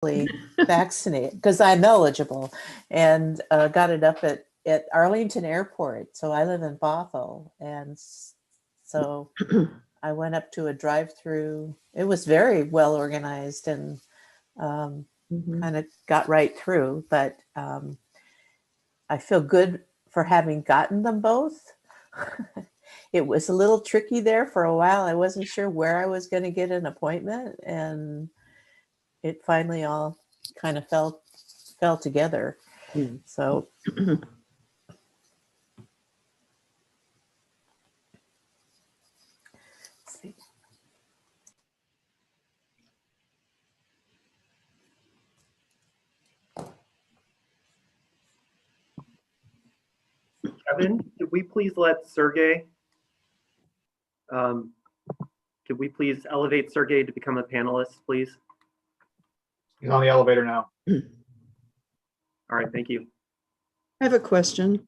vaccinated because I'm eligible, and got it up at Arlington Airport. So I live in Bothell, and so I went up to a drive-through. It was very well organized and kind of got right through, but I feel good for having gotten them both. It was a little tricky there for a while. I wasn't sure where I was going to get an appointment, and it finally all kind of fell together. So let's see. Kevin, could we please let Sergey, could we please elevate Sergey to become a panelist, please? He's on the elevator now. All right, thank you. I have a question.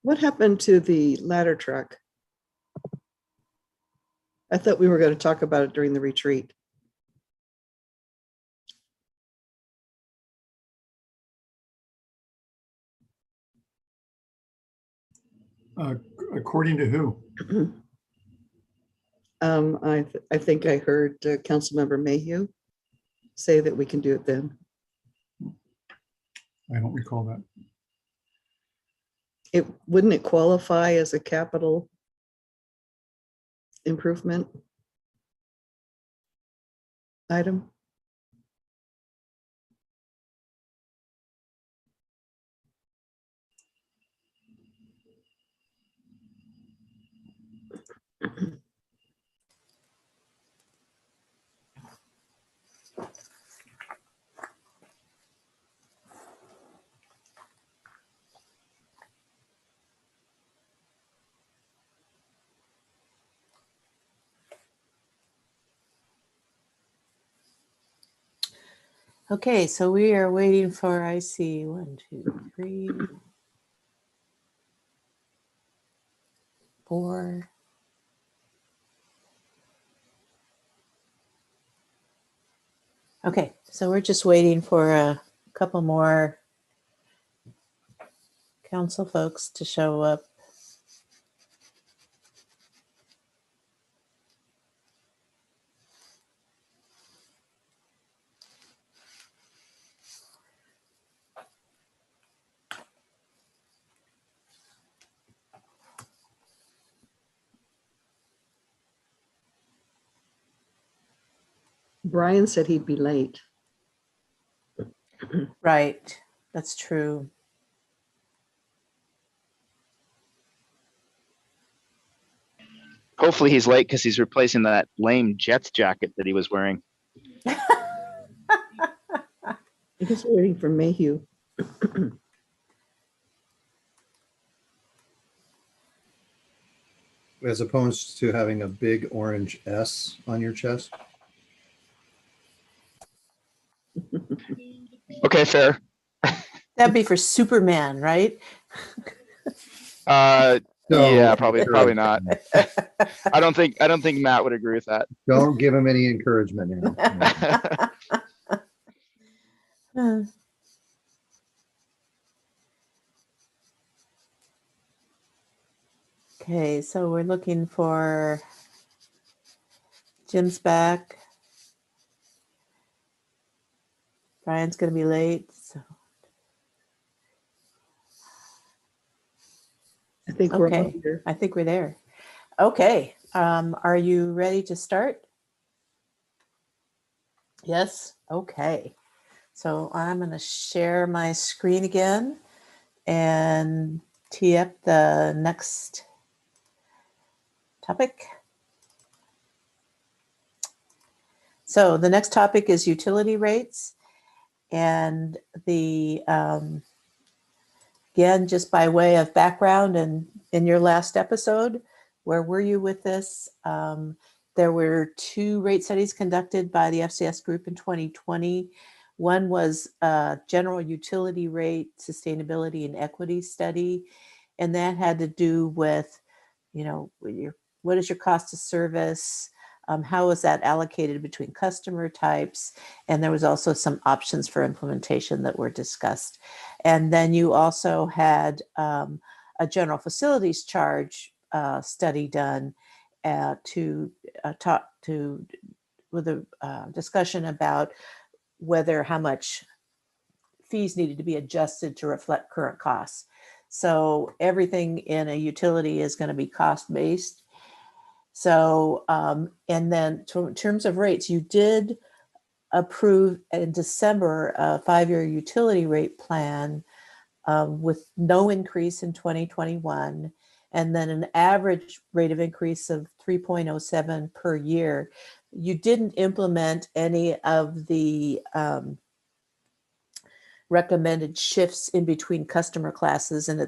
What happened to the ladder truck? I thought we were going to talk about it during the retreat. According to who? I think I heard Councilmember Mayhew say that we can do it then. I don't recall that. Wouldn't it qualify as a capital improvement item? Okay, so we are waiting for, I see 1, 2, 3, 4. Okay, so we're just waiting for a couple more council folks to show up. Brian said he'd be late. Right, that's true. Hopefully he's late because he's replacing that lame Jets jacket that he was wearing. I guess we're waiting for Mayhew. As opposed to having a big orange S on your chest. Okay, fair. That'd be for Superman, right? Yeah, probably not. I don't think Matt would agree with that. Don't give him any encouragement now. Okay, so we're looking for Jim's back. Brian's going to be late. So. I think we're okay. here. I think we're there. Okay. Are you ready to start? Yes. Okay. So I'm going to share my screen again and tee up the next topic. So the next topic is utility rates, and the again, just by way of background, and in your last episode, where were you with this? There were 2 rate studies conducted by the FCS group in 2020. One was a general utility rate sustainability and equity study, and that had to do with, you know, what is your cost of service, how was that allocated between customer types? And there was also some options for implementation that were discussed. And then you also had a general facilities charge study done to talk to with a discussion about whether how much fees needed to be adjusted to reflect current costs. So everything in a utility is going to be cost based. So, and then in terms of rates, you did approve in December a 5-year utility rate plan with no increase in 2021, and then an average rate of increase of 3.07 per year. You didn't implement any of the recommended shifts in between customer classes, and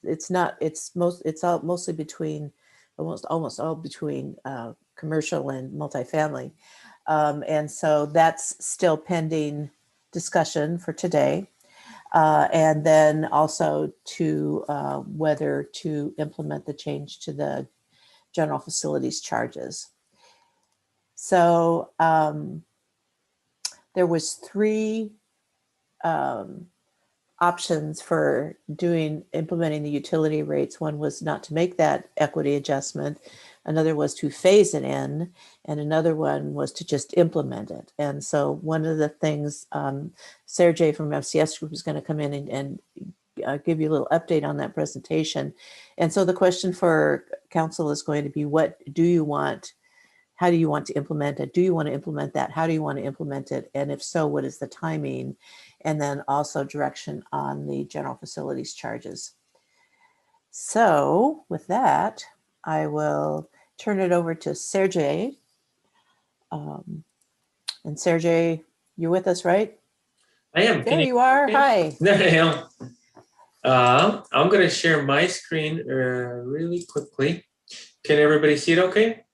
it's mostly between almost all between commercial and multifamily, and so that's still pending discussion for today, and then also to whether to implement the change to the general facilities charges. So there was 3 options for implementing the utility rates. One was not to make that equity adjustment. Another was to phase it in, and another one was to just implement it. And so one of the things, Sergey from FCS Group is going to come in and give you a little update on that presentation. And so the question for council is going to be, what do you want? How do you want to implement it? Do you want to implement that? How do you want to implement it? And if so, what is the timing? And then also direction on the general facilities charges. So with that, I will turn it over to Sergey. And Sergey, you're with us, right? I am. There you are. Hi. There I am. I'm going to share my screen really quickly. Can everybody see it okay?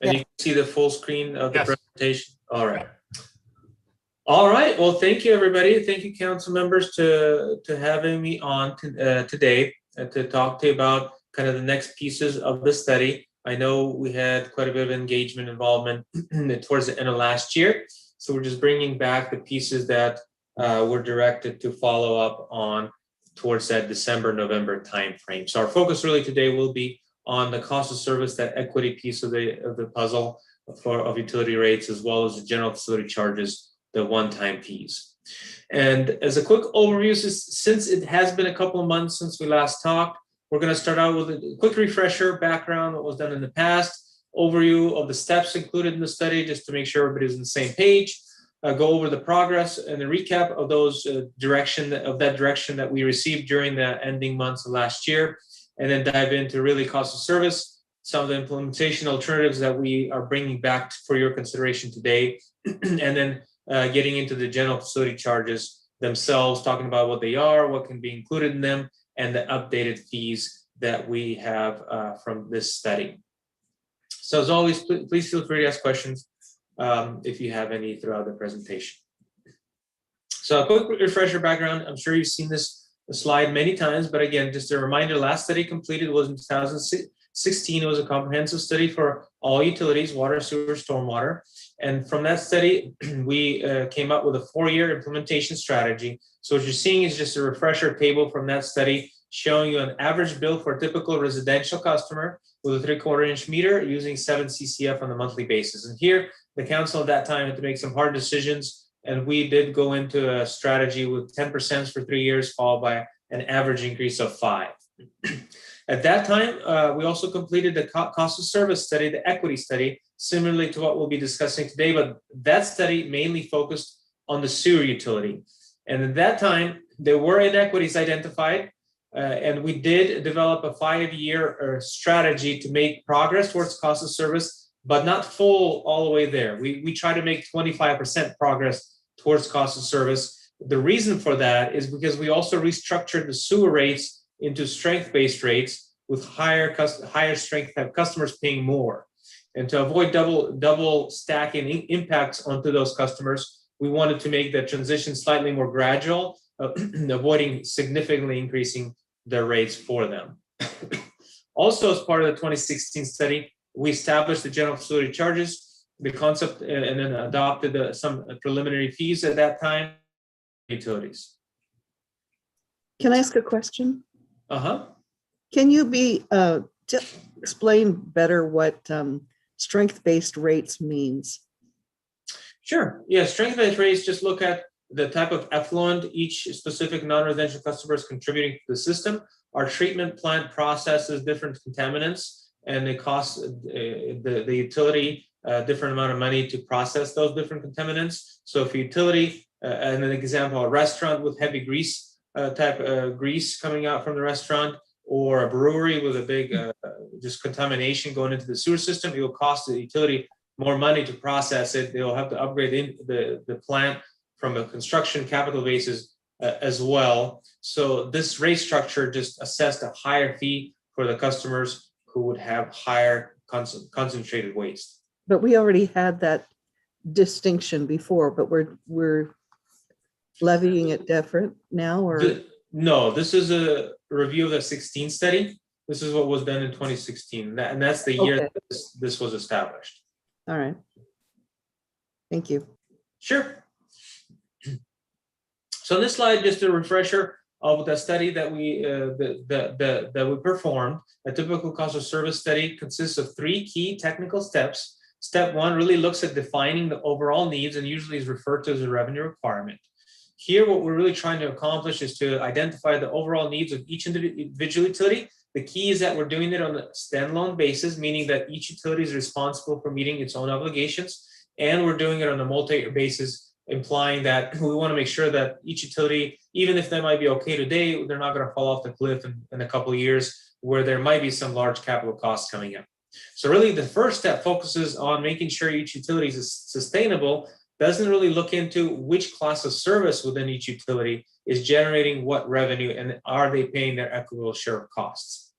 And you can see the full screen of the presentation? All right. All right. Well, thank you, everybody. Thank you, council members, to having me on today to talk to you about kind of the next pieces of the study. I know we had quite a bit of engagement, involvement towards the end of last year. So we're just bringing back the pieces that were directed to follow up on towards that December, November timeframe. So our focus really today will be on the cost of service, that equity piece of the puzzle of utility rates, as well as the general facility charges, the one-time fees. And as a quick overview, since it has been a couple of months since we last talked, we're going to start out with a quick refresher, background, what was done in the past, overview of the steps included in the study, just to make sure everybody's on the same page, go over the progress and the recap of those direction that we received during the ending months of last year, and then dive into really cost of service, some of the implementation alternatives that we are bringing back for your consideration today, and then getting into the general facility charges themselves, talking about what they are, what can be included in them, and the updated fees that we have from this study. So as always, please feel free to ask questions if you have any throughout the presentation. So a quick refresher background. I'm sure you've seen this slide many times, but again, just a reminder, last study completed was in 2016. It was a comprehensive study for all utilities, water, sewer, stormwater. And from that study, we came up with a 4-year implementation strategy. So what you're seeing is just a refresher table from that study showing you an average bill for a typical residential customer with a 3/4-inch meter using 7 CCF on a monthly basis. And here, the council at that time had to make some hard decisions, and we did go into a strategy with 10% for 3 years, followed by an average increase of 5. At that time, we also completed the cost of service study, the equity study, similarly to what we'll be discussing today, but that study mainly focused on the sewer utility. And at that time, there were inequities identified, and we did develop a 5-year strategy to make progress towards cost of service, but not full all the way there. We try to make 25% progress towards cost of service. The reason for that is because we also restructured the sewer rates into strength-based rates with higher strength have customers paying more. And to avoid double stacking impacts onto those customers, we wanted to make the transition slightly more gradual, avoiding significantly increasing their rates for them. Also, as part of the 2016 study, we established the general facility charges, the concept, and then adopted some preliminary fees at that time. Utilities. Can I ask a question? Uh-huh. Can you explain better what strength-based rates means? Sure. Yeah, strength-based rates just look at the type of effluent each specific non-residential customer is contributing to the system. Our treatment plant processes different contaminants, and it costs the utility a different amount of money to process those different contaminants. So if a utility, and an example, a restaurant with heavy grease grease coming out from the restaurant, or a brewery with a big just contamination going into the sewer system, it will cost the utility more money to process it. They'll have to upgrade the plant from a construction capital basis as well. So this rate structure just assessed a higher fee for the customers who would have higher concentrated waste. But we already had that distinction before, but we're levying it different now, or? No, this is a review of the 16 study. This is what was done in 2016, and that's the year Okay. that this was established. All right. Thank you. Sure. So this slide, just a refresher of the study that we performed. A typical cost of service study consists of 3 key technical steps. Step 1 really looks at defining the overall needs and usually is referred to as a revenue requirement. Here, what we're really trying to accomplish is to identify the overall needs of each individual utility. The key is that we're doing it on a standalone basis, meaning that each utility is responsible for meeting its own obligations, and we're doing it on a multi-year basis, implying that we want to make sure that each utility, even if they might be okay today, they're not going to fall off the cliff in a couple of years where there might be some large capital costs coming in. So really the first step focuses on making sure each utility is sustainable, doesn't really look into which class of service within each utility is generating what revenue and are they paying their equitable share of costs.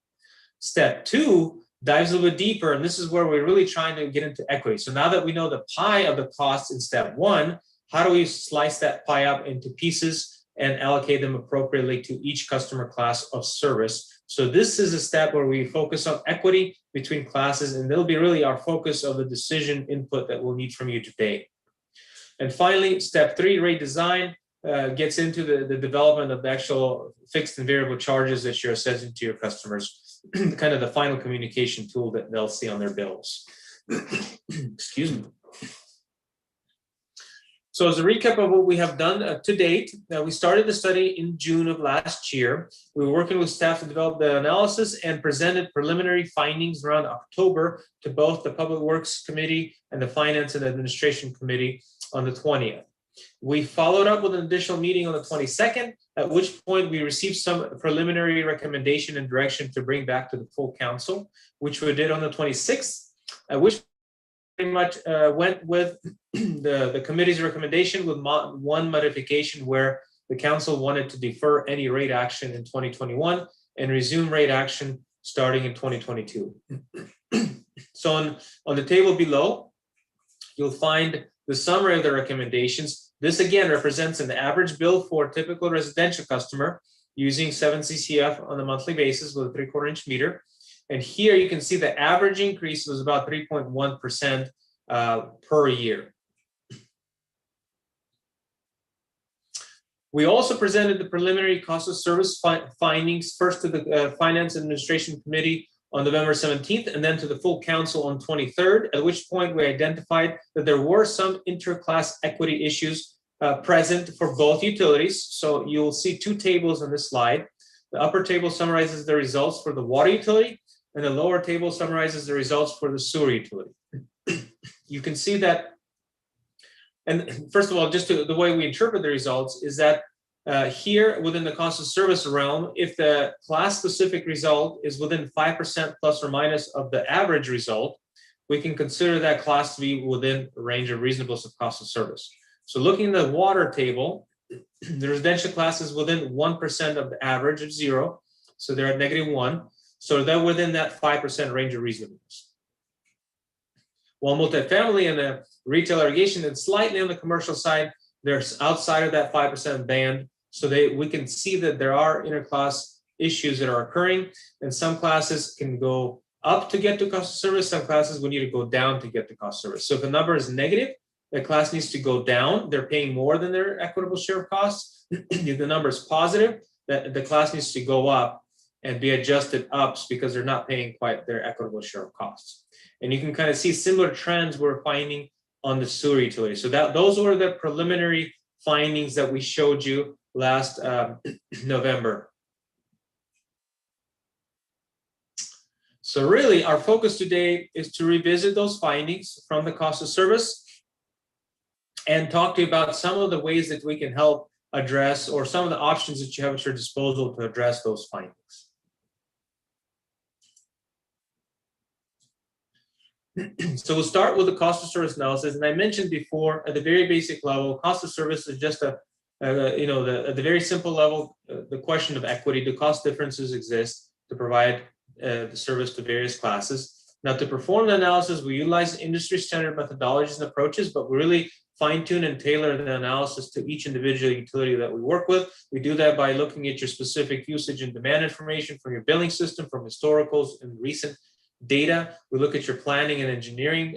Step 2 dives a little bit deeper, and this is where we're really trying to get into equity. So now that we know the pie of the costs in step 1, how do we slice that pie up into pieces and allocate them appropriately to each customer class of service? So this is a step where we focus on equity between classes, and it'll be really our focus of the decision input that we'll need from you today. And finally, step 3, rate design, gets into the development of the actual fixed and variable charges that you're assessing to your customers, kind of the final communication tool that they'll see on their bills. Excuse me. So as a recap of what we have done to date, we started the study in June of last year. We were working with staff to develop the analysis and presented preliminary findings around October to both the Public Works Committee and the Finance and Administration Committee on the 20th. We followed up with an additional meeting on the 22nd, at which point we received some preliminary recommendation and direction to bring back to the full council, which we did on the 26th, at which pretty much went with the committee's recommendation with one modification where the council wanted to defer any rate action in 2021 and resume rate action starting in 2022. So on the table below, you'll find the summary of the recommendations. This again represents an average bill for a typical residential customer using 7 CCF on a monthly basis with a 3/4 inch meter. And here you can see the average increase was about 3.1% per year. We also presented the preliminary cost of service findings first to the Finance Administration Committee on November 17th, and then to the full council on 23rd, at which point we identified that there were some interclass equity issues present for both utilities. So you'll see 2 tables on this slide. The upper table summarizes the results for the water utility, and the lower table summarizes the results for the sewer utility. You can see that, and first of all, just the way we interpret the results is that here within the cost of service realm, if the class specific result is within 5% plus or minus of the average result, we can consider that class to be within the range of reasonableness of cost of service. So looking at the water table, the residential class is within 1% of the average of 0. So they're at -1. So they're within that 5% range of reasonableness. While multifamily and the retail irrigation and slightly on the commercial side, they're outside of that 5% band. So we can see that there are interclass issues that are occurring, and some classes can go up to get to cost of service. Some classes will need to go down to get to cost of service. So if a number is negative, the class needs to go down. They're paying more than their equitable share of costs. If the number is positive, the class needs to go up and be adjusted up because they're not paying quite their equitable share of costs. And you can kind of see similar trends we're finding on the sewer utility. So those were the preliminary findings that we showed you last November. So really, our focus today is to revisit those findings from the cost of service and talk to you about some of the ways that we can help address, or some of the options that you have at your disposal to address those findings. So we'll start with the cost of service analysis. And I mentioned before, at the very basic level, cost of service is just at the very simple level, the question of equity. Do cost differences exist to provide the service to various classes? Now, to perform the analysis, we utilize industry standard methodologies and approaches, but we really fine-tune and tailor the analysis to each individual utility that we work with. We do that by looking at your specific usage and demand information from your billing system, from historicals and recent data. We look at your planning and engineering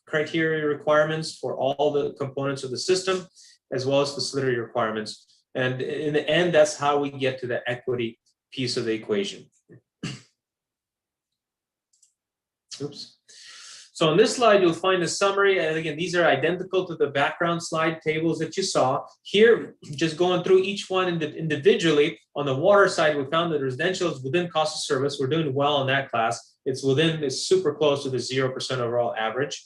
criteria requirements for all the components of the system, as well as facility requirements. And in the end, that's how we get to the equity piece of the equation. Oops. So on this slide, you'll find a summary. And again, these are identical to the background slide tables that you saw. Here, just going through each one individually, on the water side, we found that residential is within cost of service. We're doing well in that class. It's super close to the 0% overall average.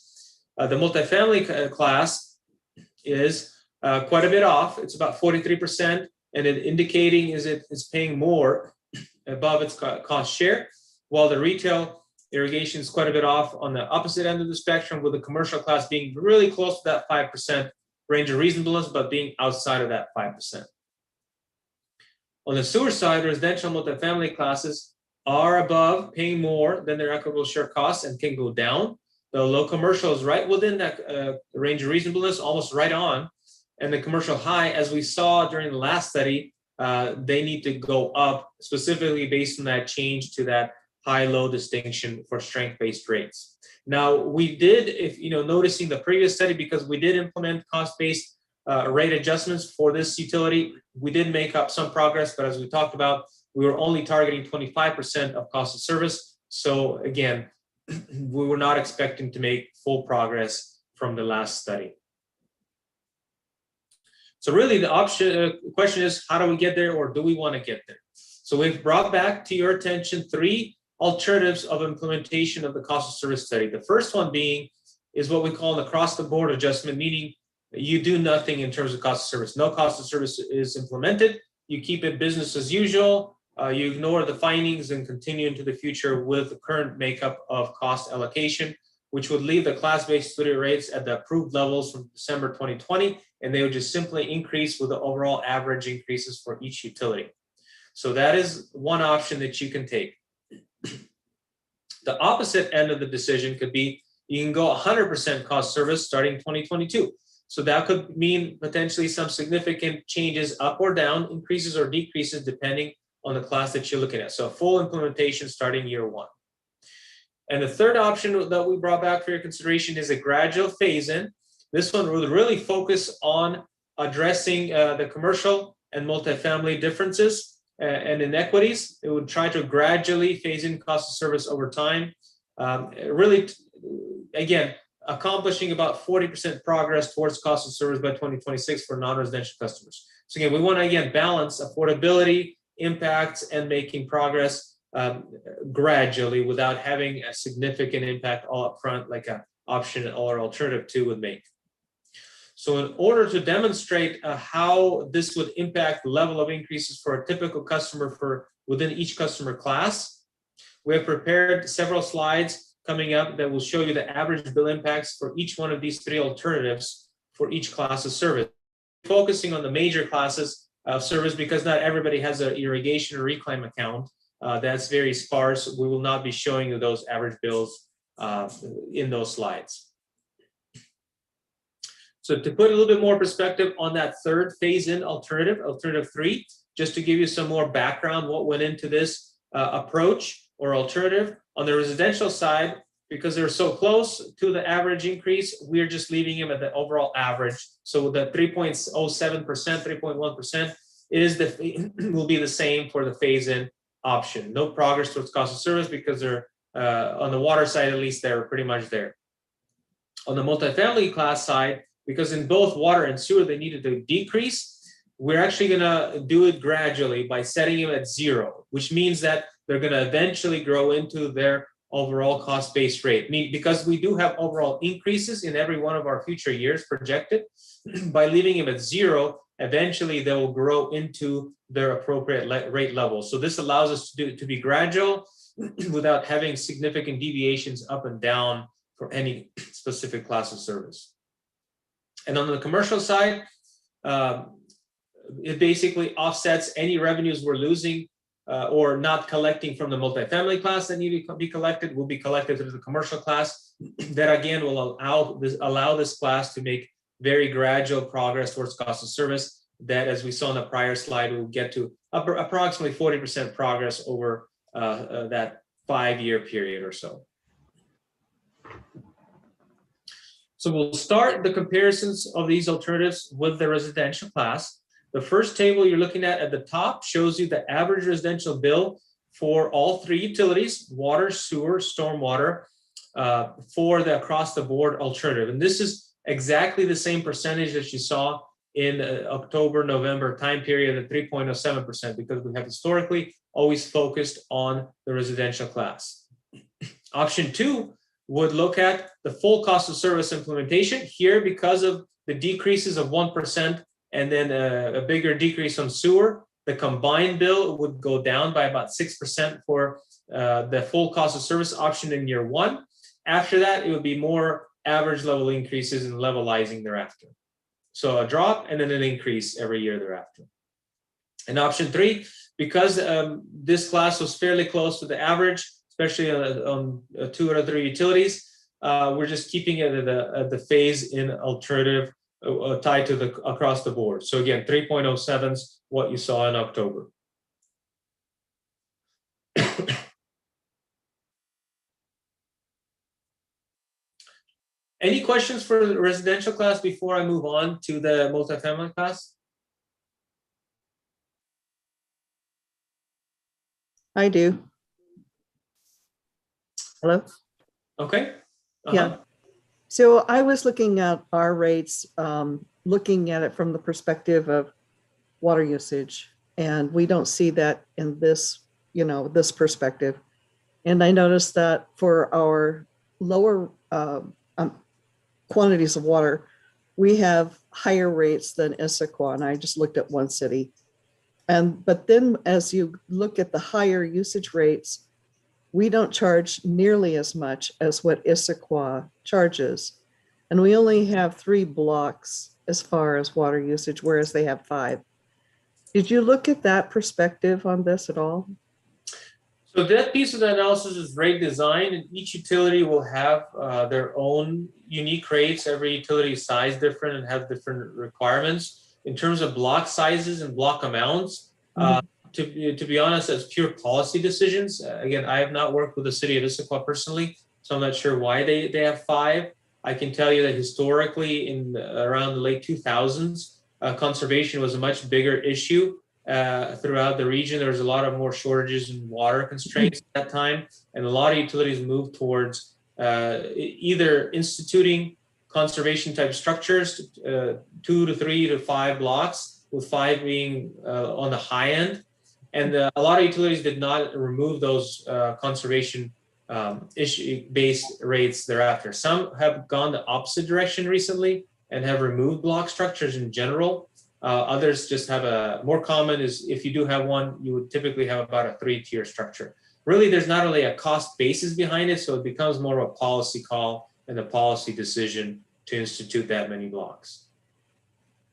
The multifamily class is quite a bit off. It's about 43%, and it indicating is it's paying more above its cost share, while the retail irrigation is quite a bit off on the opposite end of the spectrum, with the commercial class being really close to that 5% range of reasonableness, but being outside of that 5%. On the sewer side, residential multifamily classes are above, paying more than their equitable share costs, and can go down. The low commercial is right within that range of reasonableness, almost right on. And the commercial high, as we saw during the last study, they need to go up, specifically based on that change to that high-low distinction for strength-based rates. Now, we did, noticing the previous study, because we did implement cost-based rate adjustments for this utility, we did make up some progress, but as we talked about, we were only targeting 25% of cost of service. So again, we were not expecting to make full progress from the last study. So really the question is, how do we get there, or do we want to get there? So we've brought back to your attention 3 alternatives of implementation of the cost of service study. The first one is what we call an across-the-board adjustment, meaning you do nothing in terms of cost of service. No cost of service is implemented. You keep it business as usual. You ignore the findings and continue into the future with the current makeup of cost allocation, which would leave the class-based utility rates at the approved levels from December 2020, and they would just simply increase with the overall average increases for each utility. So that is one option that you can take. The opposite end of the decision could be you can go 100% cost service starting 2022. So that could mean potentially some significant changes up or down, increases or decreases, depending on the class that you're looking at. So full implementation starting year 1. And the third option that we brought back for your consideration is a gradual phase-in. This one will really focus on addressing the commercial and multifamily differences and inequities. It would try to gradually phase in cost of service over time. Really, again, accomplishing about 40% progress towards cost of service by 2026 for non-residential customers. So again, we want to, again, balance affordability, impacts, and making progress gradually without having a significant impact all up front, like an option or alternative 2 would make. So in order to demonstrate how this would impact the level of increases for a typical customer for within each customer class, we have prepared several slides coming up that will show you the average bill impacts for each one of these 3 alternatives for each class of service. Focusing on the major classes of service, because not everybody has an irrigation or reclaim account. That's very sparse. We will not be showing you those average bills in those slides. So to put a little bit more perspective on that third phase-in alternative, alternative 3, just to give you some more background, what went into this approach. or alternative. On the residential side, because they're so close to the average increase, we're just leaving them at the overall average. So the 3.07%, 3.1% will be the same for the phase-in option. No progress towards cost of service because they're on the water side, at least they're pretty much there. On the multifamily class side, because in both water and sewer, they needed to decrease, we're actually gonna do it gradually by setting them at 0, which means that they're gonna eventually grow into their overall cost-based rate. Because we do have overall increases in every one of our future years projected, by leaving them at 0, eventually they will grow into their appropriate rate level. So this allows us to be gradual without having significant deviations up and down for any specific class of service. And on the commercial side, it basically offsets any revenues we're losing or not collecting from the multifamily class that need to be collected, will be collected through the commercial class. That again will allow this class to make very gradual progress towards cost of service. That, as we saw in the prior slide, will get to approximately 40% progress over that 5-year period or so. So we'll start the comparisons of these alternatives with the residential class. The first table you're looking at the top shows you the average residential bill for all 3 utilities, water, sewer, stormwater, for the across the board alternative. And this is exactly the same percentage that you saw in October, November time period at 3.07%, because we have historically always focused on the residential class. Option 2 would look at the full cost of service implementation here because of the decreases of 1% and then a bigger decrease on sewer. The combined bill would go down by about 6% for the full cost of service option in year 1. After that, it would be more average level increases and levelizing thereafter. So a drop and then an increase every year thereafter. And option 3, because this class was fairly close to the average, especially on 2 or 3 utilities, we're just keeping it at the phase-in alternative tied to the across the board. So again, 3.07's what you saw in October. Any questions for the residential class before I move on to the multifamily class? I do. Hello? Okay. Yeah. So I was looking at our rates, looking at it from the perspective of water usage, and we don't see that in this, this perspective. And I noticed that for our lower quantities of water, we have higher rates than Issaquah, and I just looked at one city. But then as you look at the higher usage rates, we don't charge nearly as much as what Issaquah charges. And we only have 3 blocks as far as water usage, whereas they have 5. Did you look at that perspective on this at all? So that piece of the analysis is rate design, and each utility will have their own unique rates. Every utility is size different and have different requirements. In terms of block sizes and block amounts, to be honest, as pure policy decisions. Again, I have not worked with the city of Issaquah personally, so I'm not sure why they have 5. I can tell you that historically, in around the late 2000s, conservation was a much bigger issue throughout the region. There was a lot of more shortages and water constraints at that time, and a lot of utilities moved towards either instituting conservation type structures, 2 to 3 to 5 blocks, with 5 being on the high end. And a lot of utilities did not remove those conservation issue-based rates thereafter. Some have gone the opposite direction recently and have removed block structures in general. Others just have more common is if you do have one, you would typically have about a 3-tier structure. Really, there's not really a cost basis behind it, so it becomes more of a policy call and a policy decision to institute that many blocks.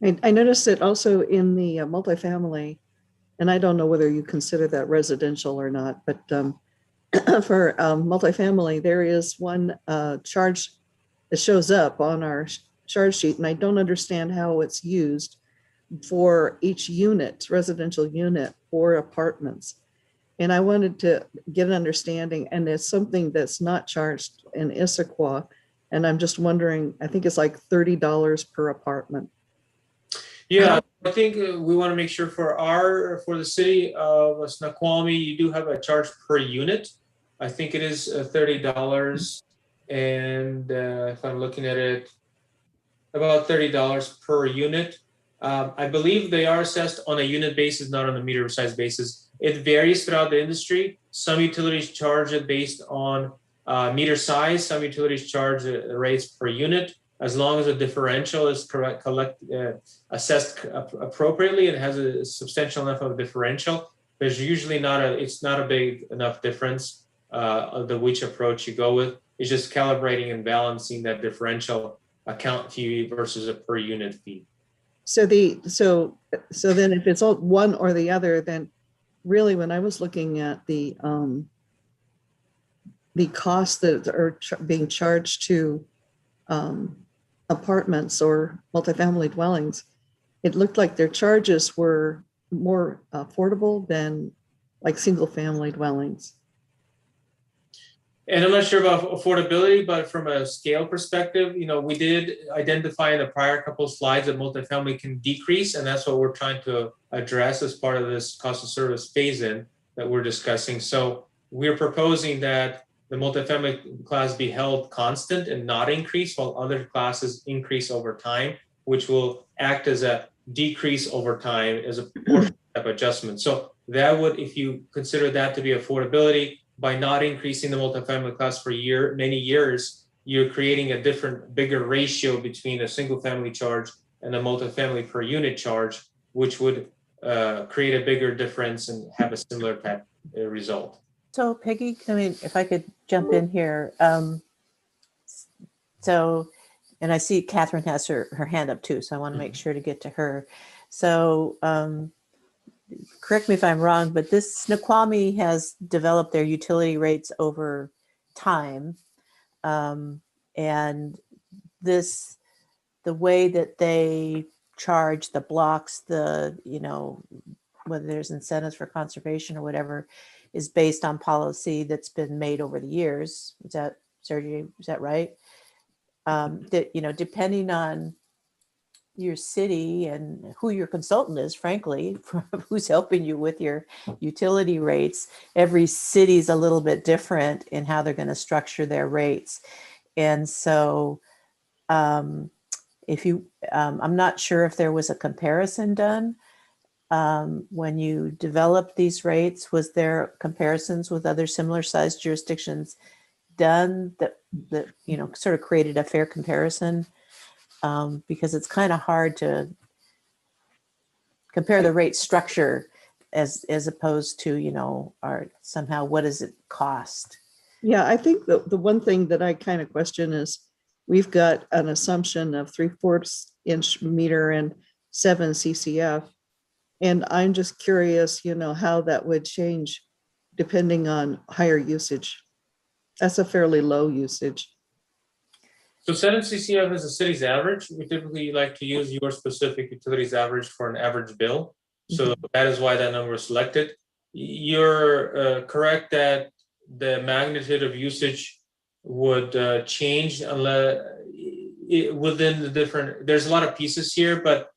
I noticed it also in the multifamily, and I don't know whether you consider that residential or not, but for multifamily, there is one charge that shows up on our charge sheet, and I don't understand how it's used for each unit, residential unit or apartments. And I wanted to get an understanding, and it's something that's not charged in Issaquah. And I'm just wondering, I think it's like $30 per apartment. Yeah, I think we want to make sure for the city of Snoqualmie, you do have a charge per unit. I think it is $30, and if I'm looking at it, about $30 per unit. I believe they are assessed on a unit basis, not on a meter size basis. It varies throughout the industry. Some utilities charge it based on meter size. Some utilities charge the rates per unit. As long as the differential is assessed appropriately and has a substantial enough of a differential, there's usually it's not a big enough difference of which approach you go with. It's just calibrating and balancing that differential account fee versus a per unit fee. So then if it's all one or the other, then really when I was looking at the costs that are being charged to apartments or multifamily dwellings, it looked like their charges were more affordable than like single family dwellings. And I'm not sure about affordability, but from a scale perspective, we did identify in the prior couple of slides that multifamily can decrease, and that's what we're trying to address as part of this cost of service phase-in that we're discussing. So we're proposing that the multifamily class be held constant and not increase, while other classes increase over time, which will act as a decrease over time as a proportion of adjustment. So that would, if you consider that to be affordability, by not increasing the multifamily class for many years, you're creating a different, bigger ratio between a single family charge and a multifamily per unit charge, which would create a bigger difference and have a similar type result. So Peggy, I mean, if I could jump in here. And I see Catherine has her hand up too, so I want to make sure to get to her. So correct me if I'm wrong, but this Snoqualmie has developed their utility rates over time. And the way that they charge the blocks, whether there's incentives for conservation or whatever, is based on policy that's been made over the years. Is that, Sergey, is that right? That, depending on your city and who your consultant is, frankly, who's helping you with your utility rates, every city is a little bit different in how they're going to structure their rates. And so I'm not sure if there was a comparison done when you developed these rates. Was there comparisons with other similar sized jurisdictions done that sort of created a fair comparison? Because it's kind of hard to compare the rate structure as opposed to, somehow what does it cost? Yeah, I think the one thing that I kind of question is we've got an assumption of 3/4 inch meter and 7 CCF. And I'm just curious, how that would change depending on higher usage. That's a fairly low usage. So 7 CCF is the city's average. We typically like to use your specific utilities average for an average bill. So that is why that number is selected. You're correct that the magnitude of usage would change unless within the different, there's a lot of pieces here, but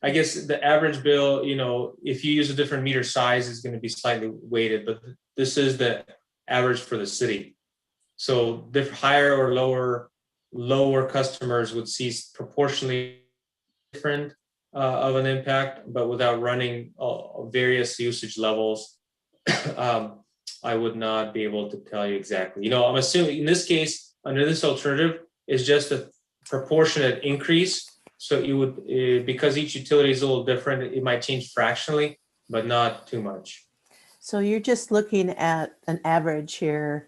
I guess the average bill, if you use a different meter size, is going to be slightly weighted, but this is the average for the city. So higher or lower customers would see proportionally different of an impact, but without running various usage levels, I would not be able to tell you exactly. I'm assuming in this case, under this alternative, is just a proportionate increase. So you would, because each utility is a little different, it might change fractionally, but not too much. So you're just looking at an average here,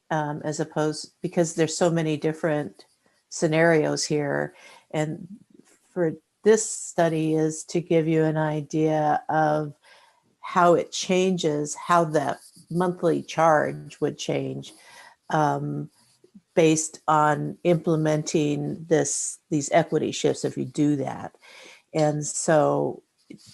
as opposed, because there's so many different scenarios here. And for this study is to give you an idea of how it changes, how the monthly charge would change based on implementing these equity shifts if you do that. And so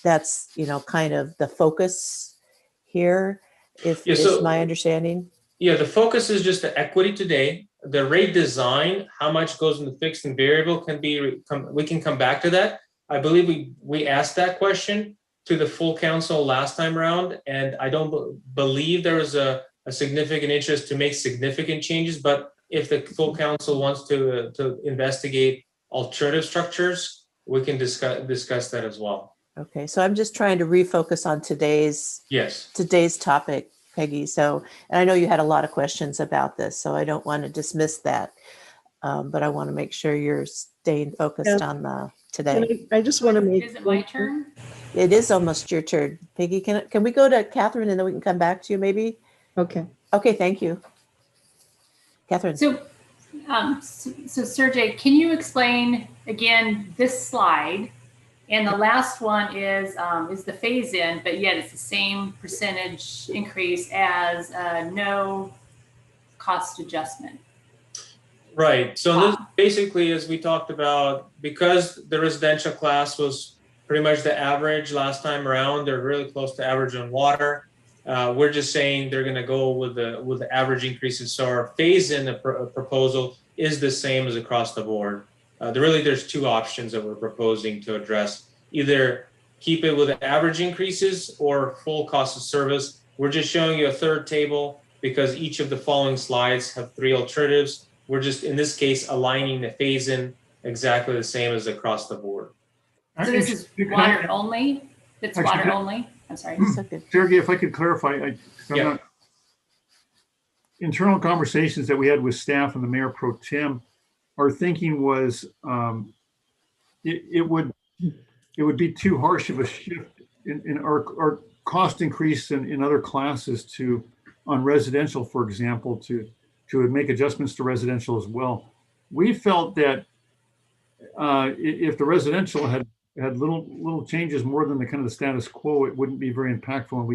that's, kind of the focus here. Yeah, is so- my understanding. Yeah, the focus is just the equity today. The rate design, how much goes into fixed and variable we can come back to that. I believe we asked that question to the full council last time around, and I don't believe there was a significant interest to make significant changes, but if the full council wants to investigate alternative structures, we can discuss that as well. Okay, so I'm just trying to refocus on today's Yes. topic, Peggy. So, and I know you had a lot of questions about this, so I don't want to dismiss that. But I want to make sure you're staying focused on the today. I just want to make. Is it my turn? It is almost your turn. Peggy, can we go to Catherine and then we can come back to you maybe? Okay. Okay, thank you. Catherine. So Sergey, can you explain again this slide? And the last one is the phase in, but yet it's the same percentage increase as no cost adjustment. Right. So this basically, as we talked about, because the residential class was pretty much the average last time around, they're really close to average on water. We're just saying they're going to go with the average increases. So our phase in the proposal is the same as across the board. There's two options that we're proposing to address. Either keep it with the average increases or full cost of service. We're just showing you a third table because each of the following slides have three alternatives. We're just, in this case, aligning the phase in exactly the same as across the board. So this is water only? It's water only? I'm sorry. Sergey, if I could clarify, internal conversations that we had with staff and the mayor pro tem, our thinking was it would be too harsh of a shift in our cost increase in other classes on residential, for example, to make adjustments to residential as well. We felt that if the residential had little changes more than the kind of the status quo, it wouldn't be very impactful, and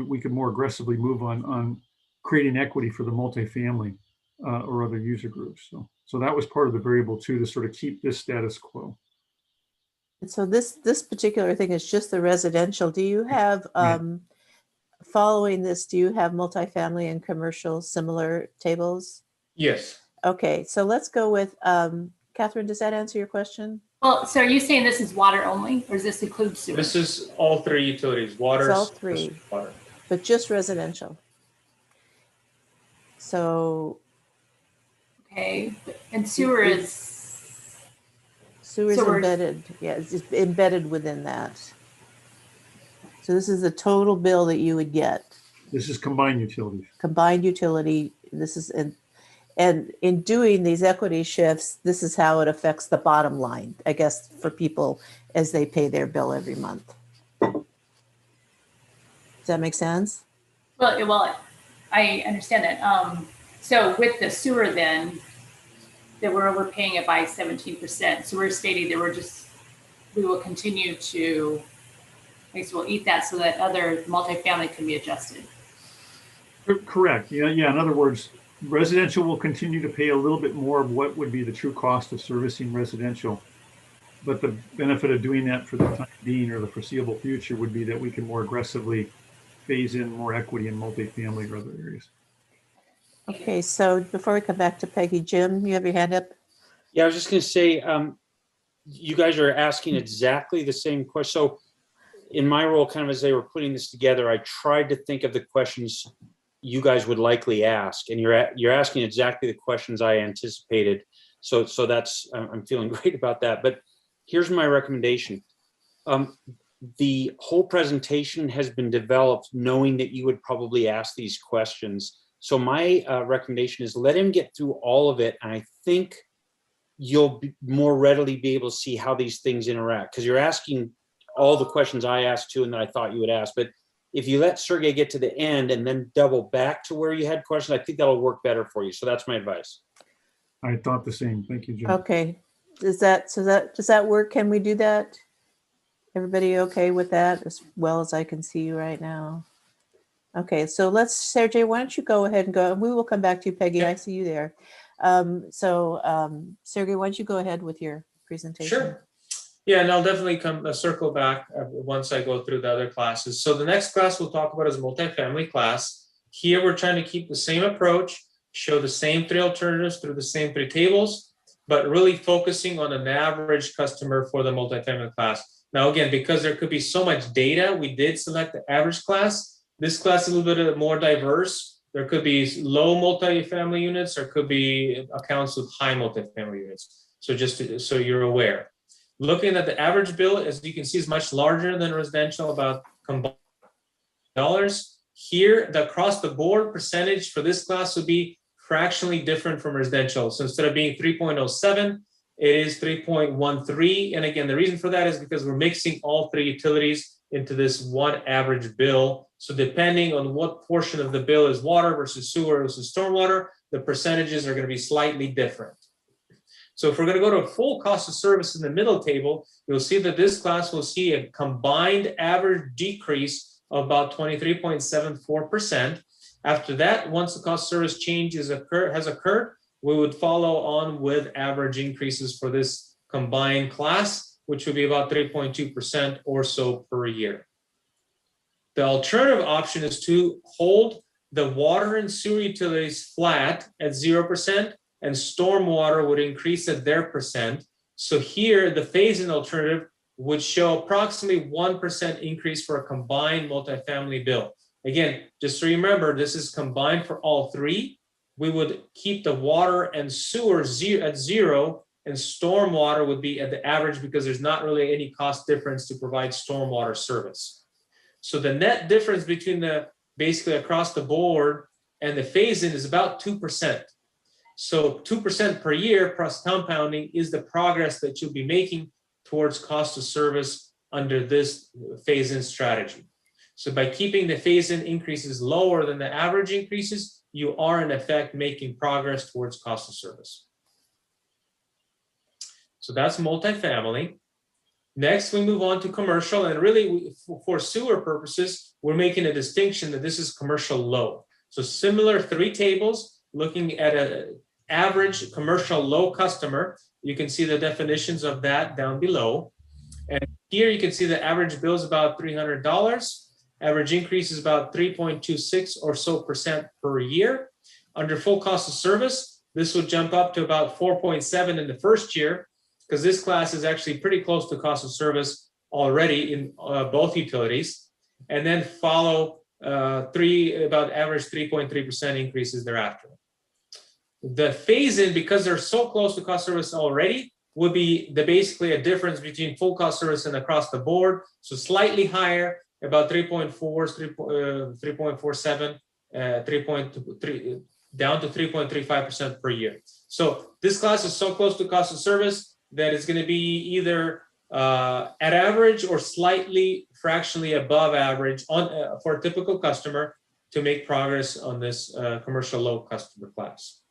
we could more aggressively move on creating equity for the multifamily or other user groups. So that was part of the variable too, to sort of keep this status quo. So this particular thing is just the residential. Do you have, following this, do you have multifamily and commercial similar tables? Yes. Okay, so let's go with, Catherine, does that answer your question? Well, so are you saying this is water only, or does this include sewer? This is all three utilities, water, It's all three, water. but just residential. So. Okay, and sewer is? Sewer is embedded, yeah, it's just embedded within that. So this is the total bill that you would get. This is combined utilities. Combined utility, this is, and in doing these equity shifts, this is how it affects the bottom line, I guess, for people as they pay their bill every month. Does that make sense? Well, I understand that. So with the sewer then, that we're overpaying it by 17%. So we're stating that we will continue to, I guess we'll eat that so that other multifamily can be adjusted. Correct. Yeah. In other words, residential will continue to pay a little bit more of what would be the true cost of servicing residential. But the benefit of doing that for the time being or the foreseeable future would be that we can more aggressively phase in more equity in multifamily or other areas. Okay, so before we come back to Peggy, Jim, you have your hand up? Yeah, I was just going to say, you guys are asking exactly the same question. So in my role, kind of as they were putting this together, I tried to think of the questions you guys would likely ask, and you're asking exactly the questions I anticipated. So that's, I'm feeling great about that. But here's my recommendation. The whole presentation has been developed knowing that you would probably ask these questions. So my recommendation is let him get through all of it. And I think you'll more readily be able to see how these things interact, because you're asking all the questions I asked too and that I thought you would ask. But if you let Sergey get to the end and then double back to where you had questions, I think that'll work better for you. So that's my advice. I thought the same. Thank you, Jim. Okay, does that work? Can we do that? Everybody okay with that as well as I can see you right now? Okay, so Sergey, why don't you go ahead and go, and we will come back to you, Peggy. I see you there. Sergey, why don't you go ahead with your presentation? Sure. Yeah, and I'll definitely circle back once I go through the other classes. So the next class we'll talk about is multifamily class. Here, we're trying to keep the same approach, show the same three alternatives through the same three tables, but really focusing on an average customer for the multifamily class. Now, again, because there could be so much data, we did select the average class. This class is a little bit more diverse. There could be low multifamily units, or could be accounts with high multifamily units. So so you're aware. Looking at the average bill, as you can see, is much larger than residential, about combined dollars. Here, the across the board percentage for this class would be fractionally different from residential. So instead of being 3.07, it is 3.13. And again, the reason for that is because we're mixing all three utilities into this one average bill. So depending on what portion of the bill is water versus sewer versus stormwater, the percentages are going to be slightly different. So if we're going to go to a full cost of service in the middle table, you'll see that this class will see a combined average decrease of about 23.74%. After that, once the cost of service change has occurred, we would follow on with average increases for this combined class, which would be about 3.2% or so per year. The alternative option is to hold the water and sewer utilities flat at 0%, and stormwater would increase at their percent. So here, the phase-in alternative would show approximately 1% increase for a combined multifamily bill. Again, just to remember, this is combined for all three. We would keep the water and sewer at zero, and stormwater would be at the average because there's not really any cost difference to provide stormwater service. So the net difference between the basically across the board and the phase-in is about 2%. So 2% per year plus compounding is the progress that you'll be making towards cost of service under this phase-in strategy. So by keeping the phase-in increases lower than the average increases, you are in effect making progress towards cost of service. So that's multifamily. Next, we move on to commercial, and really for sewer purposes, we're making a distinction that this is commercial low. So similar three tables looking at an average commercial low customer. You can see the definitions of that down below. And here you can see the average bill is about $300. Average increase is about 3.26 or so percent per year. Under full cost of service, this would jump up to about 4.7 in the first year, because this class is actually pretty close to cost of service already in both utilities, and then follow about average 3.3% increases thereafter. The phase-in, because they're so close to cost of service already, would be basically a difference between full cost service and across the board, so slightly higher, about 3.4, 3.47, 3.3, down to 3.35% per year. So this class is so close to cost of service that it's going to be either at average or slightly fractionally above average for a typical customer to make progress on this commercial low customer class.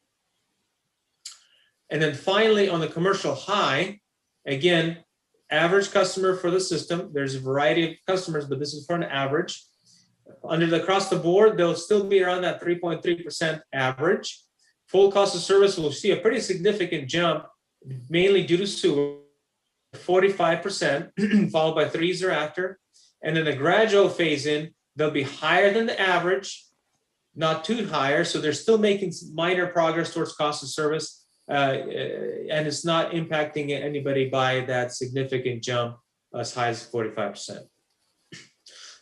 And then finally, on the commercial high, again, average customer for the system. There's a variety of customers, but this is for an average. Under the across the board, they'll still be around that 3.3% average. Full cost of service will see a pretty significant jump, mainly due to sewer, 45%, followed by threes thereafter. And then the gradual phase in, they'll be higher than the average, not too higher. So they're still making minor progress towards cost of service. And it's not impacting anybody by that significant jump as high as 45%.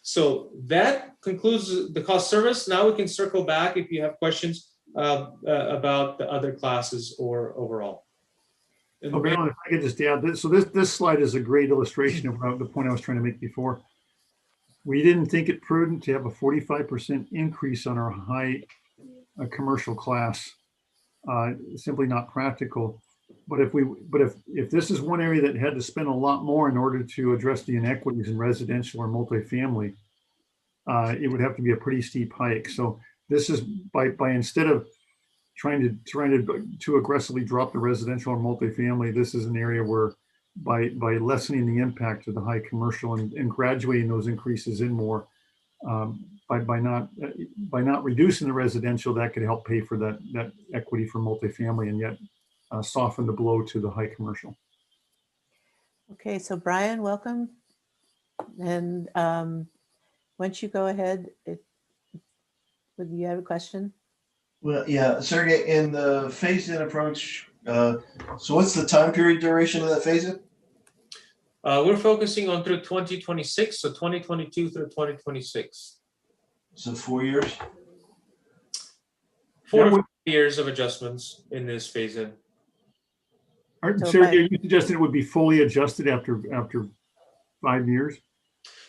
So that concludes the cost service. Now we can circle back if you have questions about the other classes or overall. Okay, if I could just add this. So this slide is a great illustration of the point I was trying to make before. We didn't think it prudent to have a 45% increase on our high commercial class. Simply not practical. But if this is one area that had to spend a lot more in order to address the inequities in residential or multifamily, it would have to be a pretty steep hike. So this is by instead of trying to aggressively drop the residential or multifamily, this is an area where by lessening the impact of the high commercial and graduating those increases in more, by not reducing the residential, that could help pay for that equity for multifamily and yet soften the blow to the high commercial. Okay, so Brian, welcome. And once you go ahead, Would you have a question? Well, yeah, Sergey, in the phased-in approach, so what's the time period duration of that phase-in? We're focusing on through 2026, so 2022 through 2026. So 4 years? 4 to 5 years of adjustments in this phase-in. So Sergey, you suggested it would be fully adjusted after 5 years?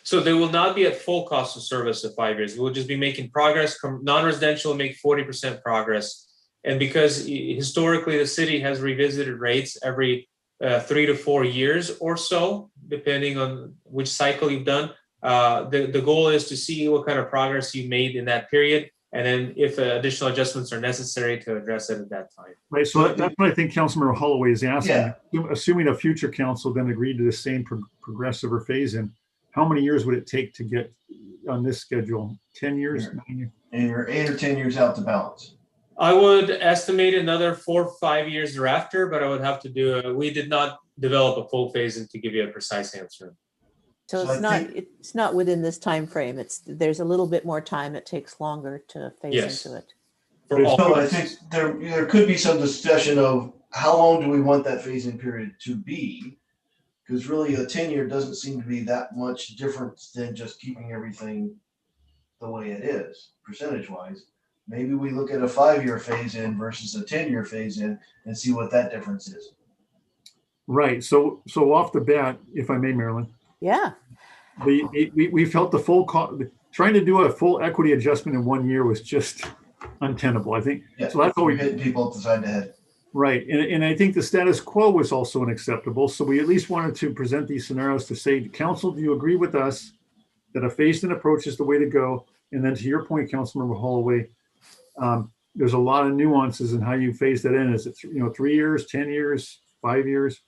So they will not be at full cost of service at 5 years. We'll just be making progress. Non-residential will make 40% progress. And because historically the city has revisited rates every 3 to 4 years or so, depending on which cycle you've done, the goal is to see what kind of progress you made in that period. And then if additional adjustments are necessary to address it at that time. Right, so that's what I think Councilmember Holloway is asking. Yeah. Assuming a future council then agreed to the same progressive or phase-in, how many years would it take to get on this schedule? 10 years? Yeah. 9 years? And you're 8 or 10 years out to balance. I would estimate another 4 or 5 years thereafter, but I would have to do we did not develop a full phase-in to give you a precise answer. So So I it's not within this time frame. There's a little bit more time. It takes longer to phase Yes. into it. For all So I think there could be some discussion of how long do we want that phase-in period to be? Because really a 10-year doesn't seem to be that much difference than just keeping everything the way it is, percentage-wise. Maybe we look at a 5-year phase-in versus a 10-year phase-in and see what that difference is. Right, so off the bat, if I may, Marilyn, Yeah. we felt the full cost, trying to do a full equity adjustment in 1 year was just untenable, I think. Yeah, So that's what we're we hitting people up the side of the head. Right, and I think the status quo was also unacceptable. So we at least wanted to present these scenarios to say, council, do you agree with us that a phased-in approach is the way to go? And then to your point, Councilmember Holloway, there's a lot of nuances in how you phase that in. Is it 3 years, 10 years, 5 years,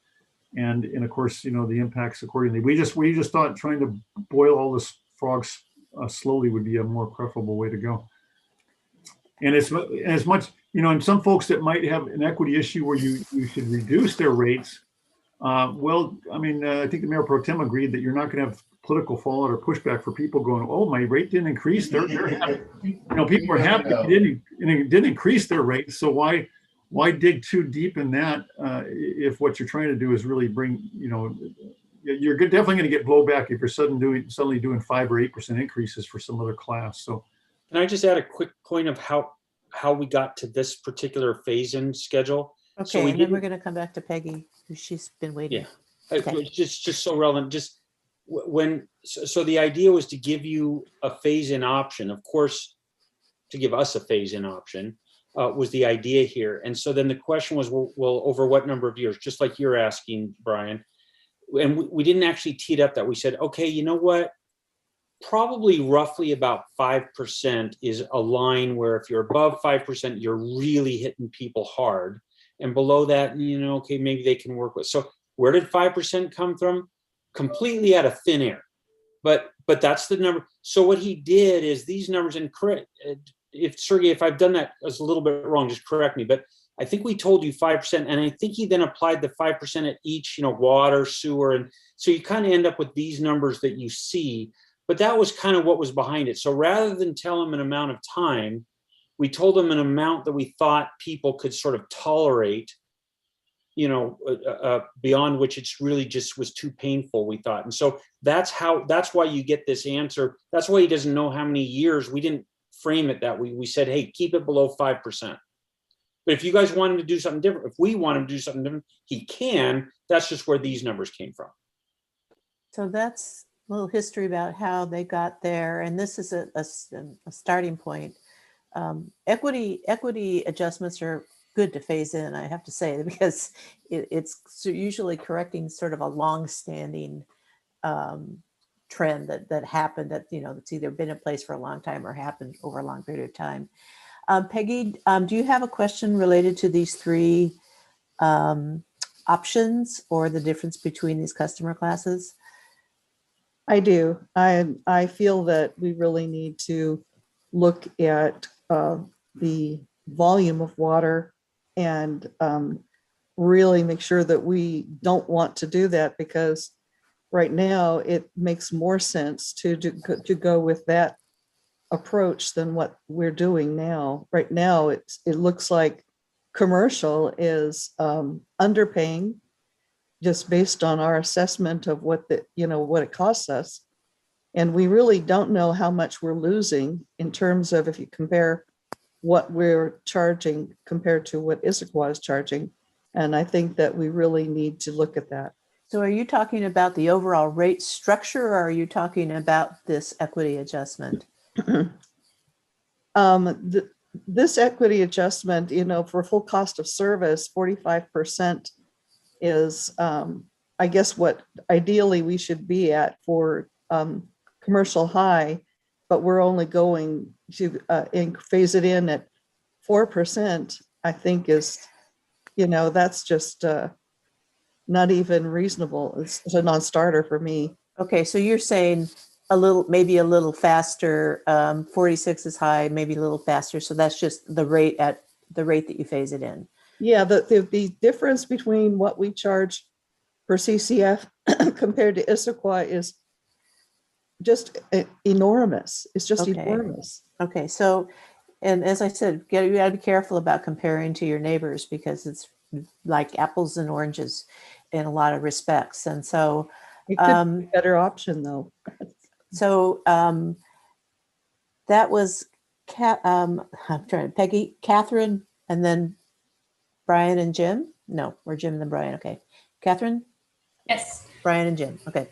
and of course the impacts accordingly. We just thought trying to boil all this frogs slowly would be a more preferable way to go. And as much, and some folks that might have an equity issue where you should reduce their rates. I think the Mayor Pro Tem agreed that you're not going to have political fallout or pushback for people going, oh, my rate didn't increase. They're happy. People are happy it didn't increase their rates. So why dig too deep in that if what you're trying to do is really bring, you're definitely going to get blowback if you're suddenly doing 5 or 8% increases for some other class. So. Can I just add a quick point of how we got to this particular phase-in schedule? Okay, So and then we're going to come back to Peggy, who she's been waiting. Yeah, Okay. just so relevant. So the idea was to give you a phase-in option. Of course, to give us a phase-in option was the idea here. And so then the question was, well, over what number of years? Just like you're asking, Brian. And we didn't actually tee it up that. We said, okay, you know what? Probably roughly about 5% is a line where if you're above 5%, you're really hitting people hard. And below that, okay, maybe they can work with. So where did 5% come from? Completely out of thin air. But that's the number. So what he did is these numbers, and correct, if Sergey, if I've done that as a little bit wrong, just correct me. But I think we told you 5%, and I think he then applied the 5% at each, water, sewer. And so you kind of end up with these numbers that you see. But that was kind of what was behind it. So rather than tell them an amount of time, we told them an amount that we thought people could sort of tolerate, beyond which it's really just was too painful, we thought. And so that's why you get this answer. That's why he doesn't know how many years. We didn't frame it that way. We said, hey, keep it below 5%. But if you guys want him to do something different, if we want him to do something different, he can. That's just where these numbers came from. So that's a little history about how they got there. And this is a starting point. Equity adjustments are good to phase in, I have to say, because it's usually correcting sort of a long-standing trend that happened that's either been in place for a long time or happened over a long period of time. Peggy, do you have a question related to these 3 options or the difference between these customer classes? I do. I feel that we really need to look at the volume of water and really make sure that we don't want to do that, because right now it makes more sense to go with that approach than what we're doing now. Right now, it looks like commercial is underpaying just based on our assessment of what what it costs us. And we really don't know how much we're losing in terms of if you compare what we're charging compared to what Issaquah is charging. And I think that we really need to look at that. So are you talking about the overall rate structure, or are you talking about this equity adjustment? This equity adjustment, for full cost of service, 45% is, I guess, what ideally we should be at for commercial high, but we're only going to phase it in at 4%, I think is, that's just not even reasonable. It's a non-starter for me. Okay, so you're saying maybe a little faster, 46 is high, maybe a little faster. So that's just the rate that you phase it in. Yeah, the difference between what we charge for CCF compared to Issaquah is just enormous. It's just enormous. Okay, so, and as I said, you gotta be careful about comparing to your neighbors because it's like apples and oranges in a lot of respects. And so it could be a better option though. So that was Peggy, Catherine, and then Brian and Jim. No, or Jim and then Brian. Okay, Catherine. Yes. Brian and Jim. Okay.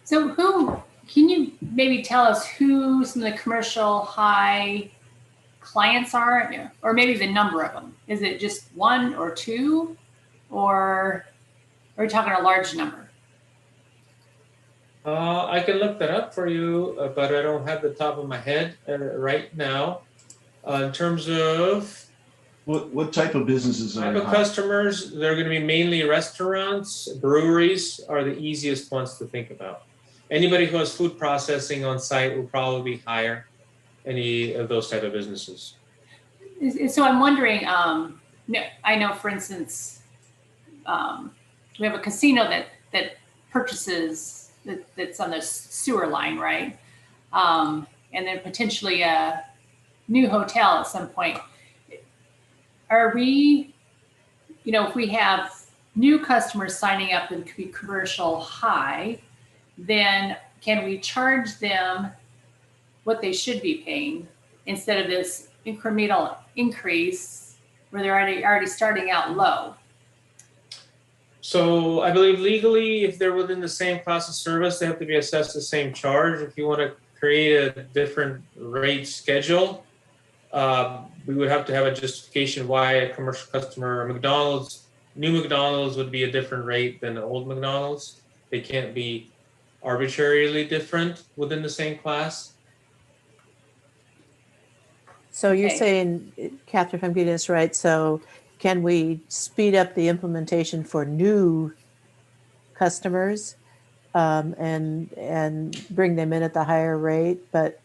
So can you maybe tell us who some of the commercial high clients are, or maybe the number of them? Is it just one or two, or are we talking a large number? I can look that up for you, but I don't have the top of my head right now. In terms of what type of businesses are type of customers, they're going to be mainly restaurants, breweries are the easiest ones to think about. Anybody who has food processing on site will probably be higher. Any of those type of businesses. So I'm wondering. I know, for instance, we have a casino that purchases. That's on the sewer line, right? And then potentially a new hotel at some point. Are we, if we have new customers signing up and could be commercial high, then can we charge them what they should be paying instead of this incremental increase where they're already starting out low? So I believe legally, if they're within the same class of service, they have to be assessed the same charge. If you want to create a different rate schedule, we would have to have a justification why a commercial customer, new McDonald's would be a different rate than the old McDonald's. They can't be arbitrarily different within the same class. So you're saying, Catherine, if I'm getting this right, so can we speed up the implementation for new customers and bring them in at the higher rate? But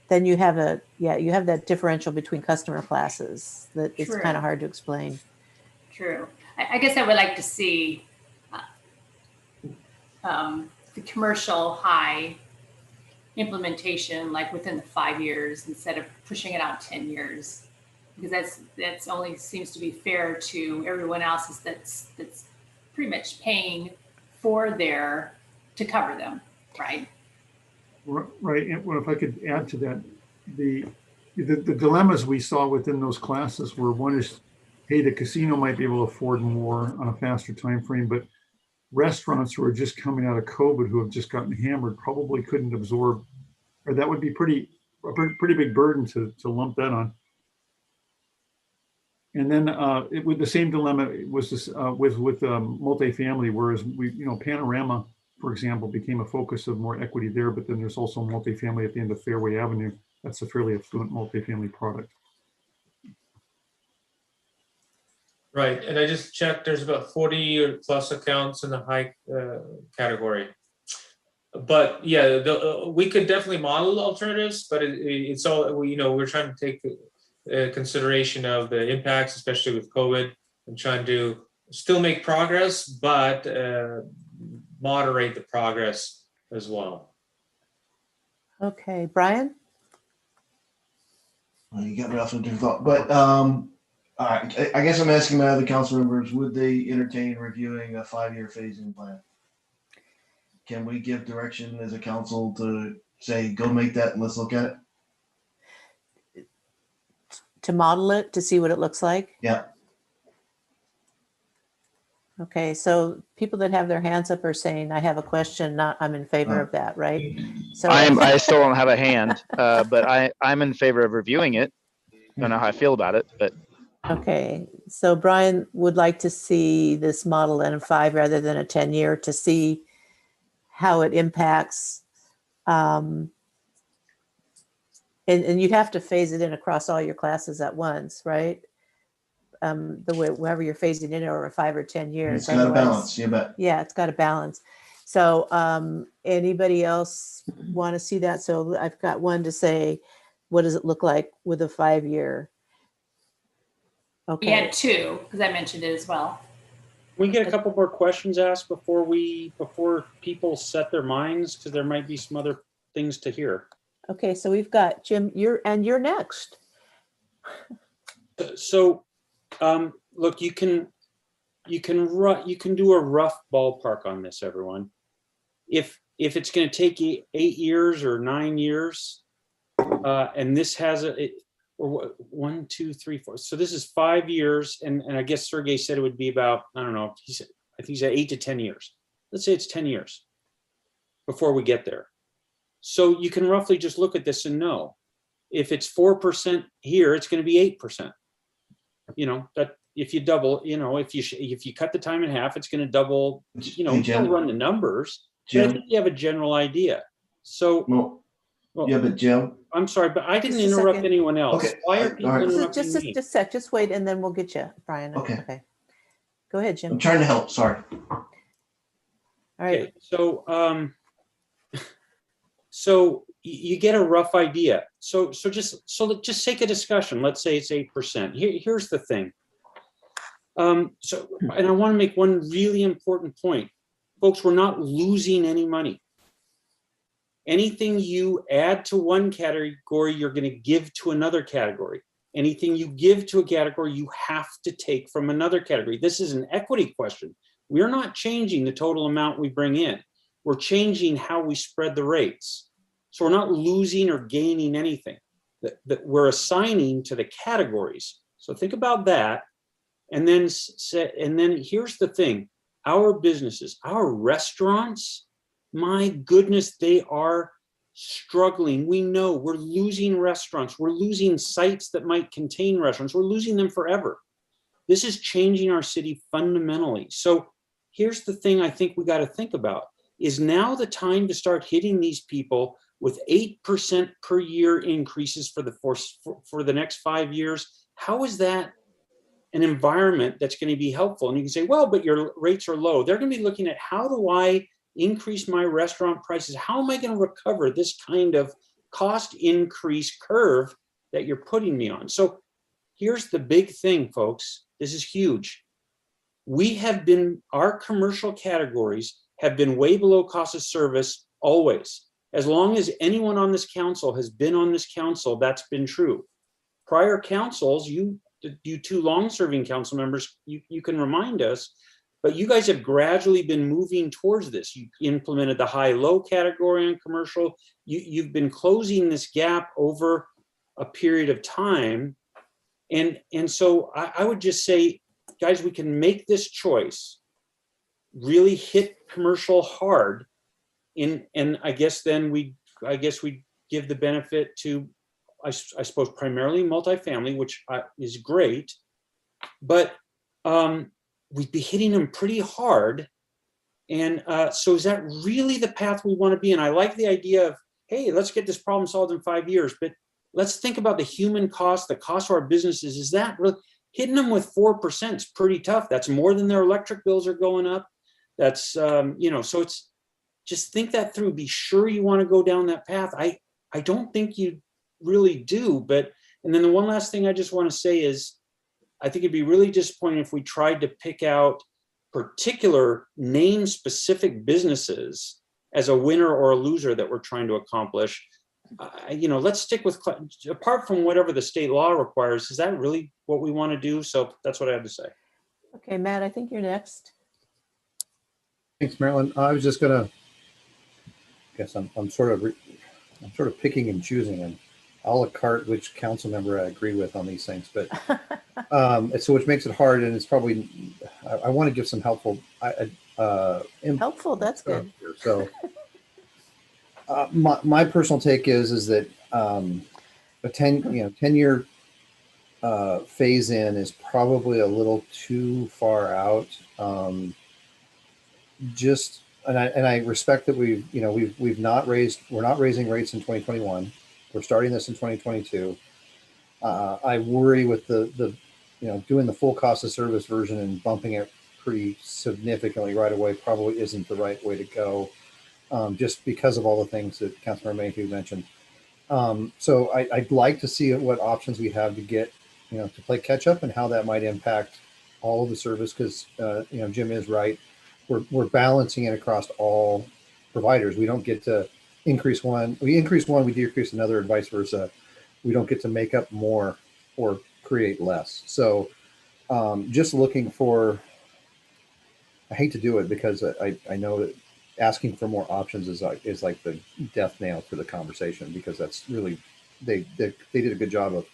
then you have that differential between customer classes that it's kind of hard to explain. True. I guess I would like to see the commercial high implementation like within the 5 years instead of pushing it out 10 years. Because that's only seems to be fair to everyone else that's pretty much paying for to cover them, right? Right. And well, if I could add to that, the dilemmas we saw within those classes were, one is, hey, the casino might be able to afford more on a faster time frame, but restaurants who are just coming out of COVID who have just gotten hammered probably couldn't absorb, or that would be a pretty big burden to lump that on. And then with the same dilemma was this with multifamily, whereas Panorama, for example, became a focus of more equity there, but then there's also multifamily at the end of Fairway Avenue. That's a fairly affluent multifamily product. Right, and I just checked, there's about 40 or plus accounts in the high category. But yeah, we could definitely model alternatives, but it's all, we're trying to take consideration of the impacts, especially with COVID, and trying to still make progress, but moderate the progress as well. Okay, Brian? Well, you got me off on a different thought, but all right. I guess I'm asking my other council members: would they entertain reviewing a 5-year phasing plan? Can we give direction as a council to say, go make that and let's look at it? To model it, to see what it looks like? Yeah. Okay, so people that have their hands up are saying, I have a question, not I'm in favor of that, right? So I still don't have a hand, but I'm in favor of reviewing it. Don't know how I feel about it, but okay, so Brian would like to see this model in a 5 rather than a 10-year to see how it impacts. And you'd have to phase it in across all your classes at once, right? The way, wherever you're phasing in over 5 or 10 years. It's got a balance, you bet. Yeah, it's got a balance. So anybody else want to see that? So I've got one to say, what does it look like with a 5-year? We Okay. had 2, because I mentioned it as well. We get a couple more questions asked before people set their minds, because there might be some other things to hear. Okay, so we've got Jim, you're next. So, look, you can do a rough ballpark on this, everyone. If it's going to take you 8 years or 9 years, and this has or 1, 2, 3, 4. So this is 5 years, and I guess Sergey said it would be about, I don't know. I think he said 8 to 10 years. Let's say it's 10 years before we get there. So you can roughly just look at this and know if it's 4% here, it's going to be 8%. You know, that if you double, you know, if you cut the time in half, it's going to double. You know, don't run the numbers. But I think you have a general idea. So, well, yeah, but Jim, I'm sorry, but I didn't Just a interrupt second. anyone else. Okay, Why are people all right. interrupting Just me? a sec, just wait, and then we'll get you, Brian. Okay. Go ahead, Jim. I'm trying to help. Sorry. All right. Okay, so so you get a rough idea. So just take a discussion. Let's say it's 8%. Here's the thing. And I want to make one really important point, folks. We're not losing any money. Anything you add to one category, you're going to give to another category. Anything you give to a category, you have to take from another category. This is an equity question. We're not changing the total amount we bring in. We're changing how we spread the rates. So we're not losing or gaining anything that we're assigning to the categories. So think about that. And then here's the thing. Our businesses, our restaurants, my goodness, they are struggling. We know we're losing restaurants. We're losing sites that might contain restaurants. We're losing them forever. This is changing our city fundamentally. So here's the thing I think we got to think about. Is now the time to start hitting these people with 8% per year increases for the next 5 years? How is that an environment that's going to be helpful? And you can say, well, but your rates are low. They're going to be looking at, how do I increase my restaurant prices? How am I going to recover this kind of cost increase curve that you're putting me on? So here's the big thing, folks. This is huge. Our commercial categories have been way below cost of service always. As long as anyone on this council has been on this council, that's been true. Prior councils, you 2 long-serving council members, you can remind us, but you guys have gradually been moving towards this. You implemented the high-low category on commercial. You've been closing this gap over a period of time. And so I would just say, guys, we can make this choice, really hit commercial hard, and I guess we give the benefit to, I suppose, primarily multifamily, which is great, but we'd be hitting them pretty hard. And so is that really the path we want to be in? I like the idea of, hey, let's get this problem solved in 5 years, but let's think about the human cost, the cost of our businesses. Is that really hitting them with 4% is pretty tough? That's more than their electric bills are going up. That's, so it's, just think that through. Be sure you want to go down that path. I don't think you really do, and then the one last thing I just want to say is, I think it'd be really disappointing if we tried to pick out particular name-specific businesses as a winner or a loser that we're trying to accomplish. let's stick with, apart from whatever the state law requires, is that really what we want to do? So that's what I have to say. Okay, Matt, I think you're next. Thanks, Marilyn. I was just gonna, guess I'm sort of picking and choosing and a la carte which council member I agree with on these things, but so which makes it hard, and it's probably, I want to give some helpful Helpful, that's good. So my personal take is that a 10-year phase in is probably a little too far out. And I respect that we're not raising rates in 2021. We're starting this in 2022. I worry with the doing the full cost of service version and bumping it pretty significantly right away probably isn't the right way to go, just because of all the things that Councilmember Mayhew mentioned. So I'd like to see what options we have to get, to play catch up and how that might impact all of the service, because Jim is right. We're balancing it across all providers. We don't get to increase one. We increase one, we decrease another, and vice versa. We don't get to make up more or create less. So just looking for, I hate to do it because I know that asking for more options is like the death nail for the conversation, because that's really, they did a good job of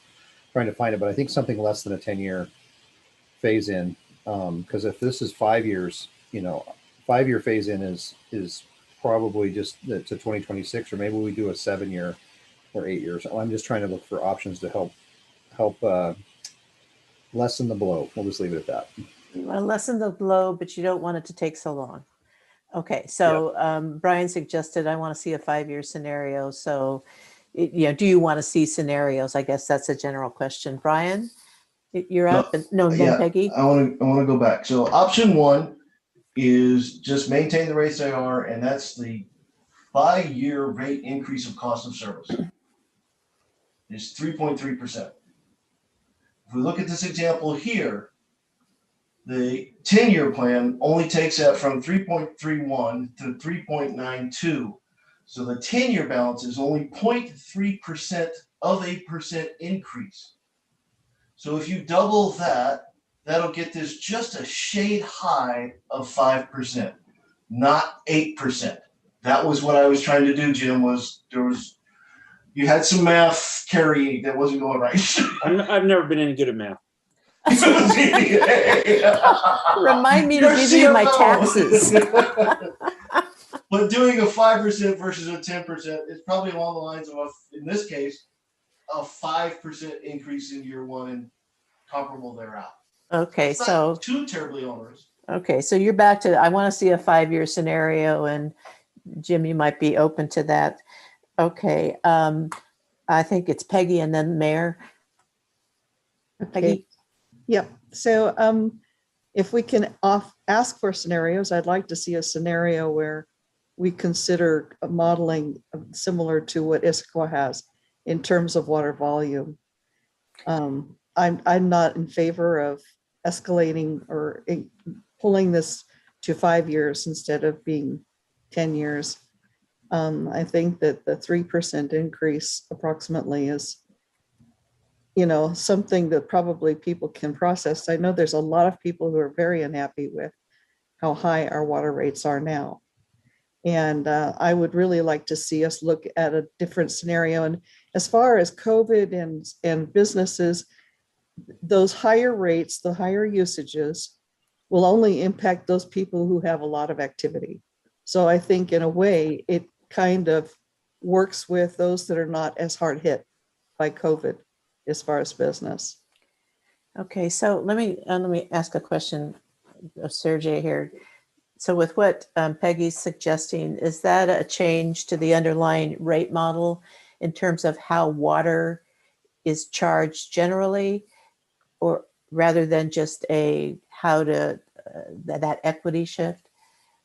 trying to find it, but I think something less than a 10-year phase in, because if this is 5 years, 5-year phase in is probably just to 2026, or maybe we do a 7-year or 8 years. I'm just trying to look for options to help lessen the blow. We'll just leave it at that. You want to lessen the blow, but you don't want it to take so long. Okay, so Brian suggested I want to see a 5-year scenario. So, do you want to see scenarios? I guess that's a general question. Brian, you're up. No, then Peggy. I want to go back. So option 1 is just maintain the rates they are, and that's the 5-year rate increase of cost of service. It's 3.3%. If we look at this example here, the 10-year plan only takes that from 3.31 to 3.92. So the 10-year balance is only 0.3% of a percent increase. So if you double that, that'll get this just a shade high of 5%, not 8%. That was what I was trying to do, Jim, you had some math carrying that wasn't going right. I've never been any good at math. Remind me to give you my taxes. But doing a 5% versus a 10% is probably along the lines of, in this case, a 5% increase in year 1 and comparable thereafter. Okay, it's so not too terribly onerous. Okay, so you're back to, I want to see a 5-year scenario, and Jim, you might be open to that. Okay, I think it's Peggy and then Mayor. Peggy? Yep. So if we can ask for scenarios, I'd like to see a scenario where we consider modeling similar to what Issaquah has in terms of water volume. I'm not in favor of escalating or pulling this to 5 years instead of being 10 years. I think that the 3% increase approximately is, something that probably people can process. I know there's a lot of people who are very unhappy with how high our water rates are now. And I would really like to see us look at a different scenario. And as far as COVID and businesses, those higher rates, the higher usages will only impact those people who have a lot of activity. So I think in a way, it kind of works with those that are not as hard hit by COVID as far as business. Okay, so let me ask a question of Sergey here. So with what Peggy's suggesting, is that a change to the underlying rate model in terms of how water is charged generally, or rather than just that equity shift?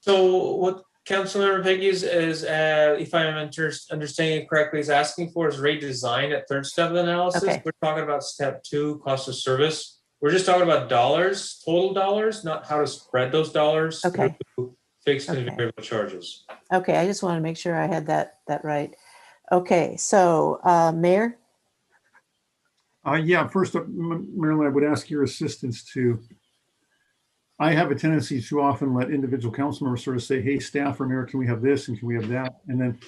So what Councilmember Peggy is if I'm understanding it correctly, is asking for is rate design at third step of the analysis. Okay. We're talking about step 2, cost of service. We're just talking about dollars, total dollars, not how to spread those dollars through fixed and variable charges. Okay, I just want to make sure I had that right. Okay, so Mayor? Yeah, first up, Marilyn, I would ask your assistance to, I have a tendency to often let individual council members sort of say, hey, staff or mayor, can we have this and can we have that? And then,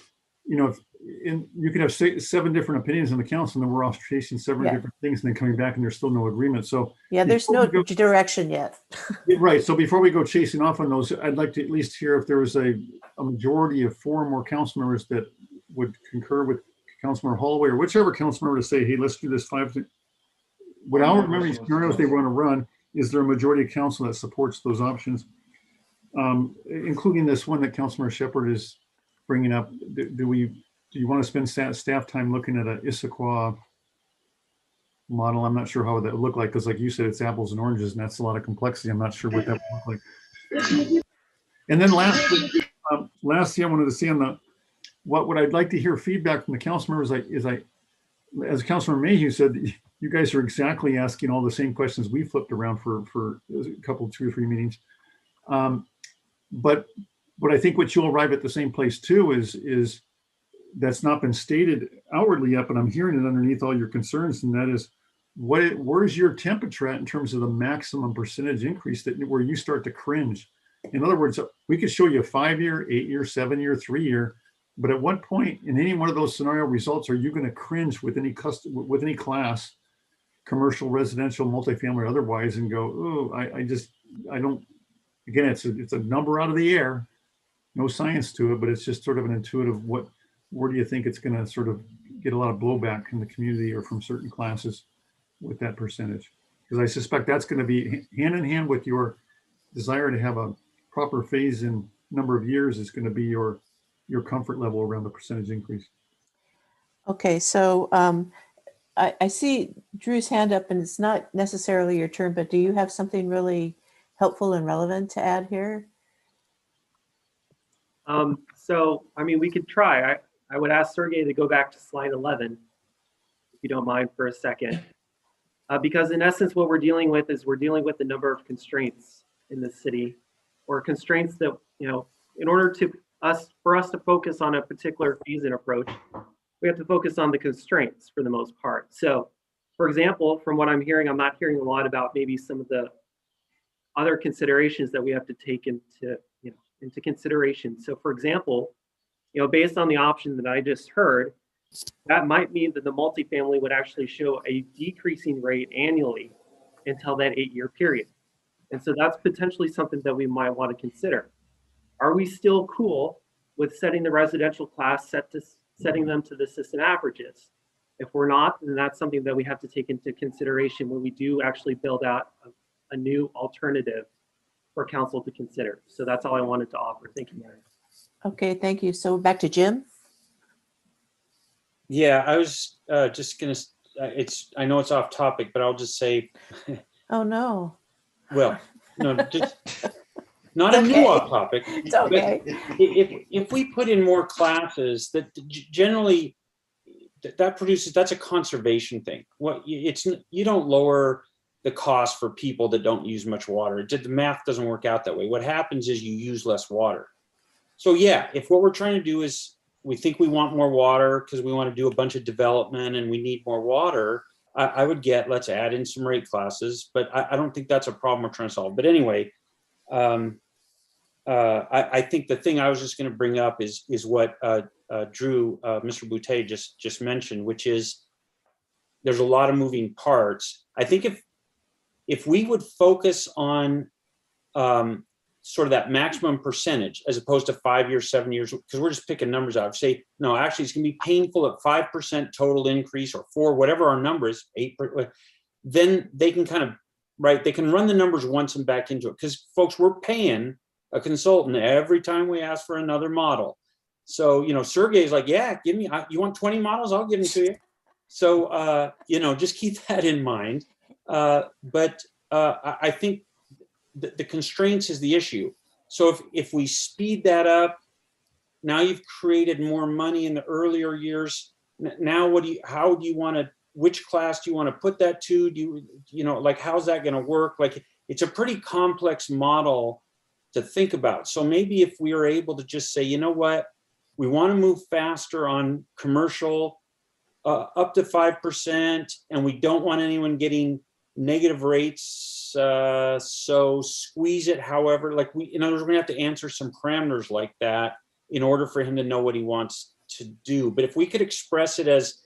you could have 7 different opinions in the council and then we're off chasing 7 Yeah. different things and then coming back and there's still no agreement. So Yeah, there's before no we go- direction yet. Right. So before we go chasing off on those, I'd like to at least hear if there was a majority of 4 or more council members that would concur with Councilmember Holloway or whichever council member to say, hey, let's do this 5. Without remembering scenarios they want to run, is there a majority of council that supports those options? Including this one that Councilmember Shepherd is bringing up. Do you want to spend staff time looking at an Issaquah model? I'm not sure how that would look like, because like you said, it's apples and oranges and that's a lot of complexity. I'm not sure what that would look like. And then lastly, I wanted to see on what I'd like to hear feedback from the council members as Councilmember Mayhew said, you guys are exactly asking all the same questions we flipped around for a couple, 2 or 3 meetings. But I think what you'll arrive at the same place too is that's not been stated outwardly yet, but I'm hearing it underneath all your concerns, and that is where's your temperature at in terms of the maximum percentage increase where you start to cringe? In other words, we could show you a 5-year, 8-year, 7-year, 3-year, but at what point in any one of those scenario results are you going to cringe with any class, commercial, residential, multifamily, or otherwise, and go, oh, I don't. Again, it's a number out of the air, no science to it, but it's just sort of an intuitive where do you think it's going to sort of get a lot of blowback from the community or from certain classes with that percentage? Because I suspect that's going to be hand in hand with your desire to have a proper phase in number of years is going to be your comfort level around the percentage increase. Okay, so I see Drew's hand up and it's not necessarily your turn, but do you have something really helpful and relevant to add here? So, I mean, we could try. I would ask Sergey to go back to slide 11, if you don't mind for a second. Because in essence, what we're dealing with is we're dealing with the number of constraints in the city, or constraints that, in order for us to focus on a particular phase-in approach, we have to focus on the constraints for the most part. So, for example, from what I'm hearing, I'm not hearing a lot about maybe some of the other considerations that we have to take into consideration. So, for example, based on the option that I just heard, that might mean that the multifamily would actually show a decreasing rate annually until that 8-year period. And so that's potentially something that we might want to consider. Are we still cool with setting the residential class setting them to the system averages? If we're not, then that's something that we have to take into consideration when we do actually build out a new alternative for council to consider. So that's all I wanted to offer. Thank you, Mary. Okay, thank you. So back to Jim. Yeah, I was just gonna. I know it's off topic, but I'll just say. Oh no. Well, no, just not It's a okay. new off topic. It's okay. If we put in more classes, that generally that produces, that's a conservation thing. You don't lower the cost for people that don't use much water. The math doesn't work out that way. What happens is you use less water. So yeah, if what we're trying to do is we think we want more water because we want to do a bunch of development and we need more water, I would let's add in some rate classes, but I don't think that's a problem we're trying to solve. But anyway, I think the thing I was just going to bring up is what Drew, Mr. Boutte just mentioned, which is there's a lot of moving parts. I think if we would focus on sort of that maximum percentage as opposed to 5 years, 7 years, because we're just picking numbers out. Say, no, actually it's gonna be painful at 5% total increase or 4, whatever our number is, 8%, then they can kind of, right, they can run the numbers once and back into it. Because folks, we're paying a consultant every time we ask for another model. So, Sergey's like, yeah, give me, you want 20 models? I'll give them to you. So, just keep that in mind. But I think the constraints is the issue. So if we speed that up, now you've created more money in the earlier years. Now, how do you want to, which class do you want to put that to? How's that going to work? Like, it's a pretty complex model to think about. So maybe if we are able to just say, you know what, we want to move faster on commercial up to 5%, and we don't want anyone getting negative rates. So squeeze it however, like in other words, we're gonna have to answer some parameters like that in order for him to know what he wants to do. But if we could express it as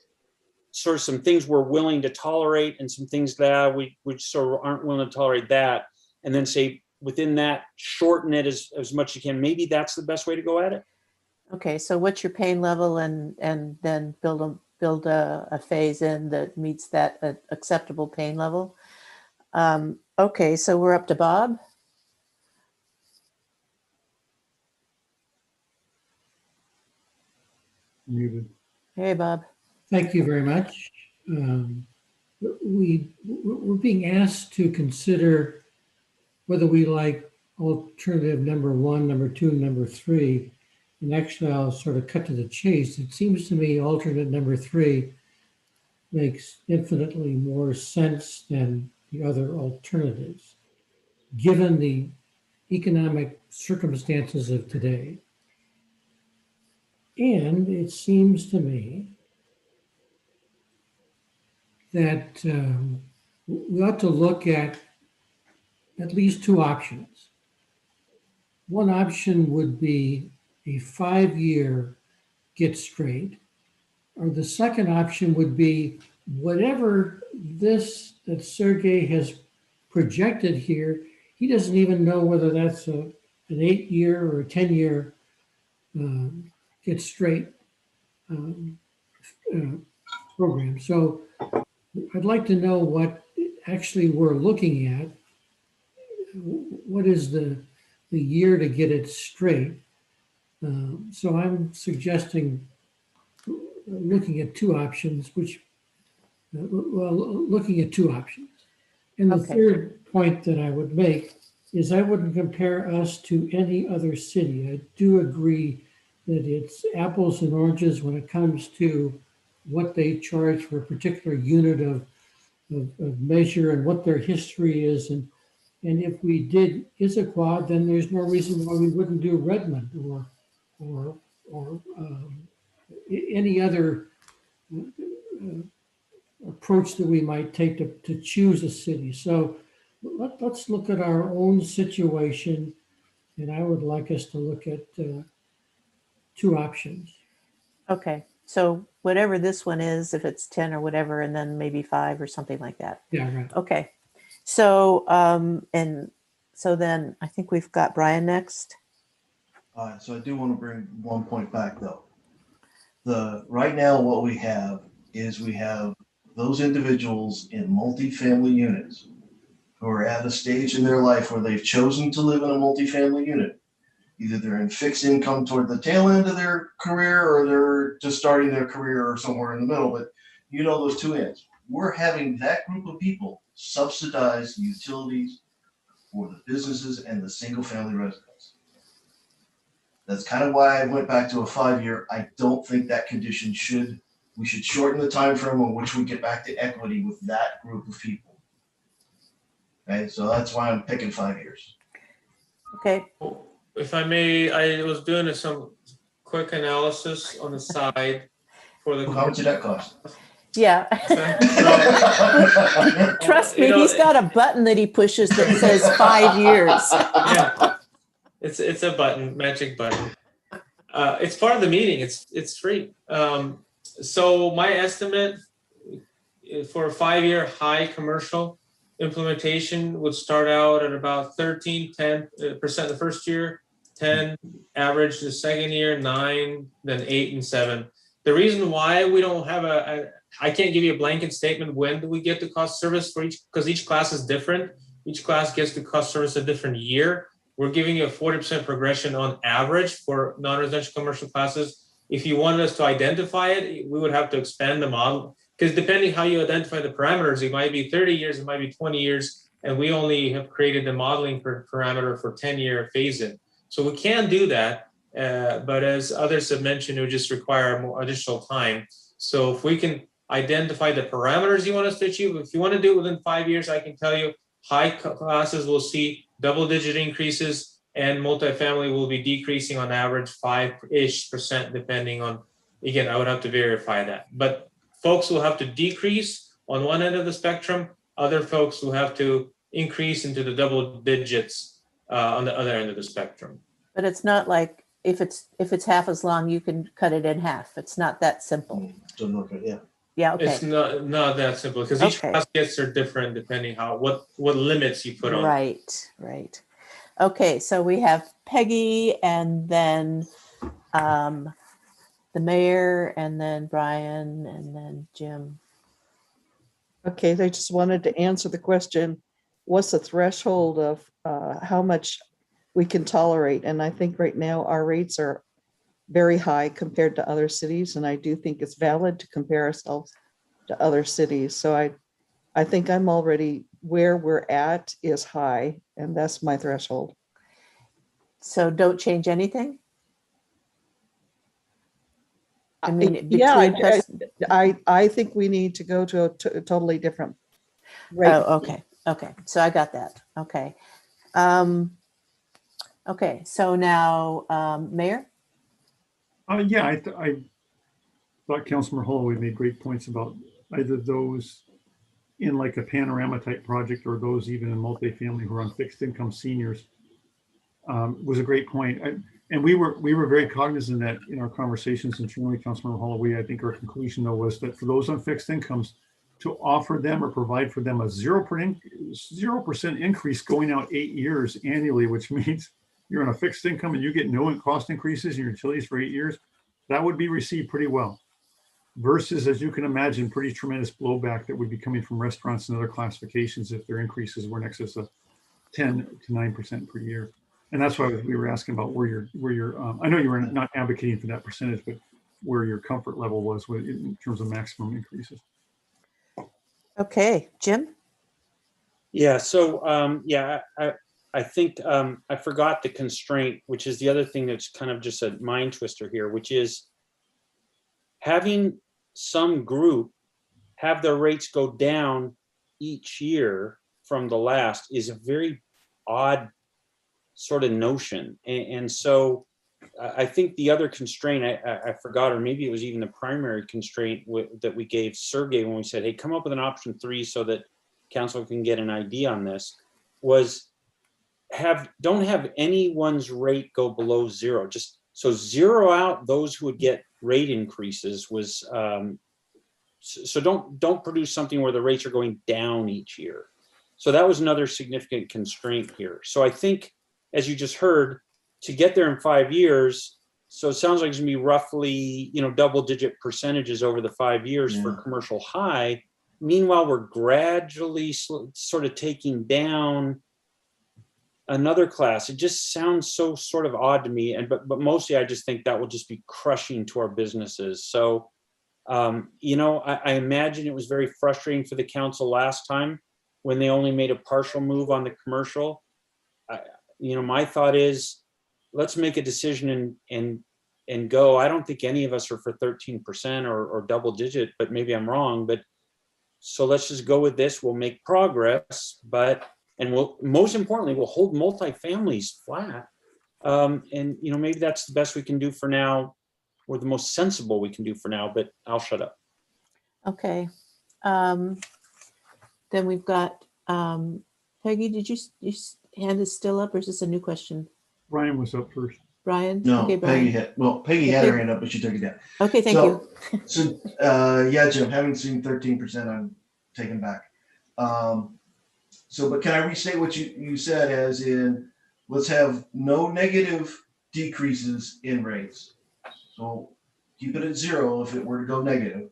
sort of some things we're willing to tolerate and some things that we sort of aren't willing to tolerate that, and then say within that, shorten it as much as you can. Maybe that's the best way to go at it. Okay, so what's your pain level, and then build a phase in that meets that acceptable pain level. Okay, so we're up to Bob. Muted. Hey, Bob. Thank you very much. We're being asked to consider whether we like alternative number 1, number 2, number 3. And actually, I'll sort of cut to the chase. It seems to me alternate number 3 makes infinitely more sense than the other alternatives, given the economic circumstances of today. And it seems to me that we ought to look at least 2 options. One option would be a 5-year get straight, or the second option would be whatever this that Sergey has projected here, he doesn't even know whether that's an 8-year or a 10-year get straight program. So I'd like to know what actually we're looking at. What is the year to get it straight? So I'm suggesting looking at 2 options, looking at 2 options. And the third point that I would make is I wouldn't compare us to any other city. I do agree that it's apples and oranges when it comes to what they charge for a particular unit of measure and what their history is. And if we did Issaquah, then there's no reason why we wouldn't do Redmond or any other approach that we might take to choose a city. So let's look at our own situation, and I would like us to look at 2 options. Okay, so whatever this one is, if it's 10 or whatever, and then maybe 5 or something like that. Yeah, right. Okay, so and so then I think we've got Brian next. All right, so I do want to bring one point back though. Right now what we have is we have those individuals in multifamily units who are at a stage in their life where they've chosen to live in a multifamily unit. Either they're in fixed income toward the tail end of their career, or they're just starting their career or somewhere in the middle, but you know those 2 ends. We're having that group of people subsidize the utilities for the businesses and the single family residents. That's kind of why I went back to a 5-year. I don't think that condition we should shorten the time frame on which we get back to equity with that group of people. Okay, so that's why I'm picking 5 years. Okay. If I may, I was doing some quick analysis on the side for the. How much did that cost? Yeah. Trust me, he's got a button that he pushes that says 5 years. Yeah. It's a button, magic button. It's part of the meeting. It's free. So my estimate for a 5-year high commercial implementation would start out at about 10% the first year, 10 average the second year, 9, then 8 and 7. The reason why we don't have I can't give you a blanket statement when do we get to cost service for each, because each class is different. Each class gets to cost service a different year. We're giving you a 40% progression on average for non-residential commercial classes. If you wanted us to identify it, we would have to expand the model, because depending how you identify the parameters, it might be 30 years, it might be 20 years, and we only have created the modeling parameter for 10-year phase-in. So we can do that, but as others have mentioned, it would just require more additional time. So if we can identify the parameters you want us to achieve, if you want to do it within 5 years, I can tell you high classes will see double-digit increases, and multifamily will be decreasing on average 5-ish% depending on, again, I would have to verify that. But folks will have to decrease on one end of the spectrum, other folks will have to increase into the double digits on the other end of the spectrum. But it's not like if it's half as long, you can cut it in half. It's not that simple. Yeah. Yeah, okay. It's not that simple because each Okay. class gets are different depending how what limits you put on. Right. Okay, so we have Peggy and then the mayor and then Brian and then Jim. Okay, they just wanted to answer the question, what's the threshold of how much we can tolerate? And I think right now our rates are very high compared to other cities. And I do think it's valid to compare ourselves to other cities. So I think I'm already where we're at is high, and that's my threshold. So don't change anything? I mean, Yeah, between I think we need to go to a totally different rate. Oh, okay. So I got that. Okay. Okay, so now, Mayor? Yeah, I thought Councilmember Holloway made great points about either those in like a panorama type project or those even in multifamily who are on fixed income seniors. Was a great point. And we were very cognizant that in our conversations internally, Councilmember Holloway, I think our conclusion though was that for those on fixed incomes, to offer them or provide for them a 0% increase going out 8 years annually, which means you're on a fixed income and you get no cost increases in your utilities for 8 years, that would be received pretty well. Versus, as you can imagine, pretty tremendous blowback that would be coming from restaurants and other classifications if their increases were in excess of 10 to 9% per year. And that's why we were asking about where your I know you were not advocating for that percentage, but where your comfort level was in terms of maximum increases. Okay, Jim? Yeah, so I think I forgot the constraint, which is the other thing that's kind of just a mind twister here, which is having some group have their rates go down each year from the last is a very odd sort of notion. And so I think the other constraint I forgot, or maybe it was even the primary constraint that we gave Sergey when we said, hey, come up with an option 3 so that council can get an idea on this, was don't have anyone's rate go below 0. Just so zero out those who would get rate increases was, so don't produce something where the rates are going down each year. So that was another significant constraint here. So I think, as you just heard, to get there in 5 years, so it sounds like it's gonna be roughly, double-digit percentages over the 5 years for commercial high. Meanwhile, we're gradually sort of taking down another class. It just sounds so sort of odd to me, but mostly I just think that will just be crushing to our businesses. So, I imagine it was very frustrating for the council last time when they only made a partial move on the commercial. My thought is, let's make a decision and go. I don't think any of us are for 13% or double digit, but maybe I'm wrong. But so let's just go with this. We'll make progress, and we'll, most importantly, we'll hold multifamilies flat. And maybe that's the best we can do for now, or the most sensible we can do for now. But I'll shut up. Okay. Then we've got Peggy. Did you hand is still up, or is this a new question? Brian was up first. Brian? No, Okay, Brian. Peggy had her hand up, but she took it down. Okay, thank you. So yeah, Jim, having seen 13%, I'm taken back. But can I restate what you said, as in, let's have no negative decreases in rates. So keep it at 0 if it were to go negative.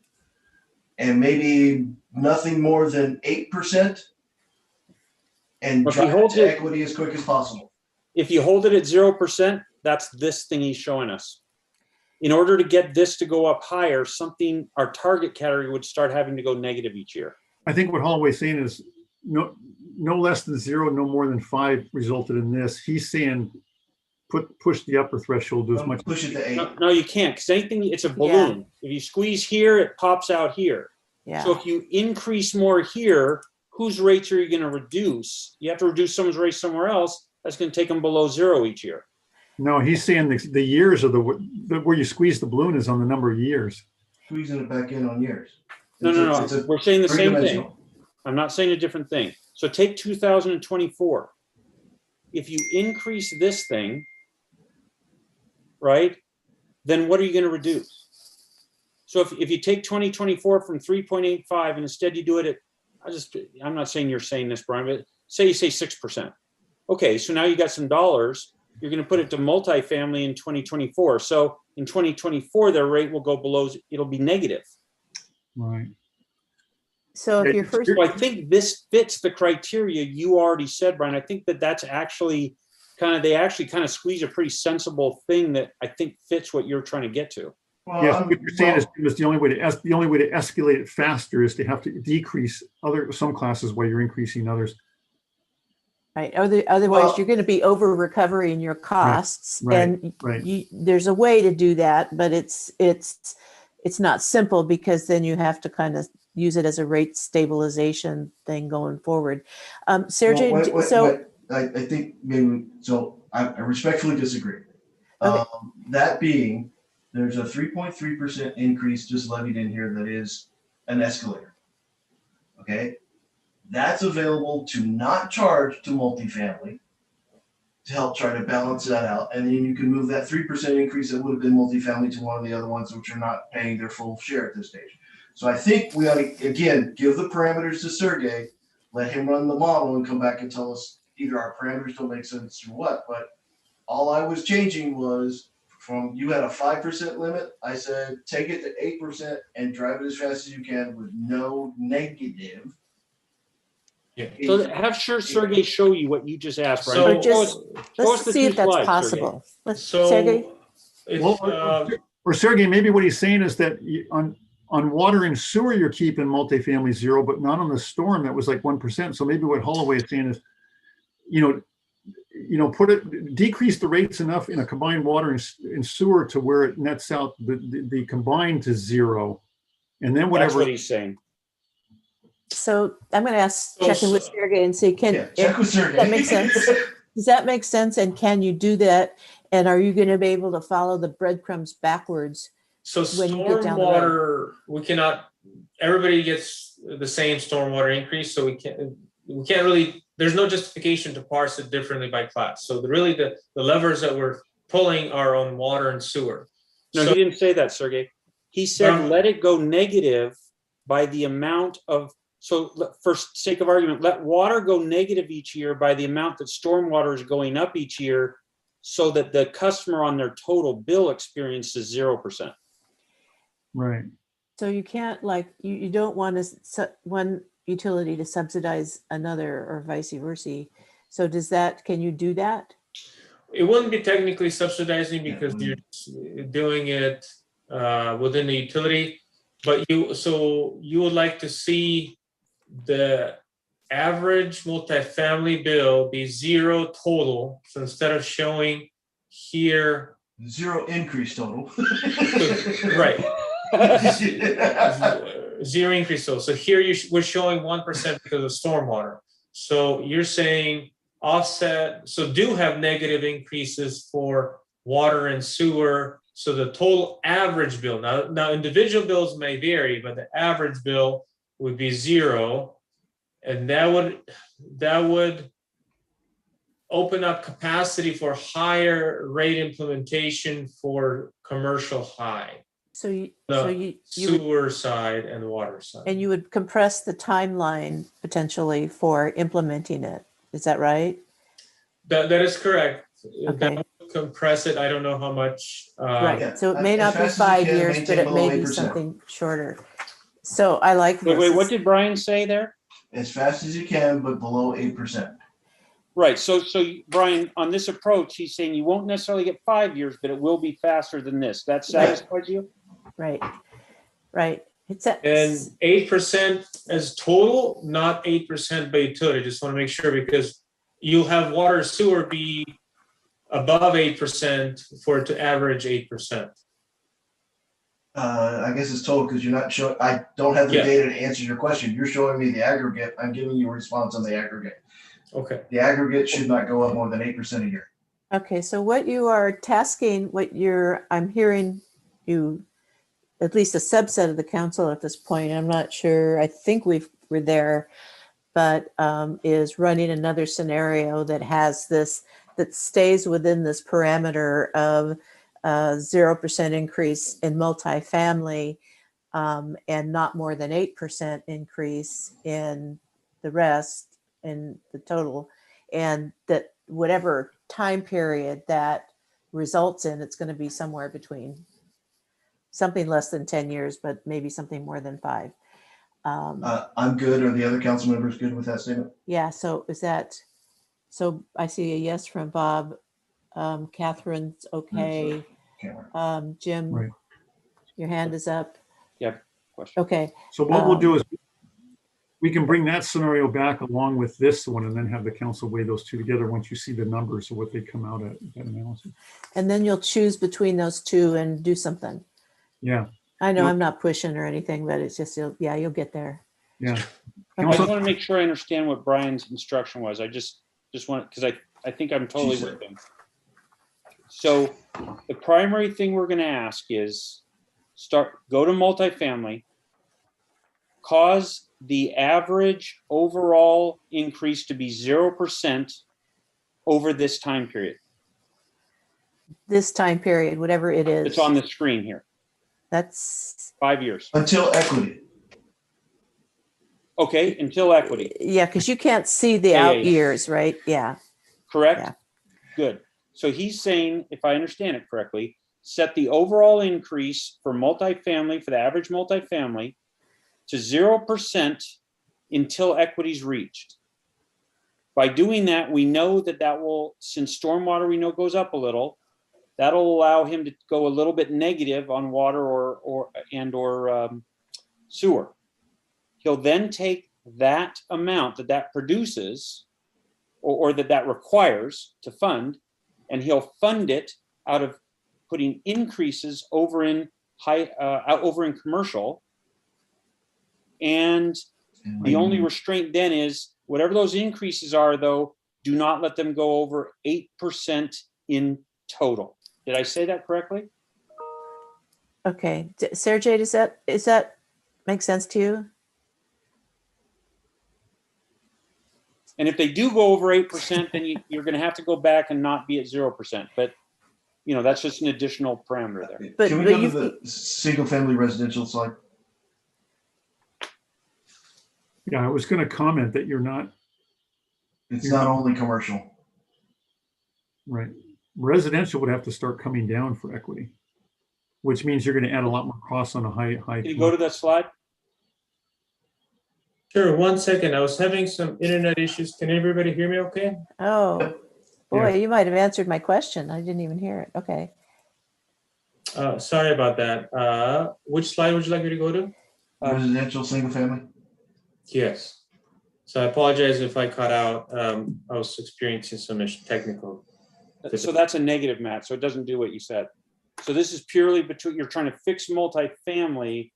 And maybe nothing more than 8%, and drive it to equity as quick as possible. If you hold it at 0%, that's this thing he's showing us. In order to get this to go up higher, our target category would start having to go negative each year. I think what Holloway's saying is no less than 0, no more than 5 resulted in this. He's saying push the upper threshold to as much. Push it to 8. No, you can't, because anything, it's a balloon. Yeah. If you squeeze here, it pops out here. Yeah. So if you increase more here, whose rates are you going to reduce? You have to reduce someone's rates somewhere else. that's going to take them below zero each year. No, he's saying the years of where you squeeze the balloon is on the number of years. Squeezing it back in on years. No. We're saying the same thing. three-dimensional. I'm not saying a different thing. So take 2024. If you increase this thing, right, then what are you going to reduce? So if you take 2024 from 3.85 and instead you do it at, I'm not saying you're saying this, Brian, but say you say 6%. Okay, so now you got some dollars. You're going to put it to multifamily in 2024. So in 2024, their rate will go below, it'll be negative. Right. So if you're first, So I think this fits the criteria you already said, Brian. I think that's actually they actually kind of squeeze a pretty sensible thing that I think fits what you're trying to get to. Well, Yes, what you're saying is the only way to escalate it faster is to have to decrease some classes while you're increasing others. right, otherwise you're going to be over recovering your costs, and there's a way to do that, but it's not simple, because then you have to kind of use it as a rate stabilization thing going forward. Sergey, I think maybe so. I respectfully disagree. Okay. That being, there's a 3.3% increase just levied in here that is an escalator. Okay, that's available to not charge to multifamily to help try to balance that out, and then you can move that 3% increase that would have been multifamily to one of the other ones which are not paying their full share at this stage. So I think we ought to, again, give the parameters to Sergey, let him run the model and come back and tell us either our parameters don't make sense or what. But all I was changing was from, you had a 5% limit. I said, take it to 8% and drive it as fast as you can with no negative. Yeah. So have Sergey show you what you just asked, Brian. So- or just let's see if that's possible. Sergey? Or Sergey, maybe what he's saying is that on water and sewer, you're keeping multifamily zero, but not on the storm. That was like 1%. So maybe what Holloway is saying is, decrease the rates enough in a combined water and sewer to where it nets out the combined to zero, and then whatever. That's what he's saying. So I'm going to check in with Sergey and see, Check with Sergey. that make sense? Does that make sense? And can you do that? And are you going to be able to follow the breadcrumbs backwards? So when you get down the stormwater, we cannot, everybody gets the same stormwater increase, so we can't really, there's no justification to parse it differently by class. So the levers that we're pulling are on water and sewer. No, he didn't say that, Sergey. He said let it go negative by the amount of, so for sake of argument, let water go negative each year by the amount that stormwater is going up each year, so that the customer on their total bill experiences 0%. Right. So you can't, you don't want one utility to subsidize another or vice versa. So can you do that? It wouldn't be technically subsidizing because you're doing it within the utility, but you would like to see the average multifamily bill be zero total. So instead of showing here zero increase total. Right. Zero increase total. So here we're showing 1% because of stormwater. So you're saying offset, so do have negative increases for water and sewer. So the total average bill, now individual bills may vary, but the average bill would be zero. And that would open up capacity for higher rate implementation for commercial high. So you sewer side and water side. And you would compress the timeline potentially for implementing it. Is that right? That is correct. Okay. That would compress it. I don't know how much. Right. Yeah, So it may not be as fast as 5 you can, years, but maintain it may below be 8%. something shorter. So I like this. Wait, what did Brian say there? As fast as you can, but below 8%. Right. So Brian, on this approach, he's saying you won't necessarily get 5 years, but it will be faster than this. That satisfies you? Right. Right. And 8% as total, not 8% by utility. Just want to make sure, because you'll have water sewer be above 8% for it to average 8%. I guess it's total because you're not showing. I don't have the data to answer your question. You're showing me the aggregate. I'm giving you a response on the aggregate. Okay. The aggregate should not go up more than 8% a year. Okay, so what you are tasking, I'm hearing you, at least a subset of the council at this point, I'm not sure, I think we're there, but is running another scenario that has this, that stays within this parameter of 0% increase in multifamily and not more than 8% increase in the rest, in the total, and that whatever time period that results in, it's going to be somewhere between something less than 10 years, but maybe something more than 5. I'm good. Are the other council members good with that statement? Yeah, so so I see a yes from Bob. Catherine's okay. Jim, Right. your hand is up. Yeah. Question. Okay. So what we'll do is we can bring that scenario back along with this one and then have the council weigh those two together once you see the numbers of what they come out at that analysis. And then you'll choose between those two and do something. Yeah. I know Yep. I'm not pushing or anything, but it's just, you'll get there. Yeah. I just want to make sure I understand what Brian's instruction was. I just want, because I think I'm totally with him. So the primary thing we're going to ask is go to multifamily, cause the average overall increase to be 0% over this time period. This time period, whatever it is. It's on the screen here. That's 5 years. Until equity. Okay, until equity. Yeah, because you can't see the out years, right? Yeah. Correct? Yeah. Good. So he's saying, if I understand it correctly, set the overall increase for multifamily, for the average multifamily, to 0% until equity is reached. By doing that, we know that will, since stormwater we know goes up a little, that'll allow him to go a little bit negative on water or sewer. He'll then take that amount that produces or that requires to fund, and he'll fund it out of putting increases over in commercial. And the only restraint then is whatever those increases are, though, do not let them go over 8% in total. Did I say that correctly? Okay. Sergey, does that make sense to you? And if they do go over 8%, then you're going to have to go back and not be at 0%. But that's just an additional parameter there. But can we go to the single family residential slide? Yeah, I was going to comment that It's not only commercial. Right. Residential would have to start coming down for equity, which means you're going to add a lot more costs on a high. Can you go to that slide? Sure, 1 second. I was having some internet issues. Can everybody hear me okay? Oh, boy, Yeah. you might have answered my question. I didn't even hear it. Okay. Sorry about that. Which slide would you like me to go to? Residential single family? Yes. So I apologize if I cut out. I was experiencing some technical. So that's a negative, Matt. So it doesn't do what you said. So this is purely between, you're trying to fix multifamily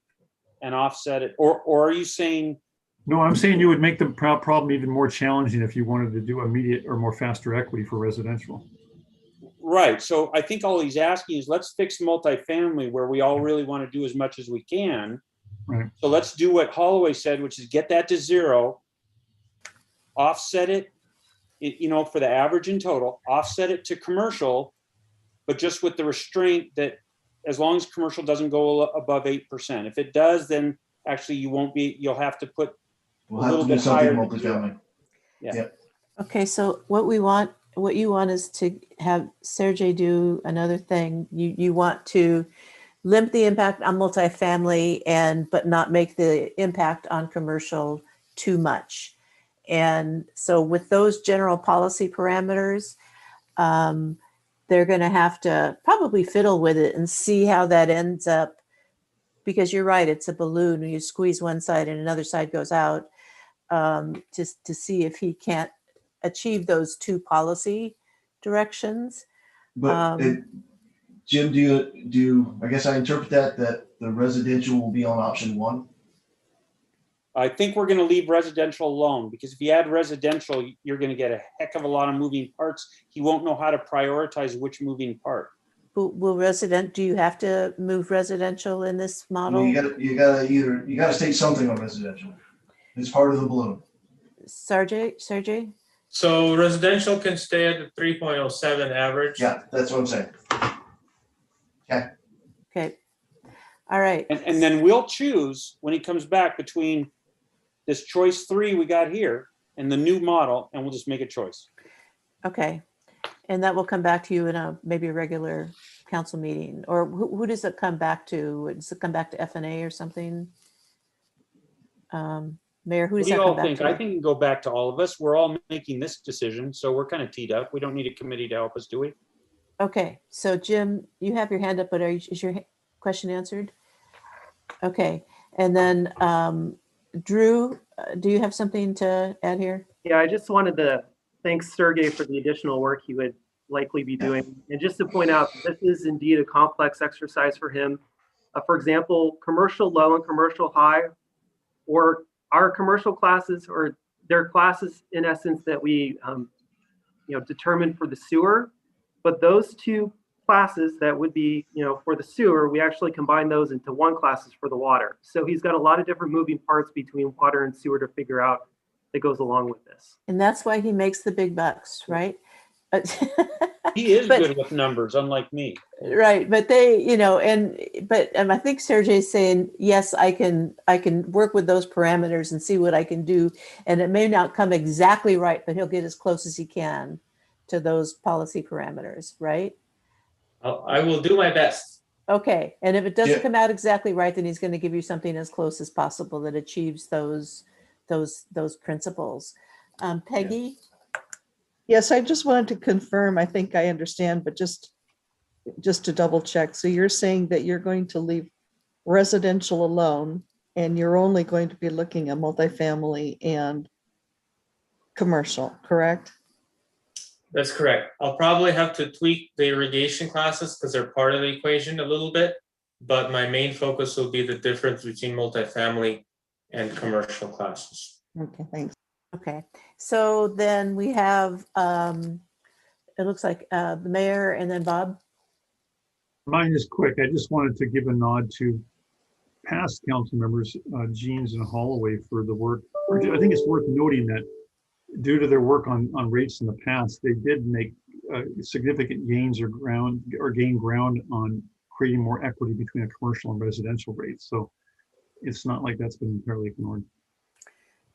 and offset it. Or are you saying? No, I'm saying you would make the problem even more challenging if you wanted to do immediate or more faster equity for residential. Right. So I think all he's asking is let's fix multifamily where we all really want to do as much as we can. Right. So let's do what Holloway said, which is get that to 0, offset it, for the average in total, offset it to commercial, but just with the restraint that as long as commercial doesn't go above 8%. If it does, then actually you'll have to put We'll have to do something multifamily. Yeah. Yep. Okay. So what you want is to have Sergey do another thing. You want to limit the impact on multifamily but not make the impact on commercial too much. And so with those general policy parameters, they're going to have to probably fiddle with it and see how that ends up, because you're right, it's a balloon. You squeeze one side and another side goes out, just to see if he can't achieve those two policy directions. But Jim, do you, I guess I interpret that the residential will be on option 1? I think we're gonna leave residential alone, because if you add residential, you're gonna get a heck of a lot of moving parts. He won't know how to prioritize which moving part. Do you have to move residential in this Well, model? you gotta state something on residential. It's part of the balloon. Sergey? So residential can stay at the 3.07 average. Yeah, that's what I'm saying. Okay. All right. And then we'll choose when he comes back between this choice 3 we got here and the new model, and we'll just make a choice. Okay. And that will come back to you in maybe a regular council meeting, or who does it come back to? Does it come back to FNA or something? Mayor, who What does do you that come all back think? to? I think it can go back to all of us. We're all making this decision, so we're kind of teed up. We don't need a committee to help us, do we? Okay, so Jim, you have your hand up, but is your question answered? Okay, and then Drew, do you have something to add here? Yeah, I just wanted to thank Sergey for the additional work he would likely be doing. And just to point out, this is indeed a complex exercise for him. For example, commercial low and commercial high, or our commercial classes, or their classes in essence that we determined for the sewer. But those two classes that would be for the sewer, we actually combine those into one classes for the water. So he's got a lot of different moving parts between water and sewer to figure out that goes along with this. And that's why he makes the big bucks, right? He is good with numbers, unlike me. Right, but and I think Sergey's saying, yes, I can work with those parameters and see what I can do, and it may not come exactly right, but he'll get as close as he can to those policy parameters, right? I will do my best. Okay, and if it doesn't Yeah. come out exactly right, then he's going to give you something as close as possible that achieves those principles. Peggy? Yes, I just wanted to confirm, I think I understand, but just to double check. So you're saying that you're going to leave residential alone and you're only going to be looking at multifamily and commercial, correct? That's correct. I'll probably have to tweak the irrigation classes because they're part of the equation a little bit, but my main focus will be the difference between multifamily and commercial classes. Okay, thanks. Okay, so then we have, it looks like the mayor and then Bob. Mine is quick. I just wanted to give a nod to past council members, Jeans and Holloway, for the work. I think it's worth noting that due to their work on rates in the past, they did make significant gains or gain ground on creating more equity between a commercial and residential rates. So it's not like that's been entirely ignored.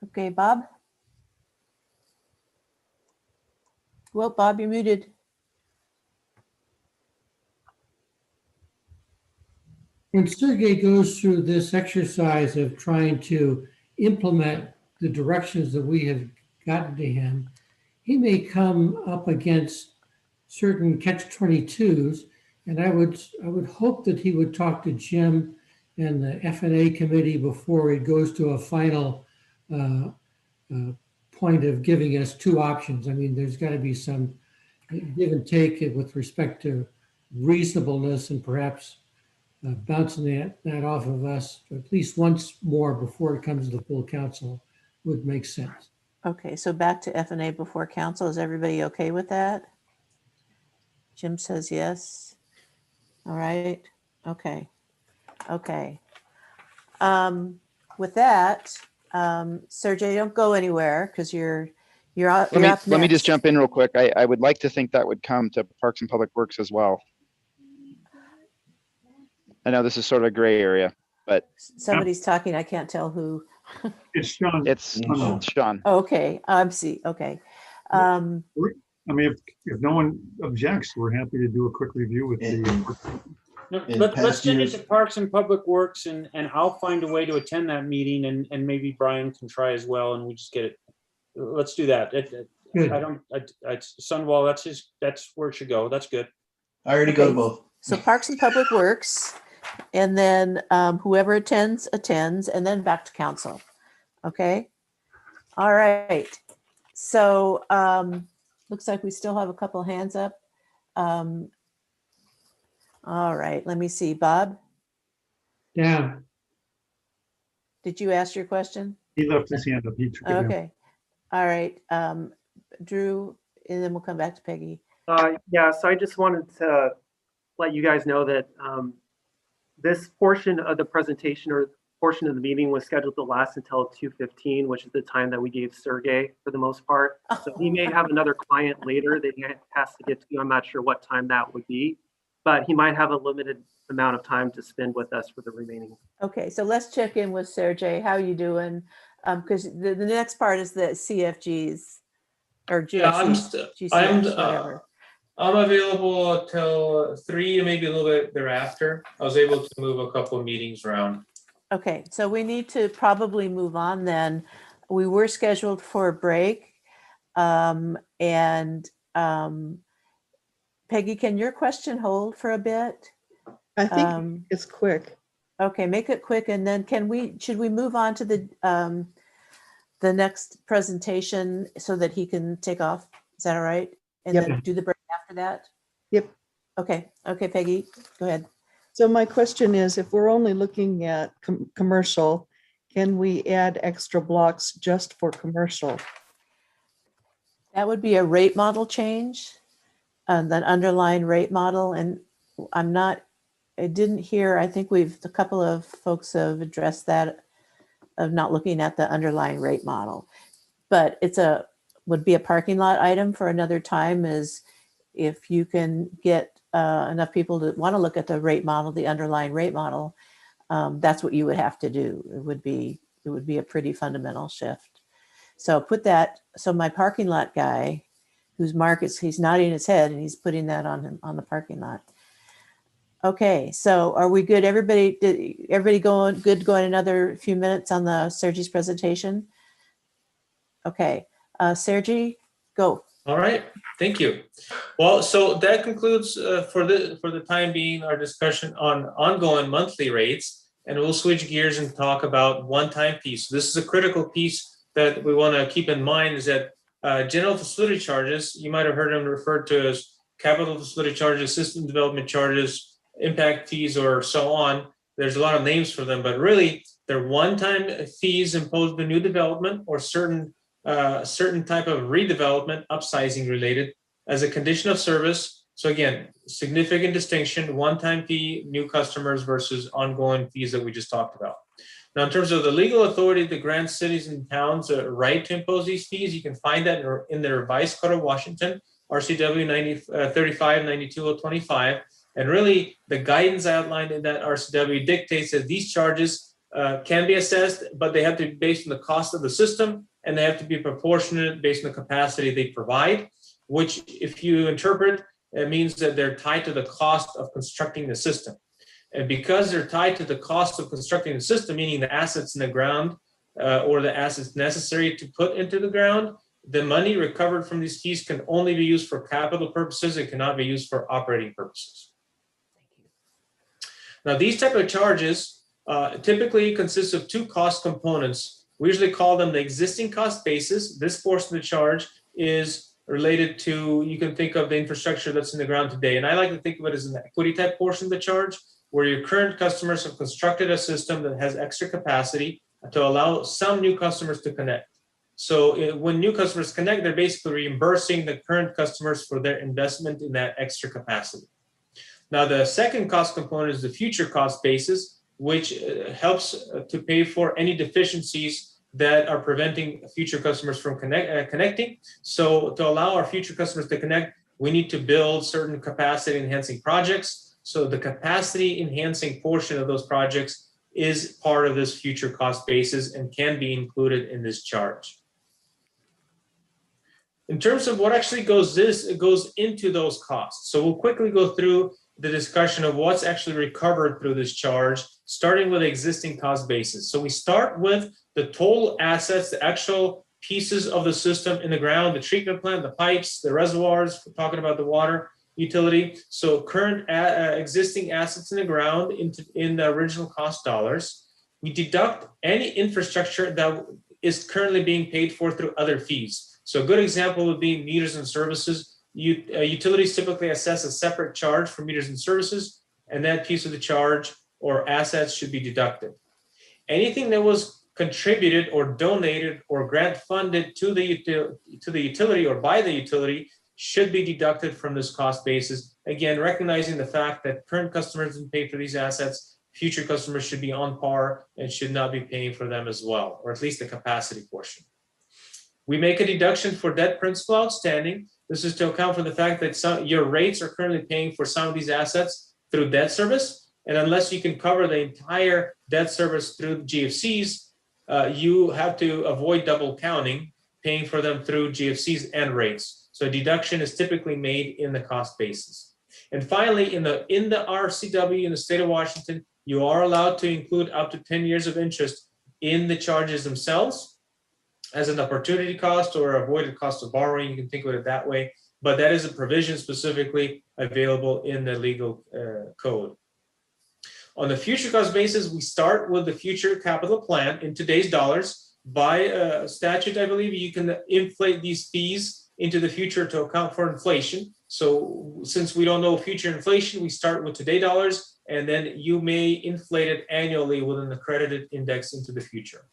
Okay, Bob. Well, Bob, you're muted. When Sergey goes through this exercise of trying to implement the directions that we have gotten to him, he may come up against certain catch-22s, and I would hope that he would talk to Jim and the FNA committee before he goes to a final point of giving us two options. I mean, there's got to be some give and take with respect to reasonableness, and perhaps bouncing that off of us at least once more before it comes to the full council would make sense. Okay, so back to FNA before council. Is everybody okay with that? Jim says yes. All right. Okay. Okay. With that, Sergey, don't go anywhere because you're up Let me next. just jump in real quick. I would like to think that would come to Parks and Public Works as well. I know this is sort of a gray area, but Somebody's talking. I can't tell who. It's Sean. it's Sean. Oh, okay. See. Okay. I mean, if no one objects, we're happy to do a quick review with the. No, In let's past send it years- to Parks and Public Works, and I'll find a way to attend that meeting, and maybe Brian can try as well, and we just get it. Let's do that. Good. Sunwall, that's where it should go. That's good. I already go to both. So Parks and Public Works, and then whoever attends, and then back to council. Okay. All right. So looks like we still have a couple hands up. All right. Let me see. Bob, Down. did you ask your question? He left his hand up. He took it down. Okay. All right. Drew, and then we'll come back to Peggy. Yeah, so I just wanted to let you guys know that this portion of the presentation or portion of the meeting was scheduled to last until 2:15, which is the time that we gave Sergey for the most part. So he may have another client later that he has to get to. I'm not sure what time that would be, but he might have a limited amount of time to spend with us for the remaining. Okay, so let's check in with Sergey. How you doing? Because the next part is the CFGs or GCs, whatever. I'm available till 3, maybe a little bit thereafter. I was able to move a couple of meetings around. Okay, so we need to probably move on then. We were scheduled for a break. Peggy, can your question hold for a bit? I think it's quick. Okay, make it quick, and then should we move on to the next presentation so that he can take off? Is that all right? And then do the break after that? Yep. Okay, Peggy, go ahead. So my question is, if we're only looking at commercial, can we add extra blocks just for commercial? That would be a rate model change, that underlying rate model. And I didn't hear, I think a couple of folks have addressed that of not looking at the underlying rate model. But would be a parking lot item for another time, is if you can get enough people to want to look at the rate model, the underlying rate model, that's what you would have to do. It would be a pretty fundamental shift. So so my parking lot guy, whose he's nodding his head and he's putting that on the parking lot. Okay, so are we good? Everybody going another few minutes on the Sergey's presentation? Okay, Sergey, go. All right, thank you. Well, so that concludes for the time being our discussion on ongoing monthly rates, and we'll switch gears and talk about one-time fees. So this is a critical piece that we want to keep in mind, is that general facility charges, you might have heard them referred to as capital facility charges, system development charges, impact fees, or so on. There's a lot of names for them, but really they're one-time fees imposed by new development or certain type of redevelopment, upsizing related, as a condition of service. So again, significant distinction: one-time fee, new customers versus ongoing fees that we just talked about. Now, in terms of the legal authority to grant cities and towns a right to impose these fees, you can find that in the revised Code of Washington, RCW 3592/25. And really, the guidance outlined in that RCW dictates that these charges can be assessed, but they have to be based on the cost of the system, and they have to be proportionate based on the capacity they provide, which, if you interpret, it means that they're tied to the cost of constructing the system. And because they're tied to the cost of constructing the system, meaning the assets in the ground or the assets necessary to put into the ground, the money recovered from these fees can only be used for capital purposes. It cannot be used for operating purposes. Now, these type of charges typically consist of two cost components. We usually call them the existing cost basis. This portion of the charge is related to, you can think of the infrastructure that's in the ground today. And I like to think of it as an equity type portion of the charge, where your current customers have constructed a system that has extra capacity to allow some new customers to connect. So when new customers connect, they're basically reimbursing the current customers for their investment in that extra capacity. Now, the second cost component is the future cost basis, which helps to pay for any deficiencies that are preventing future customers from connecting. So to allow our future customers to connect, we need to build certain capacity enhancing projects. So the capacity enhancing portion of those projects is part of this future cost basis and can be included in this charge. In terms of what actually goes into those costs. So we'll quickly go through the discussion of what's actually recovered through this charge, starting with the existing cost basis. So we start with the total assets, the actual pieces of the system in the ground, the treatment plant, the pipes, the reservoirs, we're talking about the water utility. So current existing assets in the ground in the original cost dollars. We deduct any infrastructure that is currently being paid for through other fees. So a good example would be meters and services. Utilities typically assess a separate charge for meters and services, and that piece of the charge or assets should be deducted. Anything that was contributed or donated or grant funded to the utility or by the utility should be deducted from this cost basis. Again, recognizing the fact that current customers didn't pay for these assets, future customers should be on par and should not be paying for them as well, or at least the capacity portion. We make a deduction for debt principal outstanding. This is to account for the fact that your rates are currently paying for some of these assets through debt service. And unless you can cover the entire debt service through GFCs, you have to avoid double counting, paying for them through GFCs and rates. So deduction is typically made in the cost basis. And finally, in the RCW in the state of Washington, you are allowed to include up to 10 years of interest in the charges themselves as an opportunity cost or avoided cost of borrowing. You can think of it that way, but that is a provision specifically available in the legal code. On the future cost basis, we start with the future capital plan in today's dollars. By statute, I believe you can inflate these fees into the future to account for inflation. So since we don't know future inflation, we start with today dollars, and then you may inflate it annually within the credited index into the future.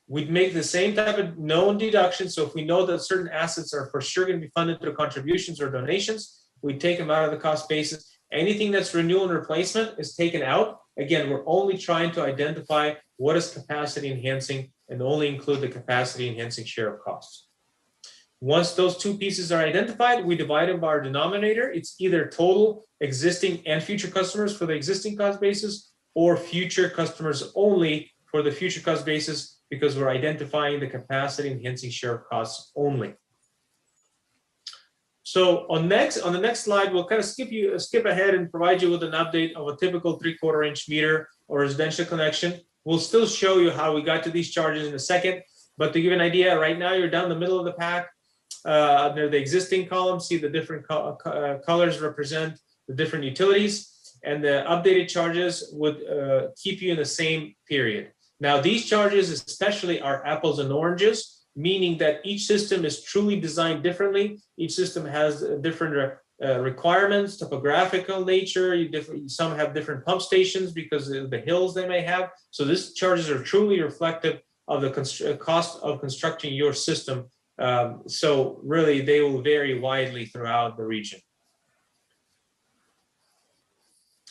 We'd make the same type of known deduction. So if we know that certain assets are for sure going to be funded through contributions or donations, we take them out of the cost basis. Anything that's renewal and replacement is taken out. Again, we're only trying to identify what is capacity enhancing and only include the capacity enhancing share of costs. Once those two pieces are identified, we divide them by our denominator. It's either total existing and future customers for the existing cost basis or future customers only for the future cost basis, because we're identifying the capacity enhancing share of costs only. So on the next slide, we'll kind of skip ahead and provide you with an update of a typical 3/4 inch meter or residential connection. We'll still show you how we got to these charges in a second, but to give an idea, right now you're down the middle of the pack. Under the existing column, see the different colors represent the different utilities, and the updated charges would keep you in the same period. Now, these charges especially are apples and oranges, meaning that each system is truly designed differently. Each system has different requirements, topographical nature. Some have different pump stations because of the hills they may have. So these charges are truly reflective of the cost of constructing your system. So really, they will vary widely throughout the region.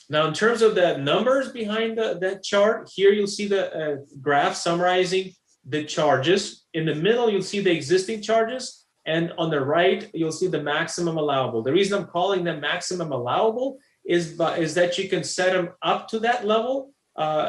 Now, in terms of the numbers behind that chart, here you'll see the graph summarizing the charges. In the middle, you'll see the existing charges. And on the right, you'll see the maximum allowable. The reason I'm calling them maximum allowable is that you can set them up to that level.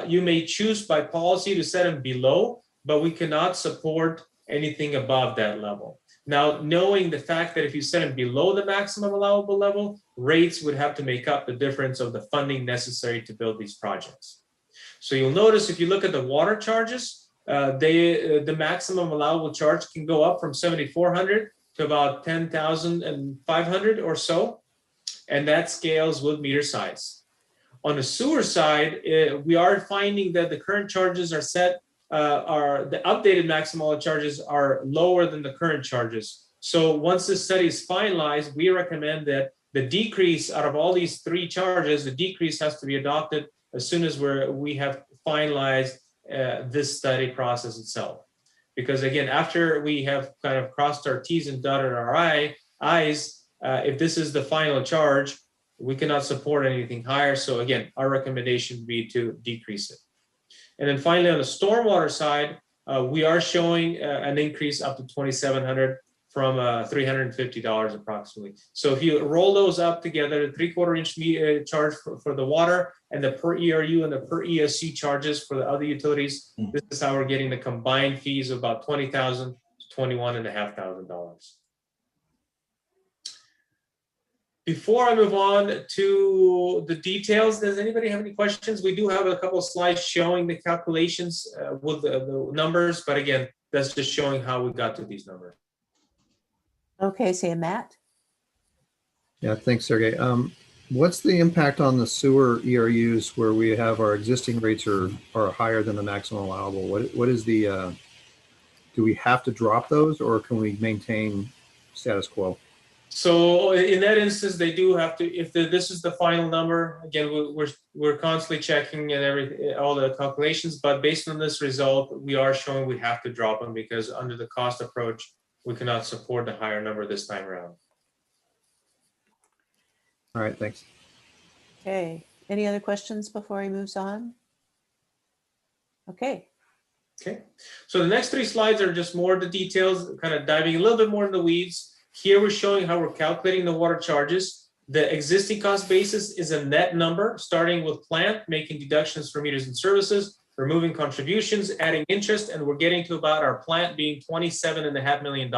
You may choose by policy to set them below, but we cannot support anything above that level. Now, knowing the fact that if you set them below the maximum allowable level, rates would have to make up the difference of the funding necessary to build these projects. So you'll notice if you look at the water charges, the maximum allowable charge can go up from $7,400 to about $10,500 or so, and that scales with meter size. On the sewer side, we are finding that the current charges are set the updated maximum charges are lower than the current charges. So once this study is finalized, we recommend that the decrease out of all these three charges, the decrease has to be adopted as soon as we have finalized this study process itself. Because again, after we have kind of crossed our T's and dotted our I's, if this is the final charge, we cannot support anything higher. So again, our recommendation would be to decrease it. And then finally, on the stormwater side, we are showing an increase up to $2,700 from $350 approximately. So if you roll those up together, the 3/4 inch charge for the water and the per ERU and the per ESC charges for the other utilities, this is how we're getting the combined fees of about $20,000 to $21,500. Before I move on to the details, does anybody have any questions? We do have a couple of slides showing the calculations with the numbers, but again, that's just showing how we got to these numbers. Okay, Sam, Matt? Yeah, thanks, Sergey. What's the impact on the sewer ERUs where we have our existing rates are higher than the maximum allowable? What is the, do we have to drop those or can we maintain status quo? So in that instance, they do have to, if this is the final number, again, we're constantly checking and all the calculations, but based on this result, we are showing we have to drop them because under the cost approach, we cannot support the higher number this time around. All right, thanks. Okay, any other questions before he moves on? Okay. Okay, so the next 3 slides are just more the details, kind of diving a little bit more in the weeds. Here we're showing how we're calculating the water charges. The existing cost basis is a net number, starting with plant, making deductions for meters and services, removing contributions, adding interest, and we're getting to about our plant being $27.5 million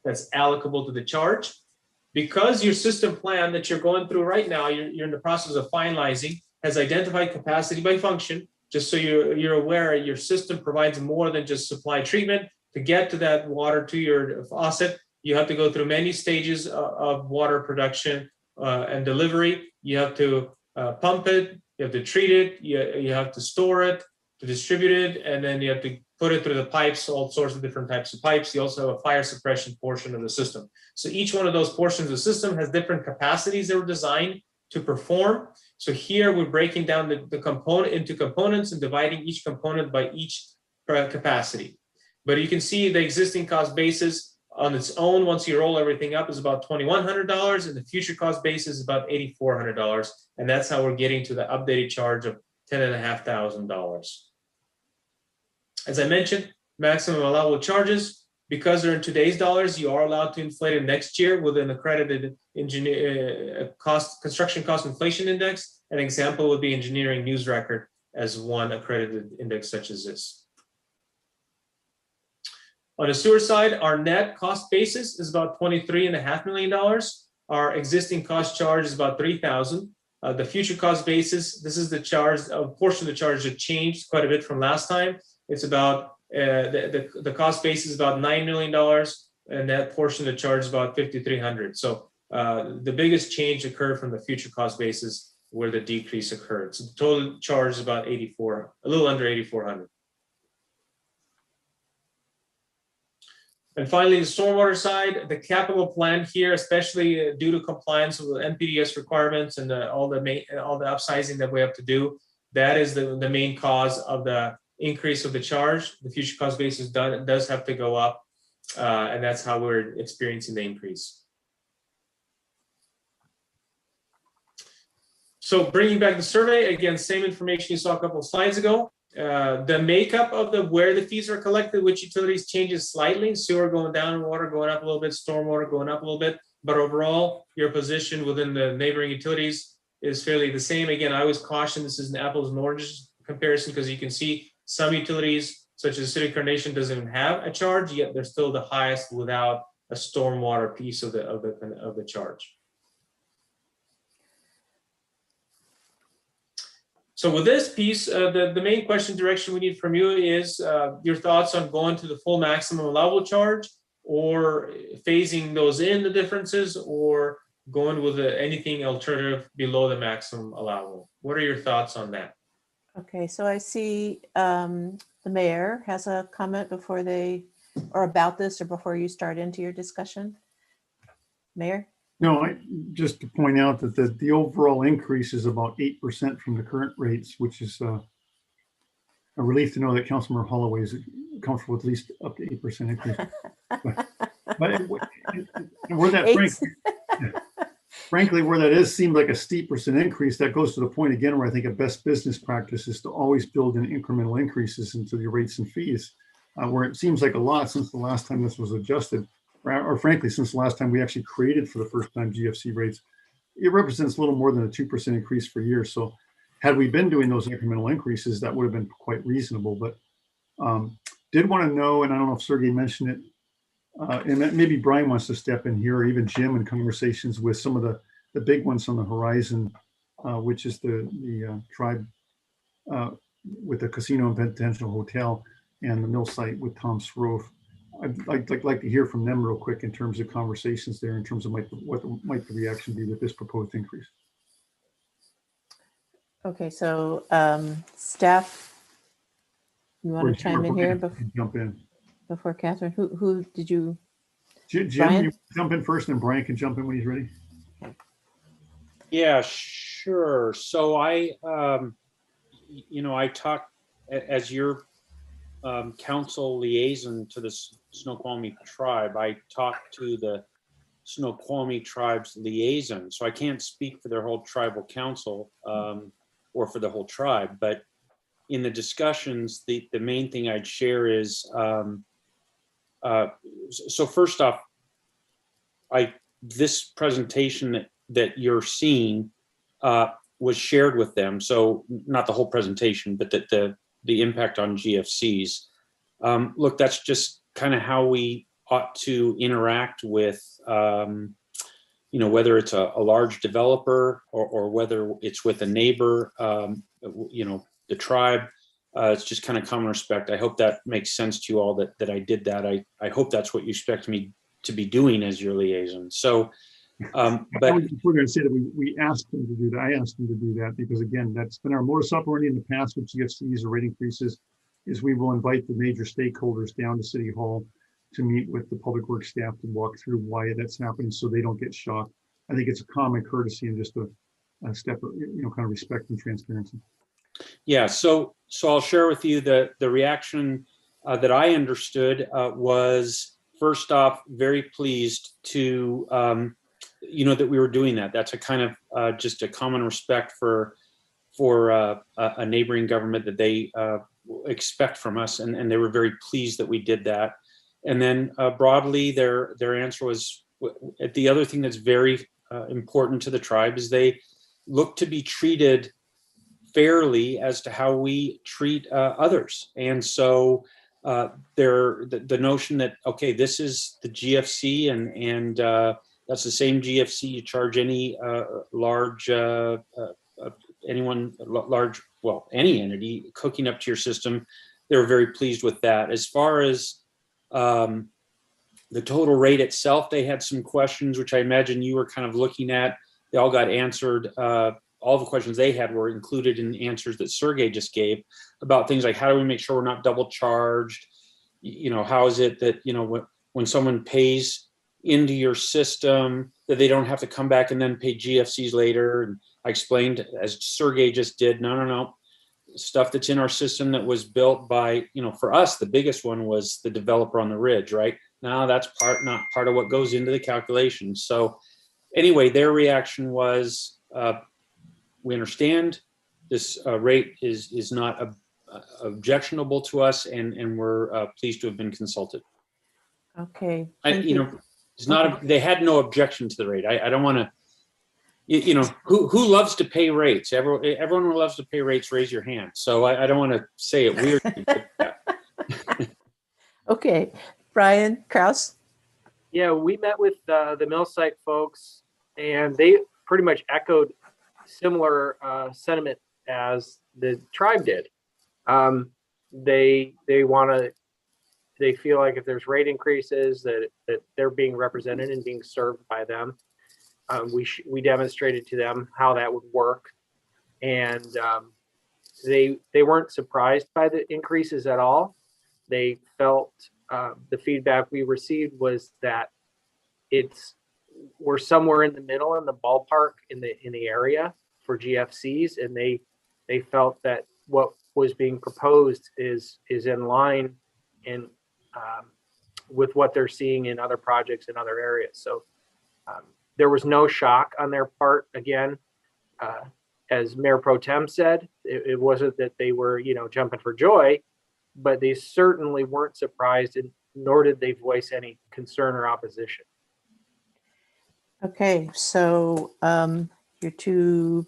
that's allocable to the charge. Because your system plan that you're going through right now, you're in the process of finalizing, has identified capacity by function. Just so you're aware, your system provides more than just supply treatment. To get to that water to your faucet, you have to go through many stages of water production and delivery. You have to pump it, you have to treat it, you have to store it, to distribute it, and then you have to put it through the pipes, all sorts of different types of pipes. You also have a fire suppression portion of the system. So each one of those portions of the system has different capacities that were designed to perform. So here we're breaking down the component into components and dividing each component by each capacity. But you can see the existing cost basis on its own, once you roll everything up, is about $2,100, and the future cost basis is about $8,400. And that's how we're getting to the updated charge of $10,500. As I mentioned, maximum allowable charges, because they're in today's dollars, you are allowed to inflate it next year with an accredited construction cost inflation index. An example would be engineering news record as one accredited index such as this. On the sewer side, our net cost basis is about $23.5 million. Our existing cost charge is about $3,000. The future cost basis, this is the charge, a portion of the charge that changed quite a bit from last time. It's about, the cost base is about $9 million, and that portion of the charge is about $5,300. So the biggest change occurred from the future cost basis where the decrease occurred. So the total charge is about a little under $8,400. And finally, the stormwater side, the capital plan here, especially due to compliance with NPDES requirements and all the upsizing that we have to do, that is the main cause of the increase of the charge. The future cost basis does have to go up, and that's how we're experiencing the increase. So bringing back the survey, again, same information you saw a couple of slides ago. The makeup of where the fees are collected, which utilities changes slightly. Sewer going down, water going up a little bit, stormwater going up a little bit. But overall, your position within the neighboring utilities is fairly the same. Again, I always caution this is an apples and oranges comparison because you can see some utilities, such as City of Carnation, doesn't even have a charge, yet they're still the highest without a stormwater piece of the charge. So with this piece, the main question direction we need from you is your thoughts on going to the full maximum allowable charge, or phasing those in the differences, or going with anything alternative below the maximum allowable. What are your thoughts on that? Okay, so I see the mayor has a comment before or about this, or before you start into your discussion. Mayor? No, just to point out that the overall increase is about 8% from the current rates, which is a relief to know that Councilmember Holloway is comfortable with at least up to 8% increase. but where that frankly, where that seemed like a steep percent increase, that goes to the point again where I think a best business practice is to always build in incremental increases into the rates and fees, where it seems like a lot since the last time this was adjusted. Or frankly, since the last time we actually created for the first time GFC rates, it represents a little more than a 2% increase per year. So had we been doing those incremental increases, that would have been quite reasonable. But did want to know, and I don't know if Sergey mentioned it, and maybe Brian wants to step in here, or even Jim, in conversations with some of the big ones on the horizon, which is the tribe with the casino and penitential hotel and the mill site with Tom Srove. I'd like to hear from them real quick in terms of conversations there, in terms of what might the reaction be with this proposed increase. Okay, so staff, you want to chime in here jump in before Catherine? Who did you Jim, Brian? you jump in first, and Brian can jump in when he's ready. Yeah, sure. So I talked as your council liaison to the Snoqualmie tribe. I talked to the Snoqualmie tribe's liaison, so I can't speak for their whole tribal council or for the whole tribe. But in the discussions, the main thing I'd share is so first off, this presentation that you're seeing was shared with them. So not the whole presentation, but the impact on GFCs. Look, that's just kind of how we ought to interact with, whether it's a large developer or whether it's with a neighbor, the tribe. It's just kind of common respect. I hope that makes sense to you all that I did that. I hope that's what you expect me to be doing as your liaison. So, but we're going to say that we asked him to do that. I asked him to do that because, again, that's been our modus operandi in the past with GFCs or rate increases, is we will invite the major stakeholders down to City Hall to meet with the public works staff to walk through why that's happening so they don't get shocked. I think it's a common courtesy and just a step of, kind of respect and transparency. Yeah, so I'll share with you the reaction that I understood was, first off, very pleased to, that we were doing that. That's a kind of just a common respect for a neighboring government that they expect from us, and they were very pleased that we did that. And then broadly, their answer was, the other thing that's very important to the tribe is they look to be treated fairly as to how we treat others. And so the notion that, okay, this is the GFC and that's the same GFC you charge any any entity hooking up to your system. They were very pleased with that. As far as the total rate itself, they had some questions, which I imagine you were kind of looking at. They all got answered. All the questions they had were included in the answers that Sergey just gave about things like, how do we make sure we're not double charged? How is it that, when someone pays into your system that they don't have to come back and then pay GFCs later? And I explained, as Sergey just did, no. Stuff that's in our system that was built by, for us, the biggest one was the developer on the ridge, right? Now that's not part of what goes into the calculation. So anyway, their reaction was, we understand this rate is not objectionable to us, and we're pleased to have been consulted. Okay. It's not. They had no objection to the rate. I don't want to. Who loves to pay rates? Everyone who loves to pay rates, raise your hand. So I don't want to say it weirdly. Okay, Brian Krause. Yeah, we met with the mill site folks, and they pretty much echoed similar sentiment as the tribe did. They feel like if there's rate increases that they're being represented and being served by them. We demonstrated to them how that would work, and they weren't surprised by the increases at all. They felt the feedback we received was that we're somewhere in the middle in the ballpark in the area for GFCs, and they felt that what was being proposed is in line and with what they're seeing in other projects in other areas. So there was no shock on their part. Again, as Mayor Pro Tem said, it wasn't that they were jumping for joy, but they certainly weren't surprised, and nor did they voice any concern or opposition. Okay, so your two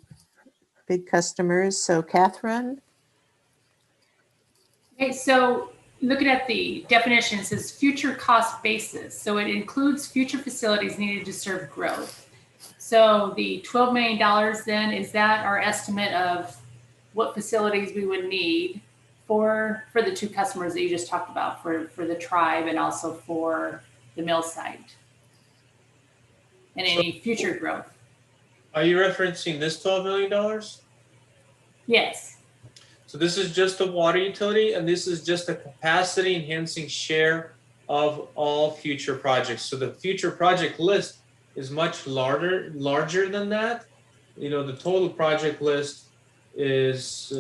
big customers. So Catherine. Okay, so looking at the definition, it says future cost basis. So it includes future facilities needed to serve growth. So the $12 million then, is that our estimate of what facilities we would need for the two customers that you just talked about, for the tribe and also for the mill site? And any future growth. Are you referencing this $12 million? Yes. So this is just the water utility, and this is just a capacity enhancing share of all future projects. So the future project list is much larger than that. You know, the total project list is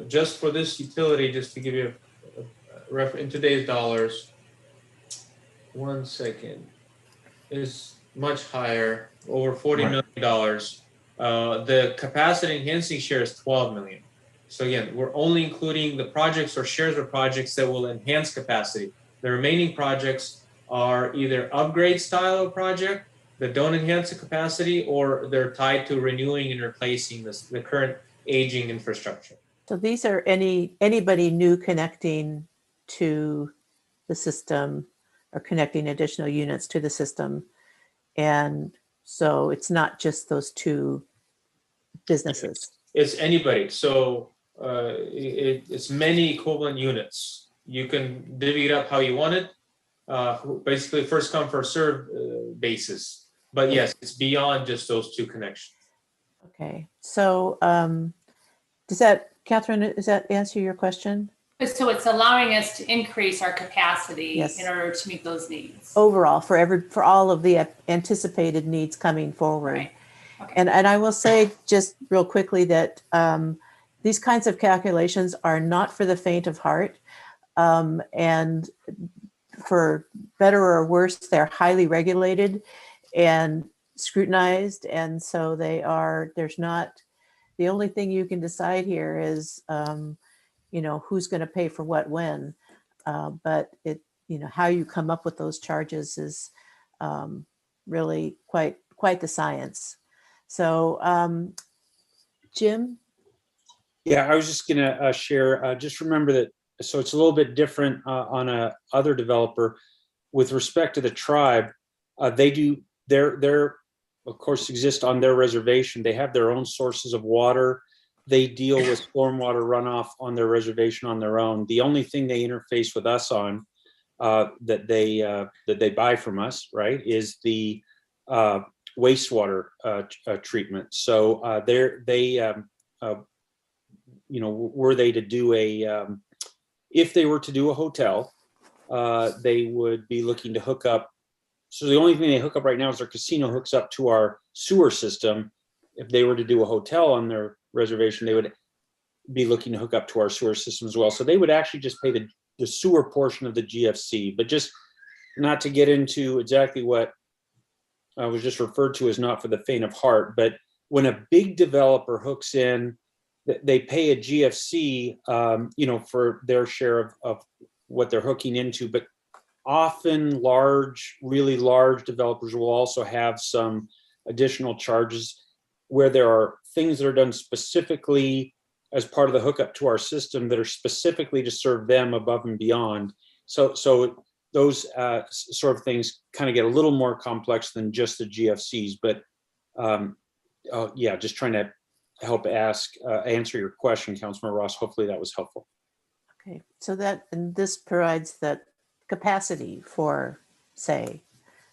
just for this utility, just to give you a reference in today's dollars. 1 second, is much higher, over $40 million. The capacity enhancing share is 12 million. So again, we're only including the projects or shares of projects that will enhance capacity. The remaining projects are either upgrade style of project that don't enhance the capacity, or they're tied to renewing and replacing the current aging infrastructure. So these are anybody new connecting to the system or connecting additional units to the system. And so it's not just those two businesses. It's anybody. So it's many equivalent units. You can divvy it up how you want it. Basically, first come, first serve basis. But yes, it's beyond just those two connections. Okay. So Catherine, does that answer your question? So it's allowing us to increase our capacity Yes. in order to meet those needs. Overall, for all of the anticipated needs coming forward. Right. Okay. And I will say just real quickly that these kinds of calculations are not for the faint of heart. And for better or worse, they're highly regulated and scrutinized. And so there's not, the only thing you can decide here is, who's going to pay for what when. But how you come up with those charges is really quite the science. So, Jim? Yeah, I was just going to share, just remember that, so it's a little bit different on a other developer. With respect to the tribe, they're of course exist on their reservation. They have their own sources of water. They deal with stormwater runoff on their reservation on their own. The only thing they interface with us on that they buy from us, right, is the wastewater treatment. So were they to do if they were to do a hotel, they would be looking to hook up. So the only thing they hook up right now is their casino hooks up to our sewer system. If they were to do a hotel on their reservation, they would be looking to hook up to our sewer system as well. So they would actually just pay the sewer portion of the GFC, but just not to get into exactly what I was just referred to as not for the faint of heart. But when a big developer hooks in, they pay a GFC, for their share of what they're hooking into. But often really large developers will also have some additional charges where there are things that are done specifically as part of the hookup to our system that are specifically to serve them above and beyond. So those sort of things kind of get a little more complex than just the GFCs. But just trying to help answer your question, Councilman Ross. Hopefully that was helpful. Okay, so this provides that capacity for, say,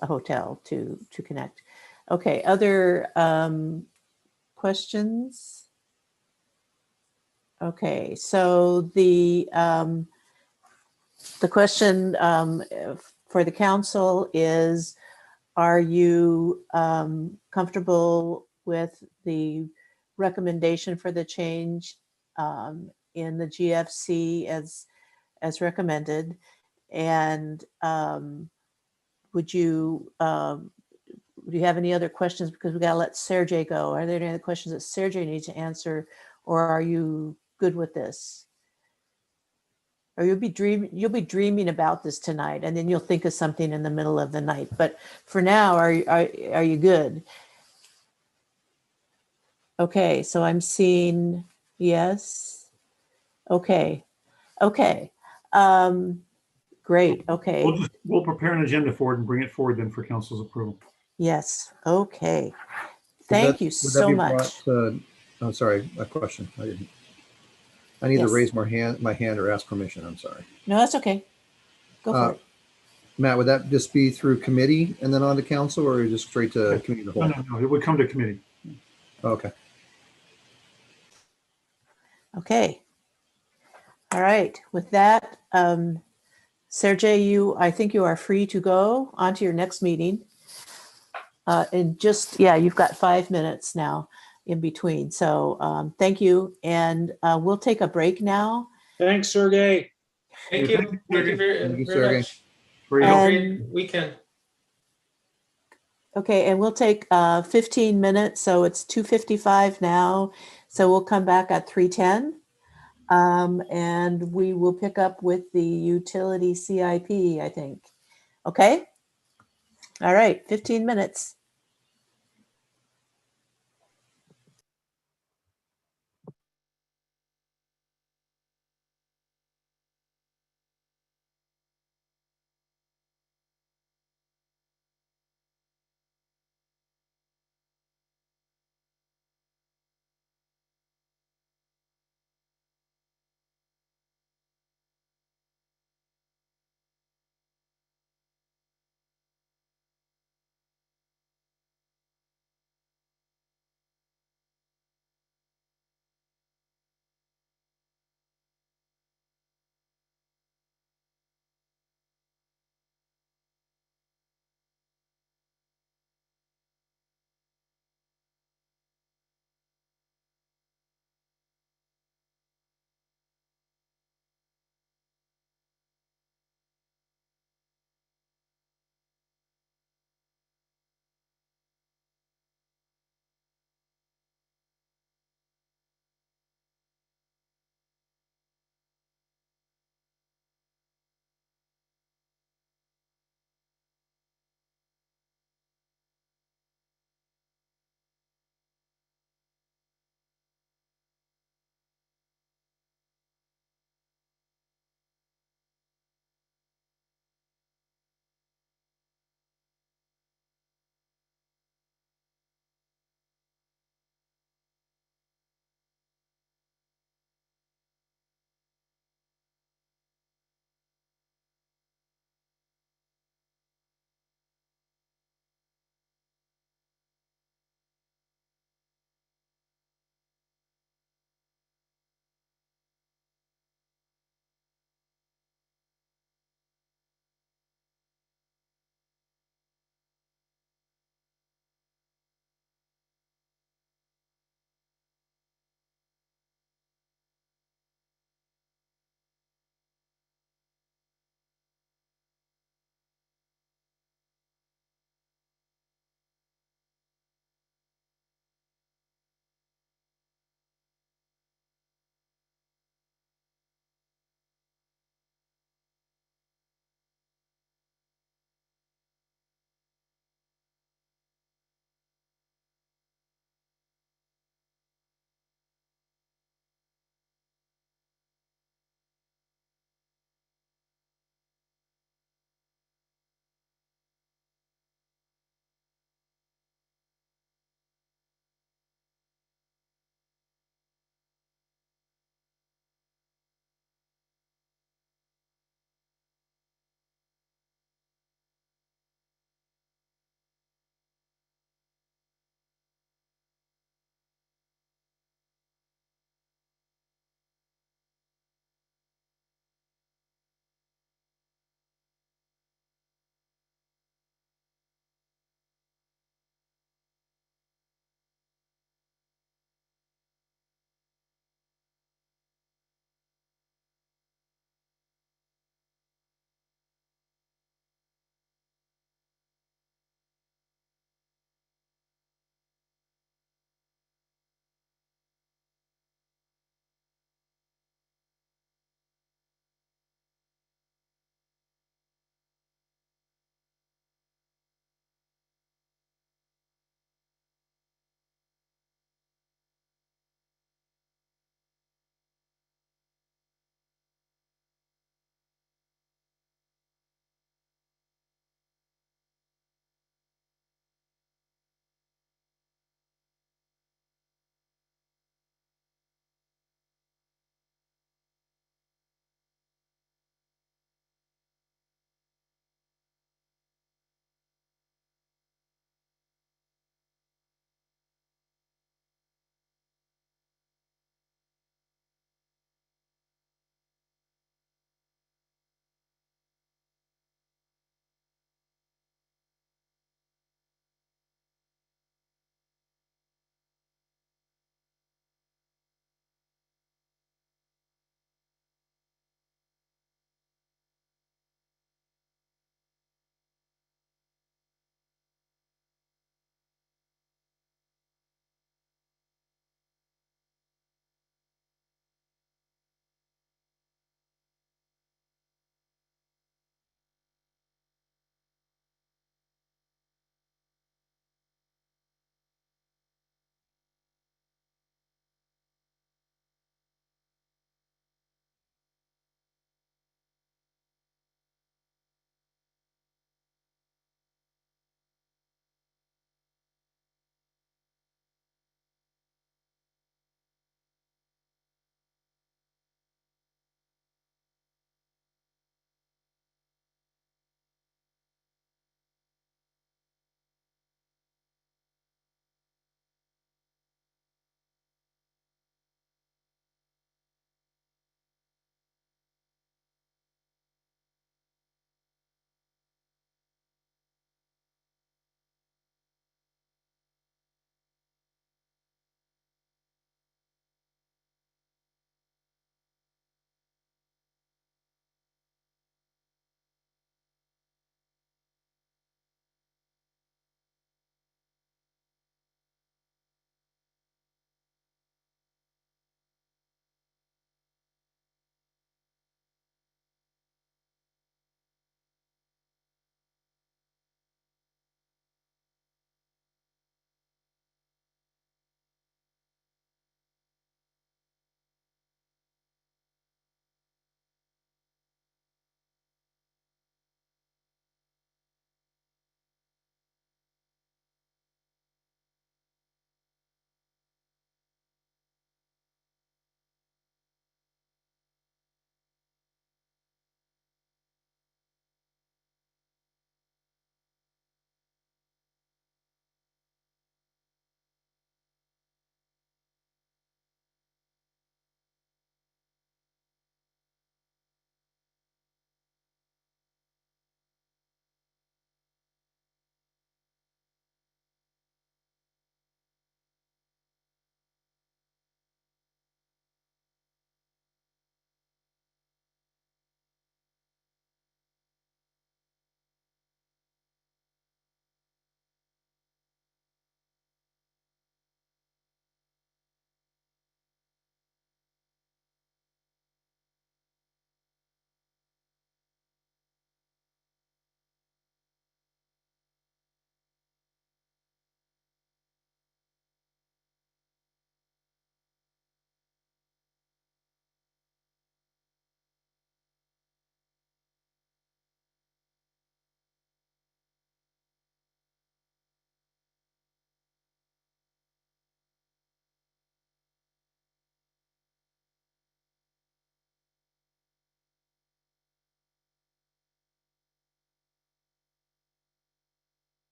a hotel to connect. Okay, other questions? Okay, so the question for the council is, are you comfortable with the recommendation for the change in the GFC as recommended? And do you have any other questions? Because we got to let Sergey go. Are there any other questions that Sergey needs to answer, or are you good with this? Or you'll be dreaming about this tonight, and then you'll think of something in the middle of the night. But for now, are you good? Okay, so I'm seeing yes. Okay. Great. Okay. We'll prepare an agenda for it and bring it forward then for council's approval. Yes. Okay. Thank you so much. I'm sorry, a question. I need to raise my hand or ask permission. I'm sorry. No, that's okay. Go for it. Matt, would that just be through committee and then on to council, or just straight to committee of the whole? No, it would come to committee. Okay. Okay. All right. With that, Sergey, I think you are free to go on to your next meeting. And just, yeah, you've got 5 minutes now in between. So thank you. And we'll take a break now. Thanks, Sergey. Thank Yeah, you. thank you, Thank you Sergey. very, Thank you, very Sergey. much. For your Have a help. And- great weekend. Okay, and we'll take 15 minutes. So it's 2:55 now. So we'll come back at 3:10. And we will pick up with the utility CIP, I think. Okay? All right, 15 minutes.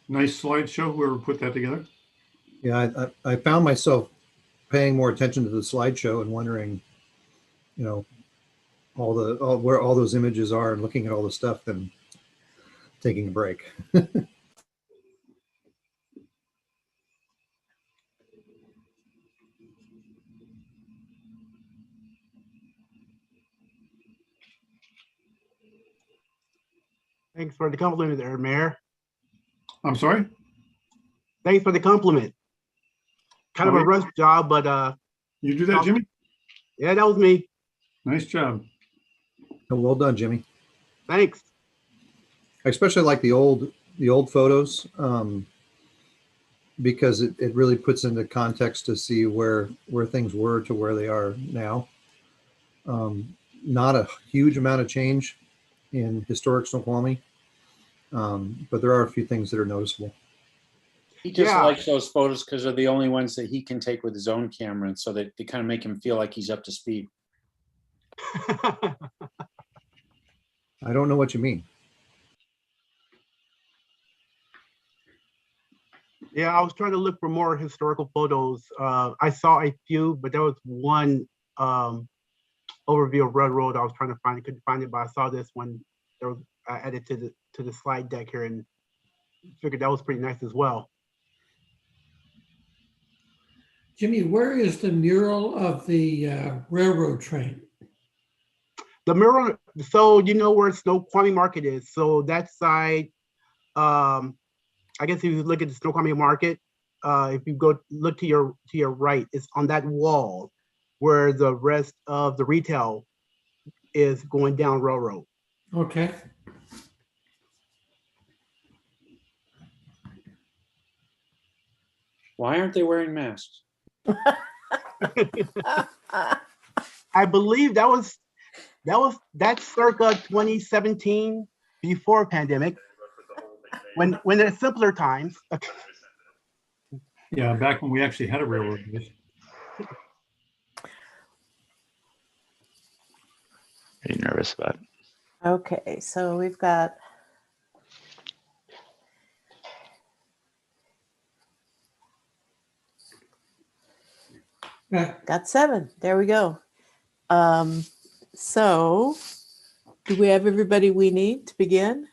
Nice slideshow, whoever put that together. Yeah, I found myself paying more attention to the slideshow and wondering, you know, where all those images are and looking at all the stuff than taking a break. Thanks for the compliment there, Mayor. I'm sorry? Thanks for the compliment. Kind of Oh, a yeah. rush job, but You do that, Jimmy? yeah, that was me. Nice job. Oh, well done, Jimmy. Thanks. I especially like the old photos because it really puts into context to see where things were to where they are now. Not a huge amount of change in historic Snoqualmie, but there are a few things that are noticeable. He just Yeah. likes those photos because they're the only ones that he can take with his own camera, and so that they kind of make him feel like he's up to speed. I don't know what you mean. Yeah, I was trying to look for more historical photos. I saw a few, but there was one overview of railroad I was trying to find. I couldn't find it, but I saw this one that was added to the slide deck here, and figured that was pretty nice as well. Jimmy, where is the mural of the railroad train? The mural, so you know where Snoqualmie Market is. So that side, I guess if you look at the Snoqualmie Market, if you go look to your right, it's on that wall where the rest of the retail is going down railroad. Okay. Why aren't they wearing masks? I believe that's circa 2017, before pandemic, when it's simpler times. Yeah, back when we actually had a railroad. Pretty nervous about it. Okay, so we've got got 7. There we go. So do we have everybody we need to begin?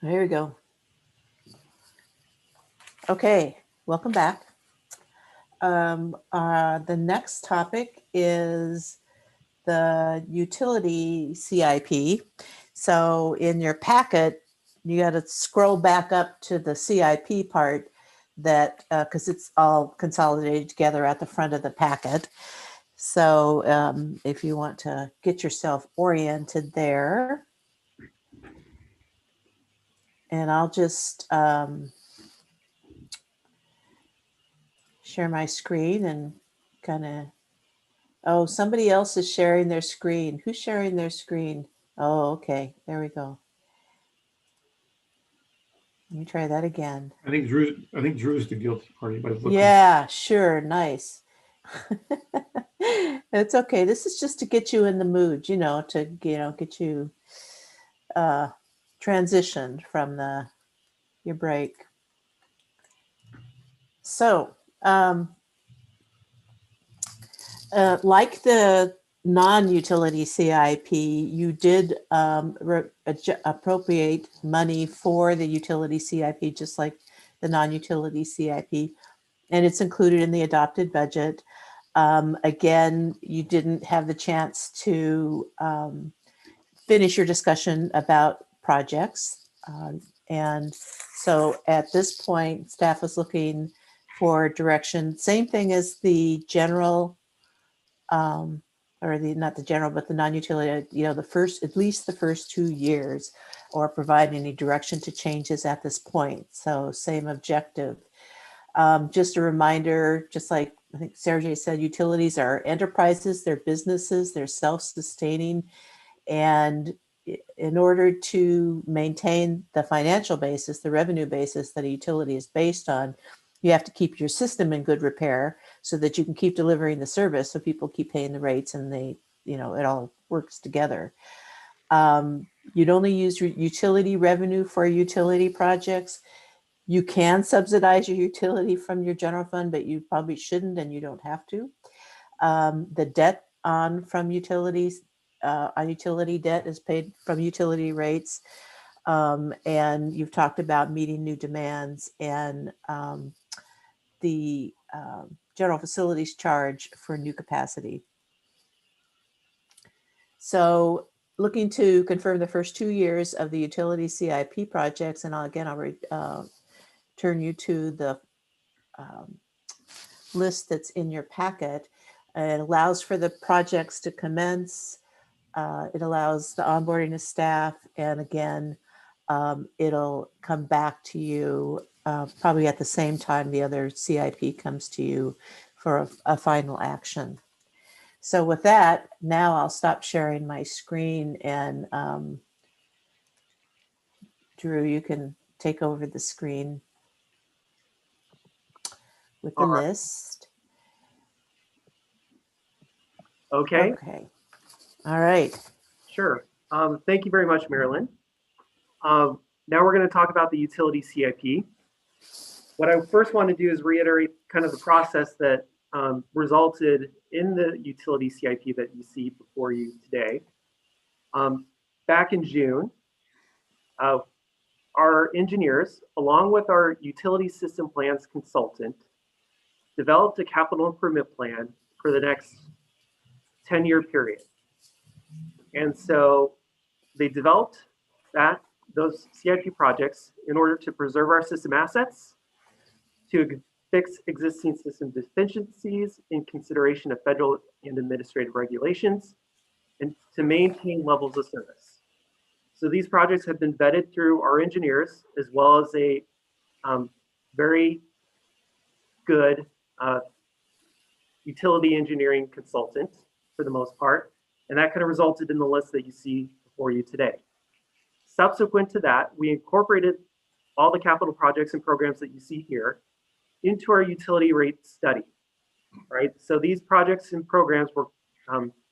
There we go. Okay, welcome back. The next topic is the utility CIP. So in your packet, you got to scroll back up to the CIP part that, because it's all consolidated together at the front of the packet. So if you want to get yourself oriented there, and I'll just share my screen and kind of, oh, somebody else is sharing their screen. Who's sharing their screen? Oh, okay, there we go. Let me try that again. I think Drew's the guilty party by looking. Yeah, sure, nice. It's okay. This is just to get you in the mood, to get you transitioned from your break. So, like the non-utility CIP, you did appropriate money for the utility CIP, just like the non-utility CIP, and it's included in the adopted budget. Again, you didn't have the chance to finish your discussion about projects. And so at this point, staff was looking for direction. Same thing as the general, not the general, but the non-utility, at least the first 2 years, or provide any direction to changes at this point. So same objective. Just a reminder, just like I think Sergey said, utilities are enterprises, they're businesses, they're self-sustaining. And in order to maintain the financial basis, the revenue basis that a utility is based on, you have to keep your system in good repair so that you can keep delivering the service, so people keep paying the rates and they it all works together. You'd only use utility revenue for utility projects. You can subsidize your utility from your general fund, but you probably shouldn't, and you don't have to. The debt from utilities, on utility debt is paid from utility rates. And you've talked about meeting new demands, and the general facilities charge for new capacity. So looking to confirm the first 2 years of the utility CIP projects, and I'll turn you to the list that's in your packet. It allows for the projects to commence. It allows the onboarding of staff, and again, it'll come back to you probably at the same time the other CIP comes to you for a final action. So with that, now I'll stop sharing my screen, and Drew, you can take over the screen with the list. Okay. Okay. All right. Sure. Thank you very much, Marilyn. Now we're going to talk about the utility CIP. What I first want to do is reiterate kind of the process that resulted in the utility CIP that you see before you today. Back in June, our engineers, along with our utility system plans consultant, developed a capital improvement plan for the next 10-year period. And so they developed those CIP projects in order to preserve our system assets, to fix existing system deficiencies in consideration of federal and administrative regulations, and to maintain levels of service. So these projects have been vetted through our engineers, as well as a very good utility engineering consultant for the most part. And that kind of resulted in the list that you see before you today. Subsequent to that, we incorporated all the capital projects and programs that you see here into our utility rate study, right? So these projects and programs were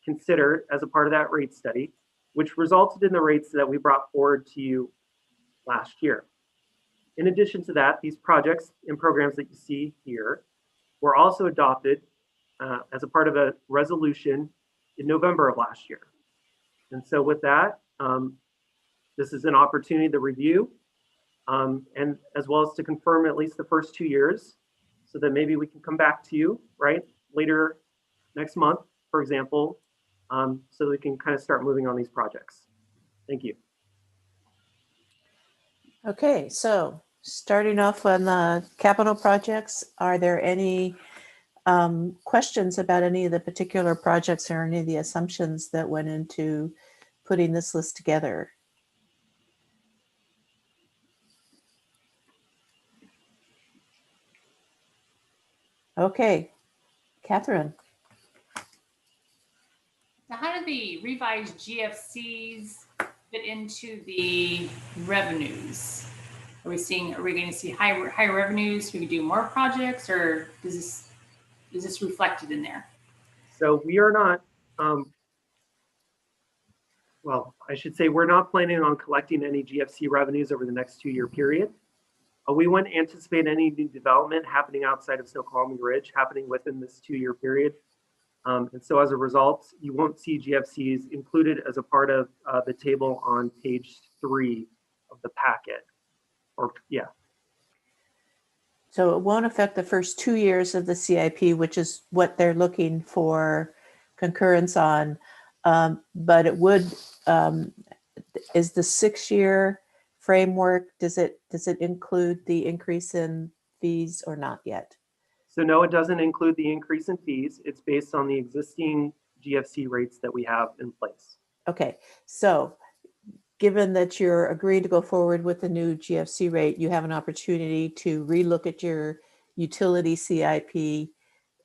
considered as a part of that rate study, which resulted in the rates that we brought forward to you last year. In addition to that, these projects and programs that you see here were also adopted as a part of a resolution in November of last year. And so with that, this is an opportunity to review and as well as to confirm at least the first 2 years, so that maybe we can come back to you, right, later next month, for example, so we can kind of start moving on these projects. Thank you. Okay, so starting off on the capital projects, are there any questions about any of the particular projects or any of the assumptions that went into putting this list together? Okay, Catherine. Now, how do the revised GFCs fit into the revenues? Are we going to see higher revenues? We can do more projects, or is this reflected in there? So we are not, well, I should say we're not planning on collecting any GFC revenues over the next 2-year period. We wouldn't anticipate any new development happening outside of Snoqualmie Ridge happening within this 2-year period. And so as a result, you won't see GFCs included as a part of the table on page 3 of the packet. Or yeah. So it won't affect the first 2 years of the CIP, which is what they're looking for concurrence on. But it would, is the 6-year framework, does it include the increase in fees or not yet? So no, it doesn't include the increase in fees. It's based on the existing GFC rates that we have in place. Okay, so given that you're agreeing to go forward with the new GFC rate, you have an opportunity to relook at your utility CIP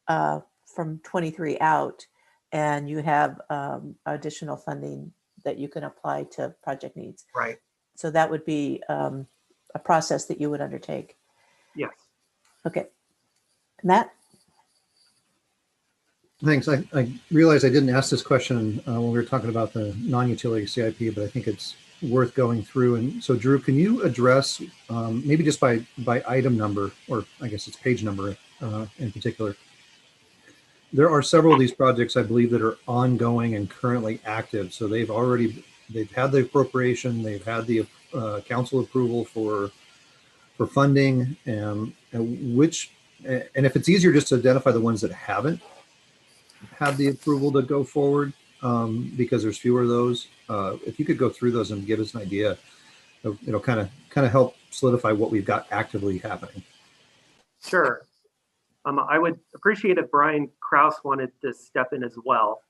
from 23 out, and you have additional funding that you can apply to project needs. Right. So that would be a process that you would undertake. Yes. Okay. Matt? Thanks. I realized I didn't ask this question when we were talking about the non-utility CIP, but I think it's worth going through. And so, Drew, can you address maybe just by item number, or I guess it's page number in particular? There are several of these projects, I believe, that are ongoing and currently active. So they've had the appropriation, they've had the council approval for funding, and if it's easier just to identify the ones that haven't had the approval to go forward, because there's fewer of those. If you could go through those and give us an idea, it'll kind of help solidify what we've got actively happening. Sure. I would appreciate if Brian Kraus wanted to step in as well,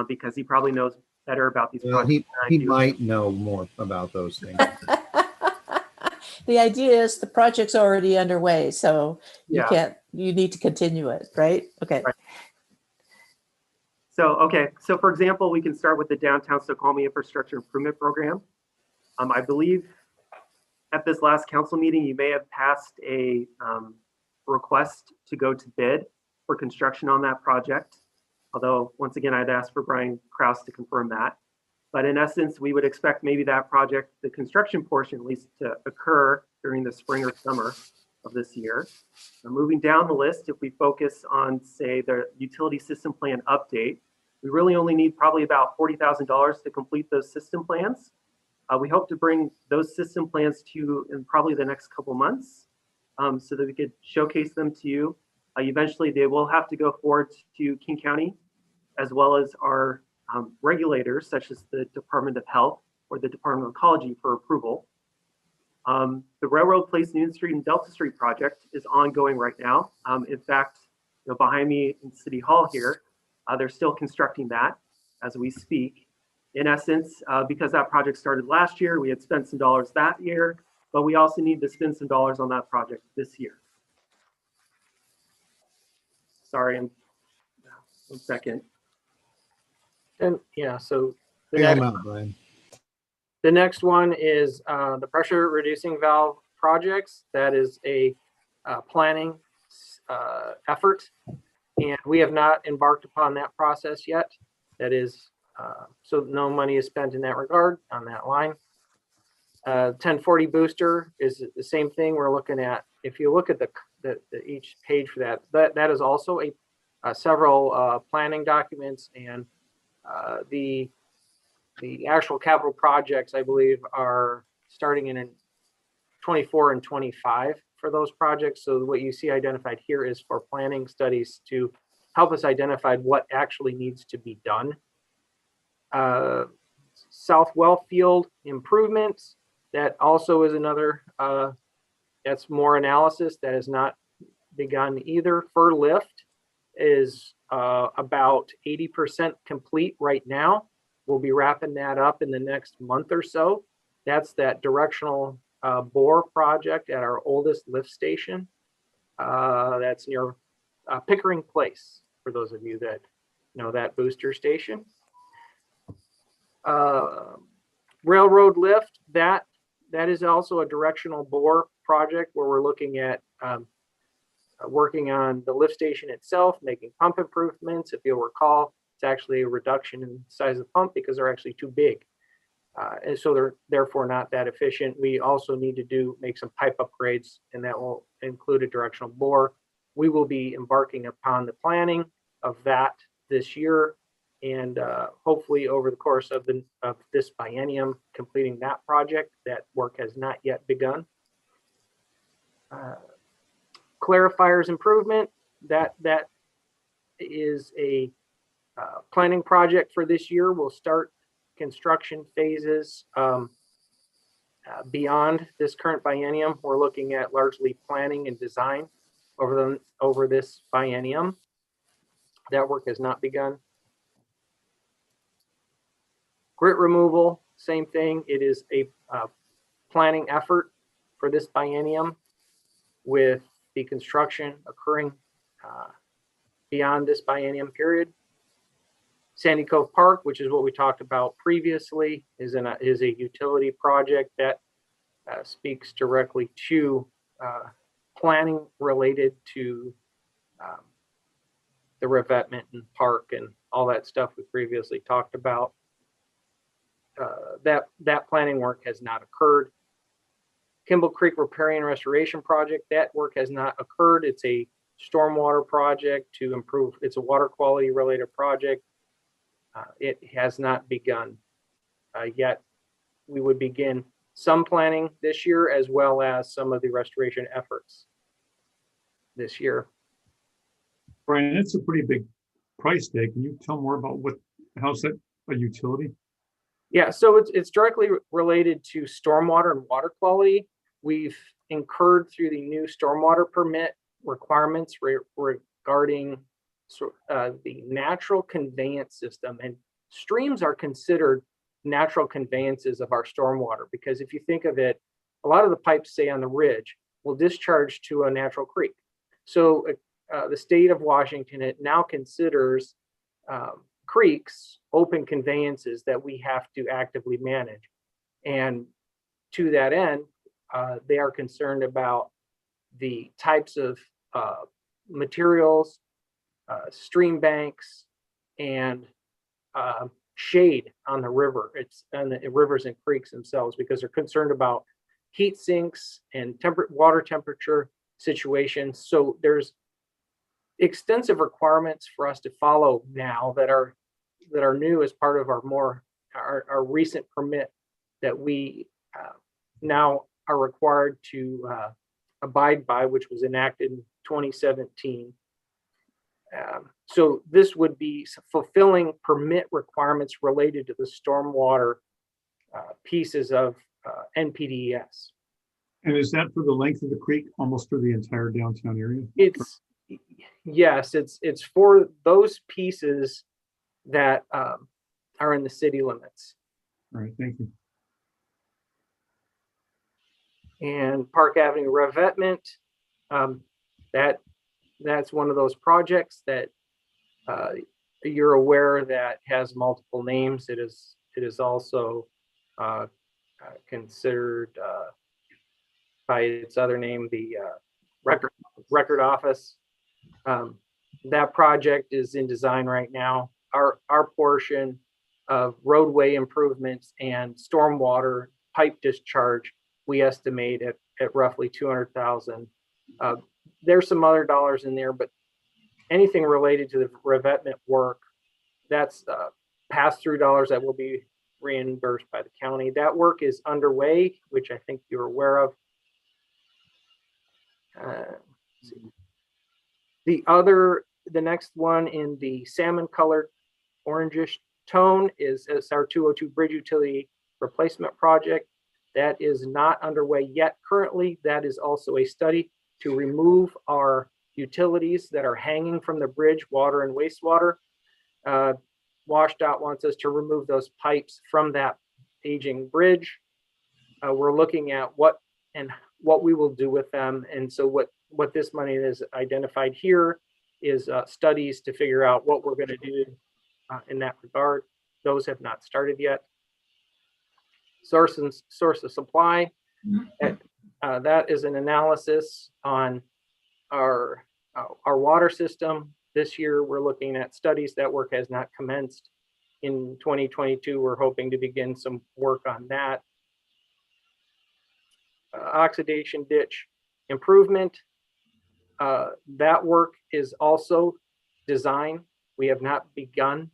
because he probably knows better about these projects. He might know more about those things. The idea is the project's already underway, so Yeah. you need to continue it, right? Okay. Right. So for example, we can start with the Downtown Sokomi Infrastructure Improvement Program. I believe at this last council meeting, you may have passed a request to go to bid for construction on that project. Although, once again, I'd ask for Brian Kraus to confirm that. But in essence, we would expect maybe that project, the construction portion at least, to occur during the spring or summer of this year. Now, moving down the list, if we focus on, say, the utility system plan update, we really only need probably about $40,000 to complete those system plans. We hope to bring those system plans to you in probably the next couple months, so that we could showcase them to you. Eventually, they will have to go forward to King County, as well as our regulators, such as the Department of Health or the Department of Ecology, for approval. The Railroad Place, Union Street, and Delta Street project is ongoing right now. In fact, behind me in City Hall here, they're still constructing that as we speak. In essence, because that project started last year, we had spent some dollars that year, but we also need to spend some dollars on that project this year. Sorry, 1 second. And yeah, so the next one is the pressure reducing valve projects. That is a planning effort, and we have not embarked upon that process yet. That is, so no money is spent in that regard on that line. 1040 booster is the same thing. We're looking at, if you look at the each page for that is also several planning documents, and the actual capital projects, I believe, are starting in 24 and 25 for those projects. So what you see identified here is for planning studies to help us identify what actually needs to be done. South Wellfield improvements, that also is another, that's more analysis that has not begun either. Fur lift is about 80% complete right now. We'll be wrapping that up in the next month or so. That's that directional bore project at our oldest lift station. That's near Pickering Place, for those of you that know that booster station. Railroad lift, that is also a directional bore project where we're looking at working on the lift station itself, making pump improvements. If you'll recall, it's actually a reduction in size of the pump because they're actually too big. And so they're therefore not that efficient. We also need to make some pipe upgrades, and that will include a directional bore. We will be embarking upon the planning of that this year, and hopefully over the course of this biennium, completing that project. That work has not yet begun. Clarifiers improvement, that is a planning project for this year. We'll start construction phases beyond this current biennium. We're looking at largely planning and design over this biennium. That work has not begun. Grit removal, same thing. It is a planning effort for this biennium, with the construction occurring beyond this biennium period. Sandy Cove Park, which is what we talked about previously, is a utility project that speaks directly to planning related to the revetment and park and all that stuff we previously talked about. That planning work has not occurred. Kimball Creek Repairing and Restoration Project, that work has not occurred. It's a stormwater project to improve, it's a water quality related project. It has not begun yet. We would begin some planning this year as well as some of the restoration efforts this year. Brian, that's a pretty big price tag. Can you tell more about how's that a utility? Yeah, so it's directly related to stormwater and water quality. We've incurred through the new stormwater permit requirements regarding the natural conveyance system, and streams are considered natural conveyances of our stormwater, because if you think of it, a lot of the pipes, say on the ridge, will discharge to a natural creek. So the state of Washington, it now considers creeks open conveyances that we have to actively manage. And to that end, they are concerned about the types of materials, stream banks, and shade on the river. It's on the rivers and creeks themselves, because they're concerned about heat sinks and water temperature situations. So there's extensive requirements for us to follow now that are new as part of our recent permit that we now are required to abide by, which was enacted in 2017. So this would be fulfilling permit requirements related to the stormwater pieces of NPDES. And is that for the length of the creek, almost for the entire downtown area? Yes, it's for those pieces that are in the city limits. All right, thank you. And Park Avenue revetment, that's one of those projects that you're aware that has multiple names. It is also considered by its other name, the record office. That project is in design right now. Our portion of roadway improvements and stormwater pipe discharge, we estimate at roughly $200,000. There's some other dollars in there, but anything related to the revetment work, that's pass-through dollars that will be reimbursed by the county. That work is underway, which I think you're aware of. The next one in the salmon-colored orangish tone is our 202 Bridge Utility Replacement Project. That is not underway yet currently. That is also a study to remove our utilities that are hanging from the bridge, water and wastewater. WashDOT wants us to remove those pipes from that aging bridge. We're looking at what we will do with them. And so what this money is identified here is studies to figure out what we're going to do in that regard. Those have not started yet. Source of supply. That is an analysis on our water system. This year, we're looking at studies. That work has not commenced. In 2022, we're hoping to begin some work on that. Oxidation ditch improvement. That work is also design. We have not begun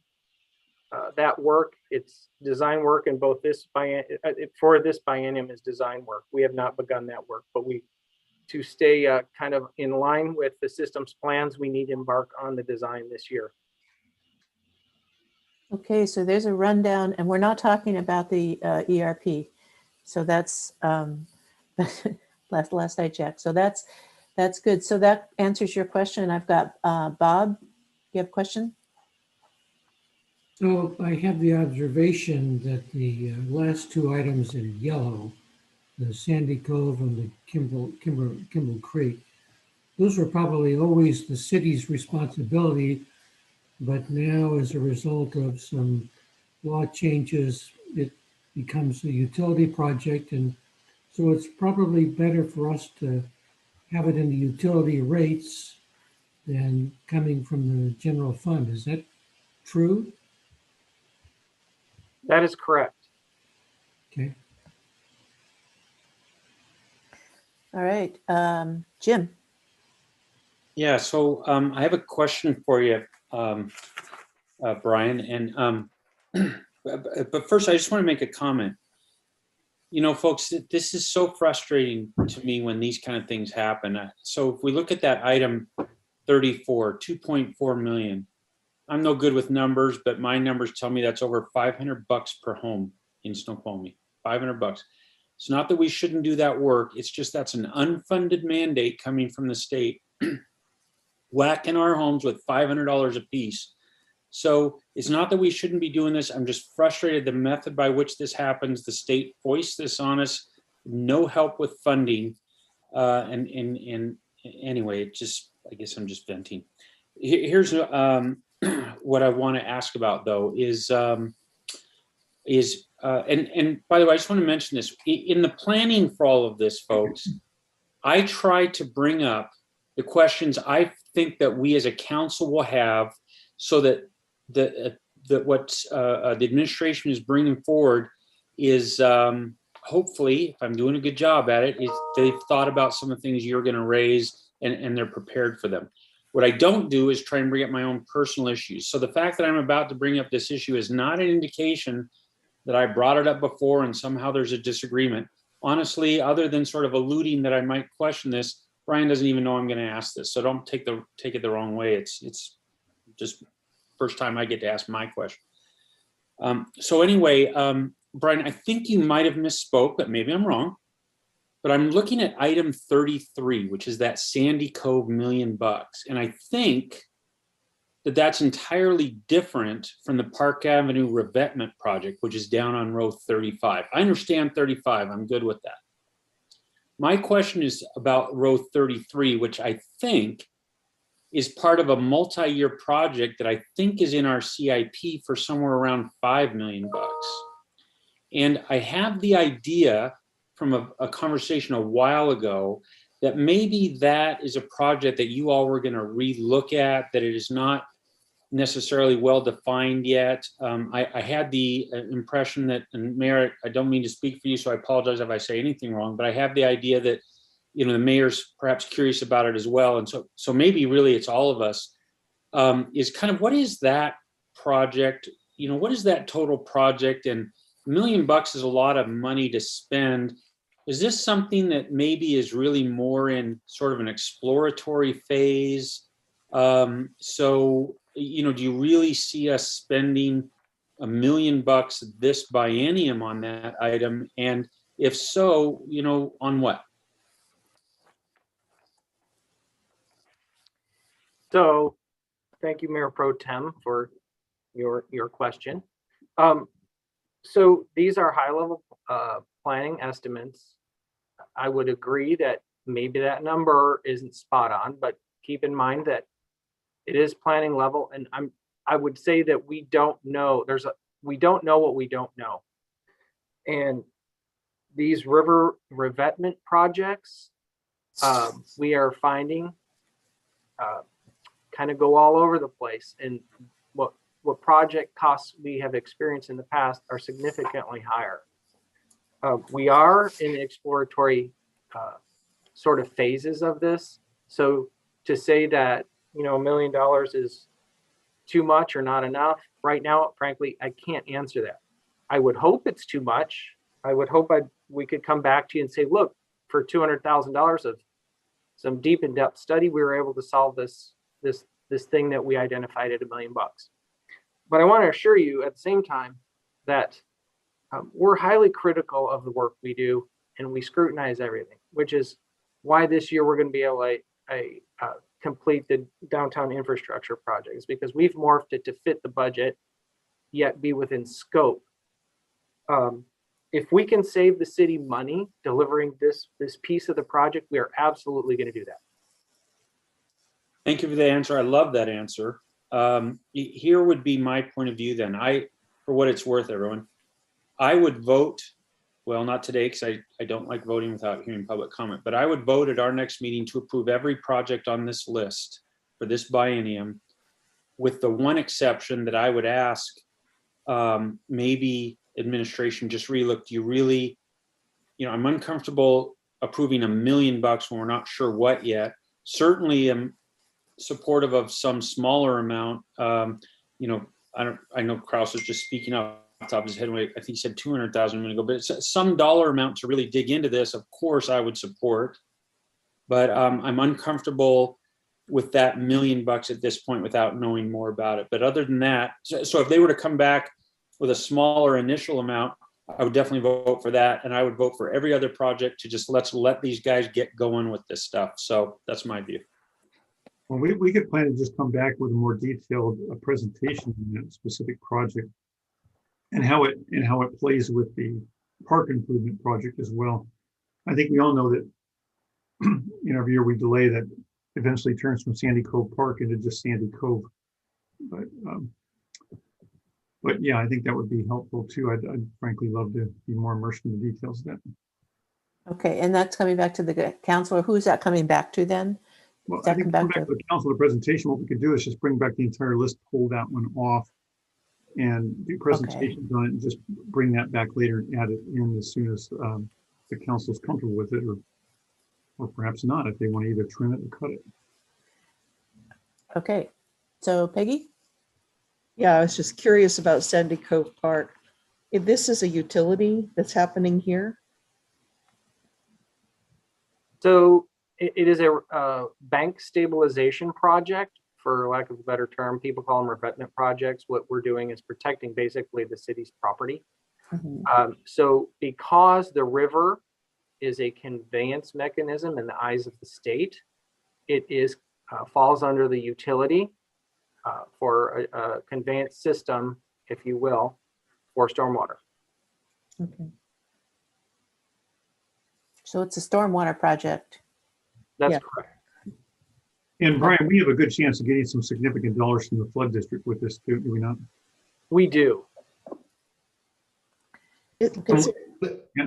that work. It's design work, and both this for this biennium is design work. We have not begun that work, but to stay kind of in line with the system's plans, we need to embark on the design this year. Okay, so there's a rundown, and we're not talking about the ERP. So that's last I checked. So that's good. So that answers your question. I've got Bob. You have a question? So I have the observation that the last two items in yellow, the Sandy Cove and the Kimball Creek, those were probably always the city's responsibility, but now as a result of some law changes, it becomes a utility project. And so it's probably better for us to have it in the utility rates than coming from the general fund. Is that true? That is correct. Okay. All right, Jim. Yeah, so I have a question for you, Brian, and but first I just want to make a comment. You know, folks, this is so frustrating to me when these kind of things happen. So if we look at that item 34, 2.4 million, I'm no good with numbers, but my numbers tell me that's over $500 per home in Snoqualmie, $500. It's not that we shouldn't do that work. It's just that's an unfunded mandate coming from the state, whacking our homes with $500 a piece. So it's not that we shouldn't be doing this. I'm just frustrated the method by which this happens. The state foists this on us, no help with funding. And anyway, it just, I guess I'm just venting. Here's what I want to ask about though is and by the way, I just want to mention this in the planning for all of this, folks. I try to bring up the questions I think that we as a council will have, so that what the administration is bringing forward is hopefully, if I'm doing a good job at it, is they've thought about some of the things you're going to raise and they're prepared for them. What I don't do is try and bring up my own personal issues. So the fact that I'm about to bring up this issue is not an indication that I brought it up before and somehow there's a disagreement. Honestly, other than sort of alluding that I might question this, Brian doesn't even know I'm going to ask this. So don't take it the wrong way. It's just first time I get to ask my question. So anyway, Brian, I think you might have misspoke, but maybe I'm wrong. But I'm looking at item 33, which is that Sandy Cove $1 million. And I think that that's entirely different from the Park Avenue revetment project, which is down on row 35. I understand 35, I'm good with that. My question is about row 33, which I think is part of a multi-year project that I think is in our CIP for somewhere around $5 million. And I have the idea from a conversation a while ago that maybe that is a project that you all were going to re-look at, that it is not necessarily well defined yet. I had the impression that, and Mayor, I don't mean to speak for you, so I apologize if I say anything wrong, but I have the idea that, you know, the mayor's perhaps curious about it as well. And so maybe really it's all of us, is kind of what is that project? You know, what is that total project? And $1 million is a lot of money to spend. Is this something that maybe is really more in sort of an exploratory phase? So, you know, do you really see us spending $1 million this biennium on that item? And if so, you know, on what? So thank you, Mayor Pro Tem, for your question. So these are high-level planning estimates. I would agree that maybe that number isn't spot on, but keep in mind that it is planning level, and I would say that we don't know. We don't know what we don't know. And these river revetment projects, we are finding kind of go all over the place, and what project costs we have experienced in the past are significantly higher. We are in exploratory sort of phases of this. So to say that, you know, $1 million is too much or not enough right now, frankly, I can't answer that. I would hope it's too much. I would hope we could come back to you and say, look, for $200,000 of some deep in-depth study, we were able to solve this thing that we identified at $1 million. But I want to assure you at the same time that we're highly critical of the work we do, and we scrutinize everything, which is why this year we're going to be able to complete the downtown infrastructure projects, because we've morphed it to fit the budget, yet be within scope. If we can save the city money delivering this piece of the project, we are absolutely going to do that. Thank you for the answer. I love that answer. Here would be my point of view then. For what it's worth, everyone, I would vote, well, not today because I don't like voting without hearing public comment, but I would vote at our next meeting to approve every project on this list for this biennium, with the one exception that I would ask, maybe administration just relook, do you really, I'm uncomfortable approving $1 million when we're not sure what yet. Certainly am supportive of some smaller amount. I know Kraus was just speaking off the top of his head. I think he said 200,000 a minute ago, but it's some dollar amount to really dig into this. Of course, I would support, but I'm uncomfortable with that $1 million at this point without knowing more about it. But other than that, so if they were to come back with a smaller initial amount, I would definitely vote for that. And I would vote for every other project to just let these guys get going with this stuff. So that's my view. Well, we could plan to just come back with a more detailed presentation on that specific project and how it plays with the park improvement project as well. I think we all know that every year we delay that eventually turns from Sandy Cove Park into just Sandy Cove. But yeah, I think that would be helpful too. I'd frankly love to be more immersed in the details of that. Okay, and that's coming back to the council. Who is that coming back to then? Well, I think come back to the council, the presentation, what we could do is just bring back the entire list, pull that one off, and do presentations on it, and just bring that back later and add it in as soon as the council's comfortable with it, or perhaps not, if they want to either trim it or cut it. Okay, so Peggy? Yeah, I was just curious about Sandy Cove Park. If this is a utility that's happening here? So it is a bank stabilization project, for lack of a better term. People call them revetment projects. What we're doing is protecting basically the city's property. Mm-hmm. So because the river is a conveyance mechanism in the eyes of the state, it is falls under the utility for a conveyance system, if you will, for stormwater. Okay. So it's a stormwater project. That's correct. And Brian, we have a good chance of getting some significant dollars from the flood district with this, do we not? We do. Yeah,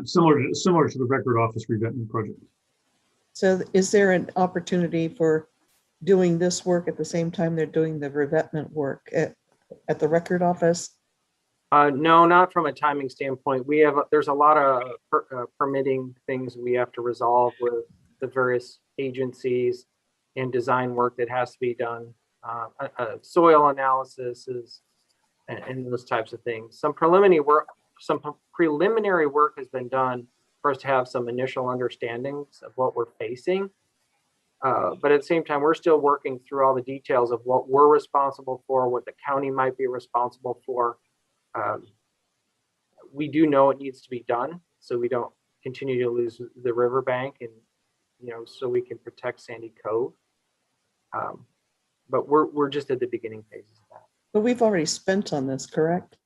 similar to the record office revetment project. So is there an opportunity for doing this work at the same time they're doing the revetment work at the record office? No, not from a timing standpoint. There's a lot of permitting things we have to resolve with the various agencies and design work that has to be done. Soil analysis and those types of things. Some preliminary work has been done for us to have some initial understandings of what we're facing. But at the same time, we're still working through all the details of what we're responsible for, what the county might be responsible for. We do know it needs to be done, so we don't continue to lose the riverbank, and so we can protect Sandy Cove. But we're just at the beginning phases of that. But we've already spent on this, correct?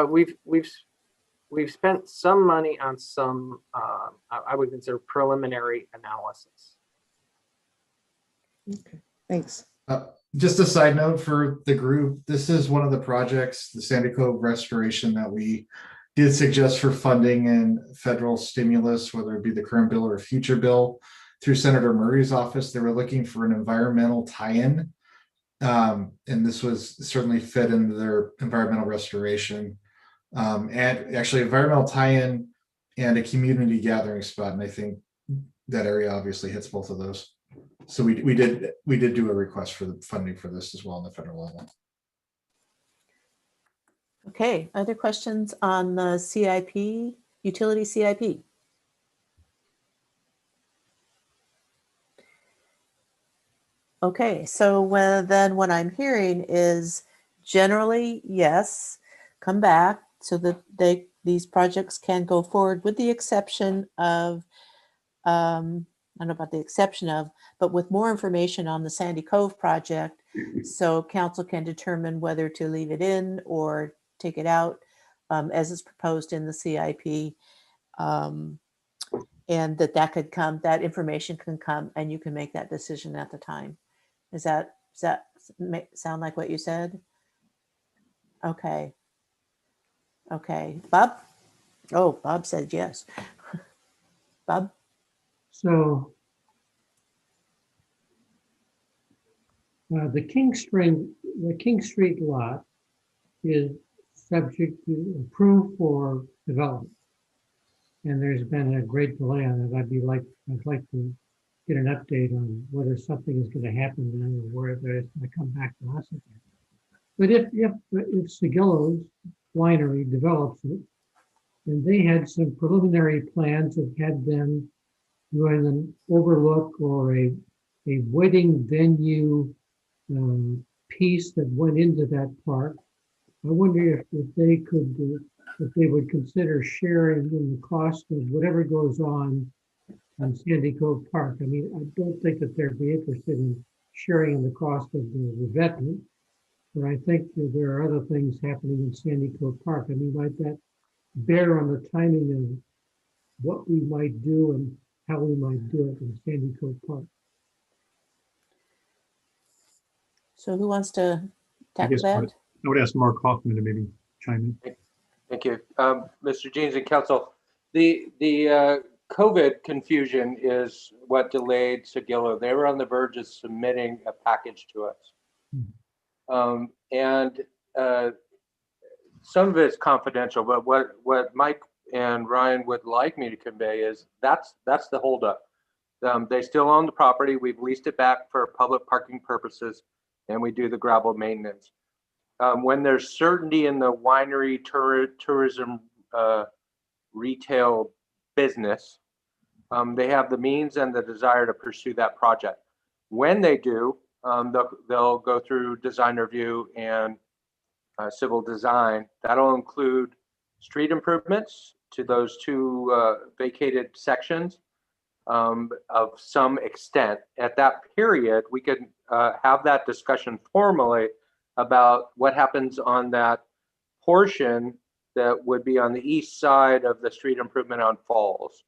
We've spent some money on some I would consider preliminary analysis. Okay, thanks. Just a side note for the group, this is one of the projects, the Sandy Cove restoration, that we did suggest for funding and federal stimulus, whether it be the current bill or a future bill, through Senator Murray's office. They were looking for an environmental tie-in, and this was certainly fit into their environmental restoration, and actually environmental tie-in and a community gathering spot. And I think that area obviously hits both of those. So we did do a request for the funding for this as well on the federal level. Okay, other questions on the CIP, utility CIP? Okay, so then what I'm hearing is generally, yes, come back so that these projects can go forward, with the exception of, I don't know about the exception of, but with more information on the Sandy Cove project, so council can determine whether to leave it in or take it out as is proposed in the CIP, and that could come, that information can come, and you can make that decision at the time. Does that sound like what you said? Okay. Okay, Bob? Oh, Bob said yes. Bob? So The King Street lot is subject to approve for development. And there's been a great delay on it. I'd like to get an update on whether something is going to happen then or whether it's going to come back to us again. But if Sigillo's winery develops it, and they had some preliminary plans that had them doing an overlook or a wedding venue piece that went into that park. I wonder if they would consider sharing in the cost of whatever goes on in Sandy Cove Park. I mean, I don't think that they'd be interested in sharing in the cost of the revetment, but I think that there are other things happening in Sandy Cove Park. I mean, might that bear on the timing of what we might do and how we might do it in Sandy Cove Park? So who wants to I tackle guess that? I would ask Mark Hoffman to maybe chime in. Thank you. Mr. Jeans and Council, the COVID confusion is what delayed Sigillo. They were on the verge of submitting a package to us. Some of it's confidential, but what Mike and Ryan would like me to convey is that's the holdup. They still own the property. We've leased it back for public parking purposes, and we do the gravel maintenance. When there's certainty in the winery tourism retail business, they have the means and the desire to pursue that project. When they do, they'll go through design review and civil design. That'll include street improvements to those two vacated sections of some extent. At that period, we could have that discussion formally about what happens on that portion that would be on the east side of the street improvement on Falls.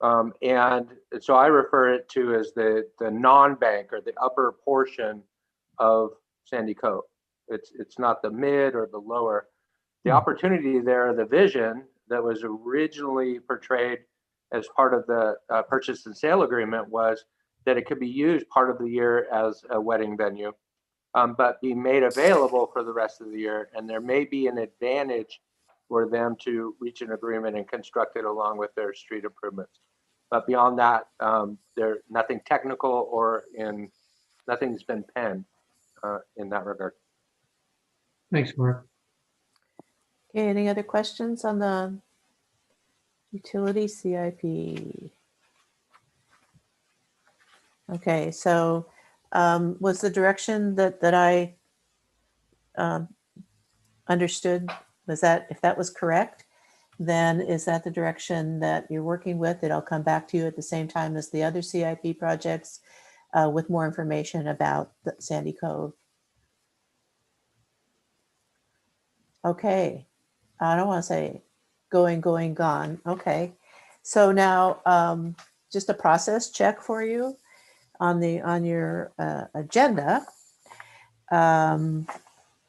And so I refer it to as the non-bank or the upper portion of Sandy Cove. It's not the mid or the lower. The opportunity there, the vision that was originally portrayed as part of the purchase and sale agreement was that it could be used part of the year as a wedding venue, but be made available for the rest of the year. And there may be an advantage for them to reach an agreement and construct it along with their street improvements. But beyond that, there's nothing technical or nothing's been penned in that regard. Thanks, Mark. Okay, any other questions on the utility CIP? Okay, so was the direction that I understood, was that, if that was correct, then is that the direction that you're working with? That I'll come back to you at the same time as the other CIP projects with more information about the Sandy Cove. Okay, I don't want to say going, gone. Okay, so now just a process check for you on your agenda.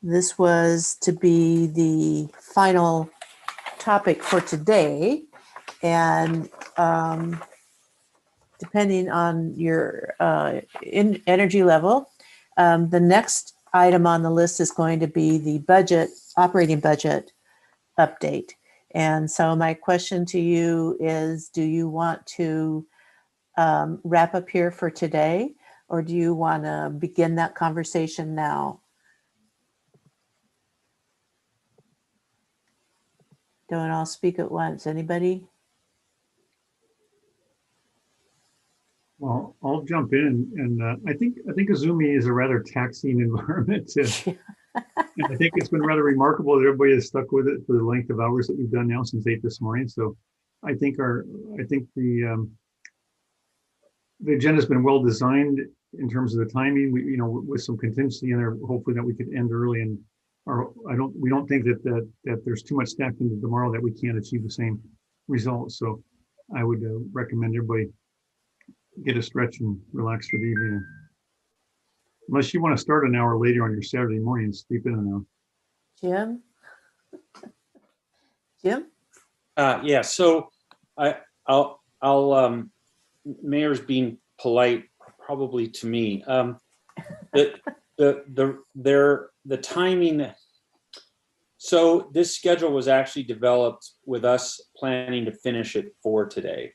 This was to be the final topic for today, and depending on your energy level, the next item on the list is going to be the operating budget update. And so my question to you is, do you want to wrap up here for today, or do you want to begin that conversation now? Don't all speak at once. Anybody? Well, I'll jump in, and I think Azumi is a rather taxing environment. And I think it's been rather remarkable that everybody has stuck with it for the length of hours that we've done now since 8 this morning. So I think the agenda's been well designed in terms of the timing. We, with some contingency in there, hopefully that we could end early. And we don't think that there's too much stacked into tomorrow that we can't achieve the same results. So I would recommend everybody get a stretch and relax for the evening. Unless you want to start an hour later on your Saturday morning and sleep in an hour. Jim? Yeah, so I'll Mayor's being polite probably to me. the timing. So this schedule was actually developed with us planning to finish it for today.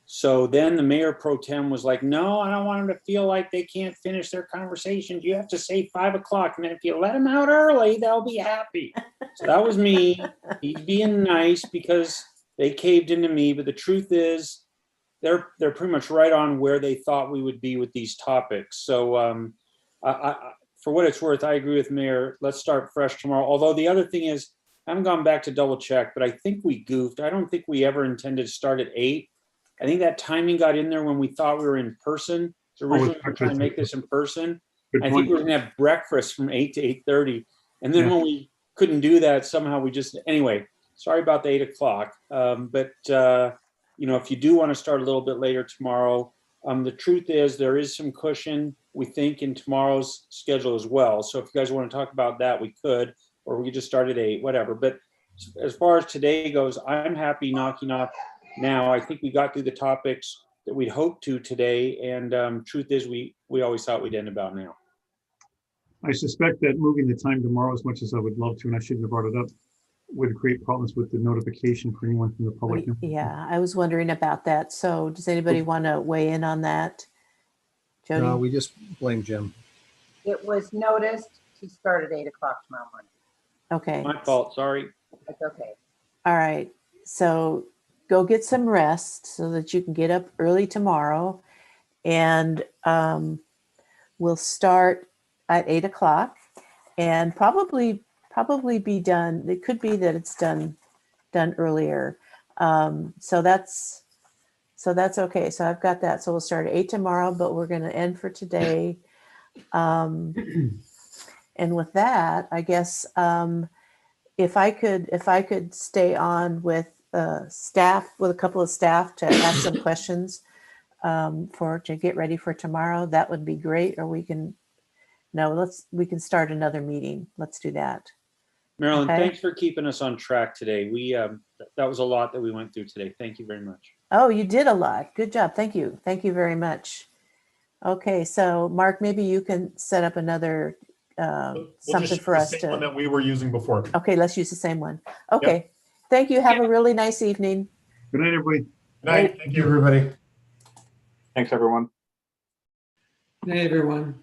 So then the mayor pro tem was like, no, I don't want them to feel like they can't finish their conversations. You have to say 5 o'clock. And then if you let them out early, they'll be happy. So that was me. He's being nice because they caved into me. But the truth is, they're pretty much right on where they thought we would be with these topics. So for what it's worth, I agree with Mayor. Let's start fresh tomorrow. Although the other thing is, I haven't gone back to double check, but I think we goofed. I don't think we ever intended to start at 8. I think that timing got in there when we thought we were in person. So originally we were trying to make this in person. I think we were gonna have breakfast from 8 to 8:30. And then when we couldn't do that, somehow we just, anyway, sorry about the 8 o'clock. You know, if you do want to start a little bit later tomorrow, the truth is there is some cushion, we think, in tomorrow's schedule as well. So if you guys want to talk about that, we could, or we could just start at 8, whatever. But as far as today goes, I'm happy knocking off now. I think we got through the topics that we'd hoped to today. And truth is, we always thought we'd end about now. I suspect that moving the time tomorrow, as much as I would love to, and I shouldn't have brought it up, would create problems with the notification for anyone from the public. Yeah, I was wondering about that. So does anybody want to weigh in on that? Jody? No, we just blame Jim. It was noticed to start at 8 o'clock tomorrow morning. Okay. My fault, sorry. That's okay. All right. So go get some rest so that you can get up early tomorrow. And we'll start at 8 o'clock and probably be done. It could be that it's done earlier. So that's okay. So I've got that. So we'll start at 8 tomorrow, but we're going to end for today. And with that, I guess if I could stay on with staff, with a couple of staff to ask some questions to get ready for tomorrow, that would be great. Or we can start another meeting. Let's do that. Marilyn, Okay. thanks for keeping us on track today. That was a lot that we went through today. Thank you very much. Oh, you did a lot. Good job. Thank you. Thank you very much. Okay, so Mark, maybe you can set up another something for us to. One that we were using before. Okay, let's use the same one. Okay, Thank you. Have a really nice evening. Good night, everybody. Good night. Thank you, everybody. Thanks, everyone. Good night, everyone.